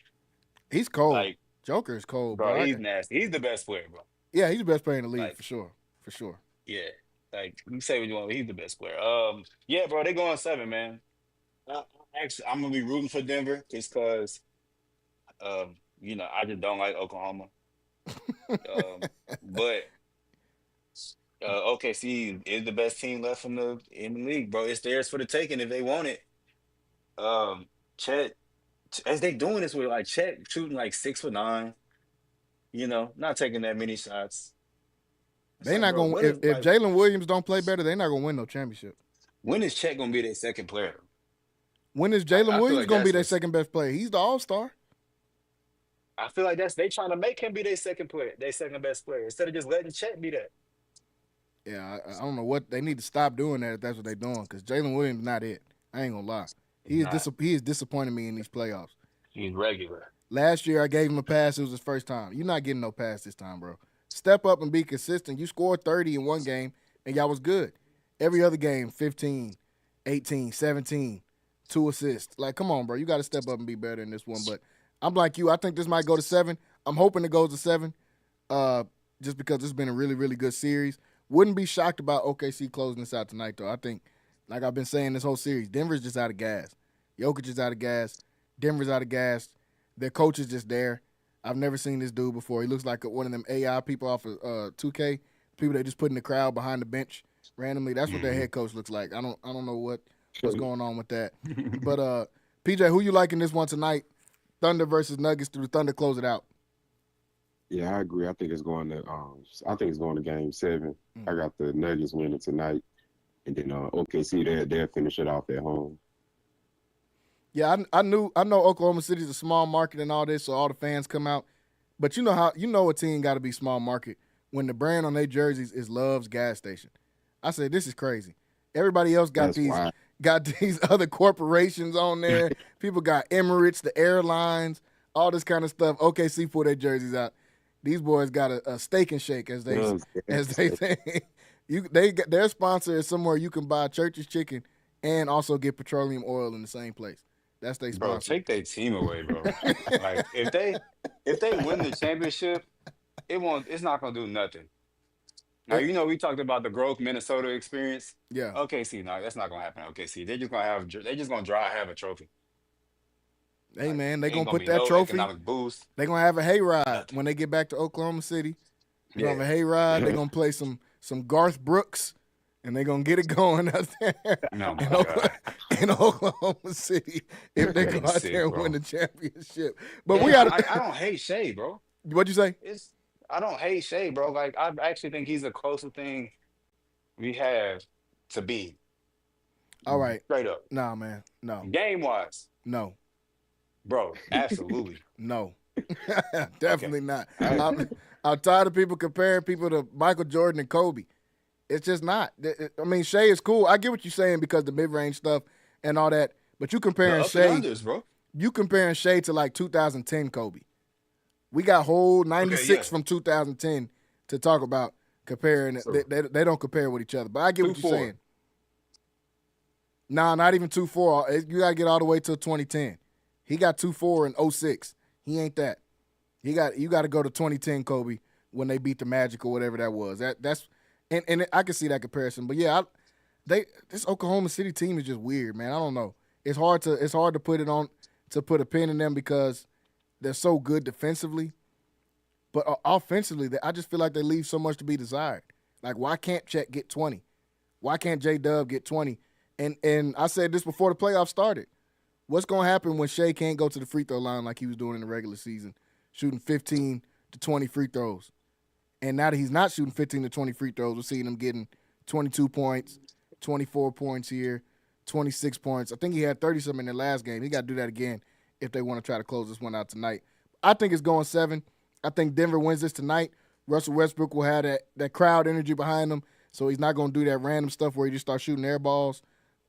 He's cold. Like, Joker is cold, bro, bro. he's nasty. He's the best player, bro. Yeah, he's the best player in the league Like- for sure. For sure. Yeah, like you say what you want, but he's the best player. Yeah, bro, they going 7, man. Actually, I'm gonna be rooting for Denver just because, I just don't like Oklahoma. But OKC is the best team left in the league, bro. It's theirs for the taking if they want it. Chet, as they doing this with like Chet shooting like 6 for 9, not taking that many shots. They like, not bro, gonna what if if, like, Jalen Williams don't play better, they're not gonna win no championship. when is Chet gonna be their second player? When is Like, Jalen I feel Williams like gonna be that's their what's. second best player? He's the all-star. I feel like they trying to make him be their second player, their second best player, instead of just letting Chet be that. Yeah, I don't know what they need to stop doing that if that's what they're doing. Because Jalen Williams not it. I ain't gonna lie. He's not. He is disappointing me in these playoffs. He's regular. Last year I gave him a pass. It was his first time. You're not getting no pass this time, bro. Step up and be consistent. You scored 30 in one game and y'all was good. Every other game, 15, 18, 17, 2 assists. Like, come on, bro. You got to step up and be better in this one. But I'm like you. I think this might go to 7. I'm hoping it goes to 7 just because it's been a really, really good series. Wouldn't be shocked about OKC closing this out tonight, though. I think, like I've been saying this whole series, Denver's just out of gas. Jokic is out of gas. Denver's out of gas. Their coach is just there. I've never seen this dude before. He looks like one of them AI people off of 2K, people they just put in the crowd behind the bench randomly. That's what their head coach looks like. I don't know what's going on with that. But PJ, who you liking this one tonight? Thunder versus Nuggets. Do the Thunder close it out? Yeah, I agree. I think it's going to Game 7. I got the Nuggets winning tonight, and then OKC they'll finish it off at home. Yeah, I know Oklahoma City's a small market and all this, so all the fans come out. But you know a team got to be small market when the brand on their jerseys is Love's gas station. I said this is crazy. Everybody else got these other corporations on there. People got Emirates, the airlines, all this kind of stuff. OKC pull their jerseys out. These boys got a steak and shake, as they say. Their sponsor is somewhere you can buy Church's Chicken and also get petroleum oil in the same place. That's their sponsor. Bro, take their team away, bro. Like if they win the championship, it's not gonna do nothing. Now we talked about the growth Minnesota experience. Yeah. OKC, no, that's not gonna happen. OKC, they're just gonna have a trophy. Hey man, they're Ain't gonna put be that no trophy. economic boost. They're gonna have a hayride when they get back to Oklahoma City. They're gonna have a hayride. They're gonna play some Garth Brooks, and they're gonna get it going out there in Oklahoma City if they go out there and win the championship. But I don't hate Shea, bro. What'd you say? I don't hate Shea, bro. Like I actually think he's the closest thing we have to be. All right. Straight up. Nah, man. No. Game wise. No. Bro, absolutely. No. Definitely not. I'm tired of people comparing people to Michael Jordan and Kobe. It's just not. I mean, Shea is cool. I get what you're saying because the mid-range stuff and all that. But you comparing Shea, bro. You comparing Shea to like 2010 Kobe. We got whole 96 from 2010 to talk about comparing. So, they don't compare with each other. But I get what you're saying. Nah, not even 2-4. You got to get all the way till 2010. He got 2-4 in 06. He ain't that. You got to go to 2010 Kobe when they beat the Magic or whatever that was. That's I can see that comparison. But yeah, this Oklahoma City team is just weird, man. I don't know. It's hard to put a pin in them because they're so good defensively. But offensively, I just feel like they leave so much to be desired. Like, why can't Chet get 20? Why can't J-Dub get 20? And I said this before the playoffs started. What's going to happen when Shea can't go to the free throw line like he was doing in the regular season, shooting 15 to 20 free throws? And now that he's not shooting 15 to 20 free throws, we're seeing him getting 22 points, 24 points here, 26 points. I think he had 30-something in the last game. He got to do that again if they want to try to close this one out tonight. I think it's going 7. I think Denver wins this tonight. Russell Westbrook will have that crowd energy behind him, so he's not going to do that random stuff where he just starts shooting air balls.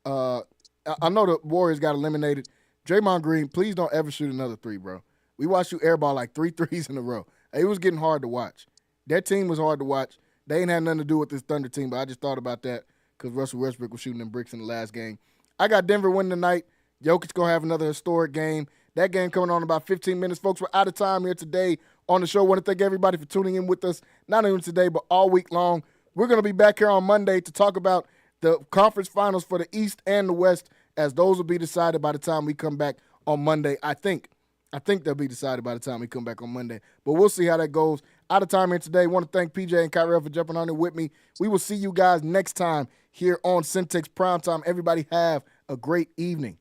I know the Warriors got eliminated. Draymond Green, please don't ever shoot another 3, bro. We watched you airball like 3 threes in a row. It was getting hard to watch. That team was hard to watch. They ain't had nothing to do with this Thunder team, but I just thought about that because Russell Westbrook was shooting them bricks in the last game. I got Denver winning tonight. Jokic going to have another historic game. That game coming on in about 15 minutes. Folks, we're out of time here today on the show. I want to thank everybody for tuning in with us, not only today, but all week long. We're going to be back here on Monday to talk about the conference finals for the East and the West, as those will be decided by the time we come back on Monday. I think they'll be decided by the time we come back on Monday. But we'll see how that goes. Out of time here today. I want to thank PJ and Kyrell for jumping on it with me. We will see you guys next time here on Centex Primetime. Everybody have a great evening.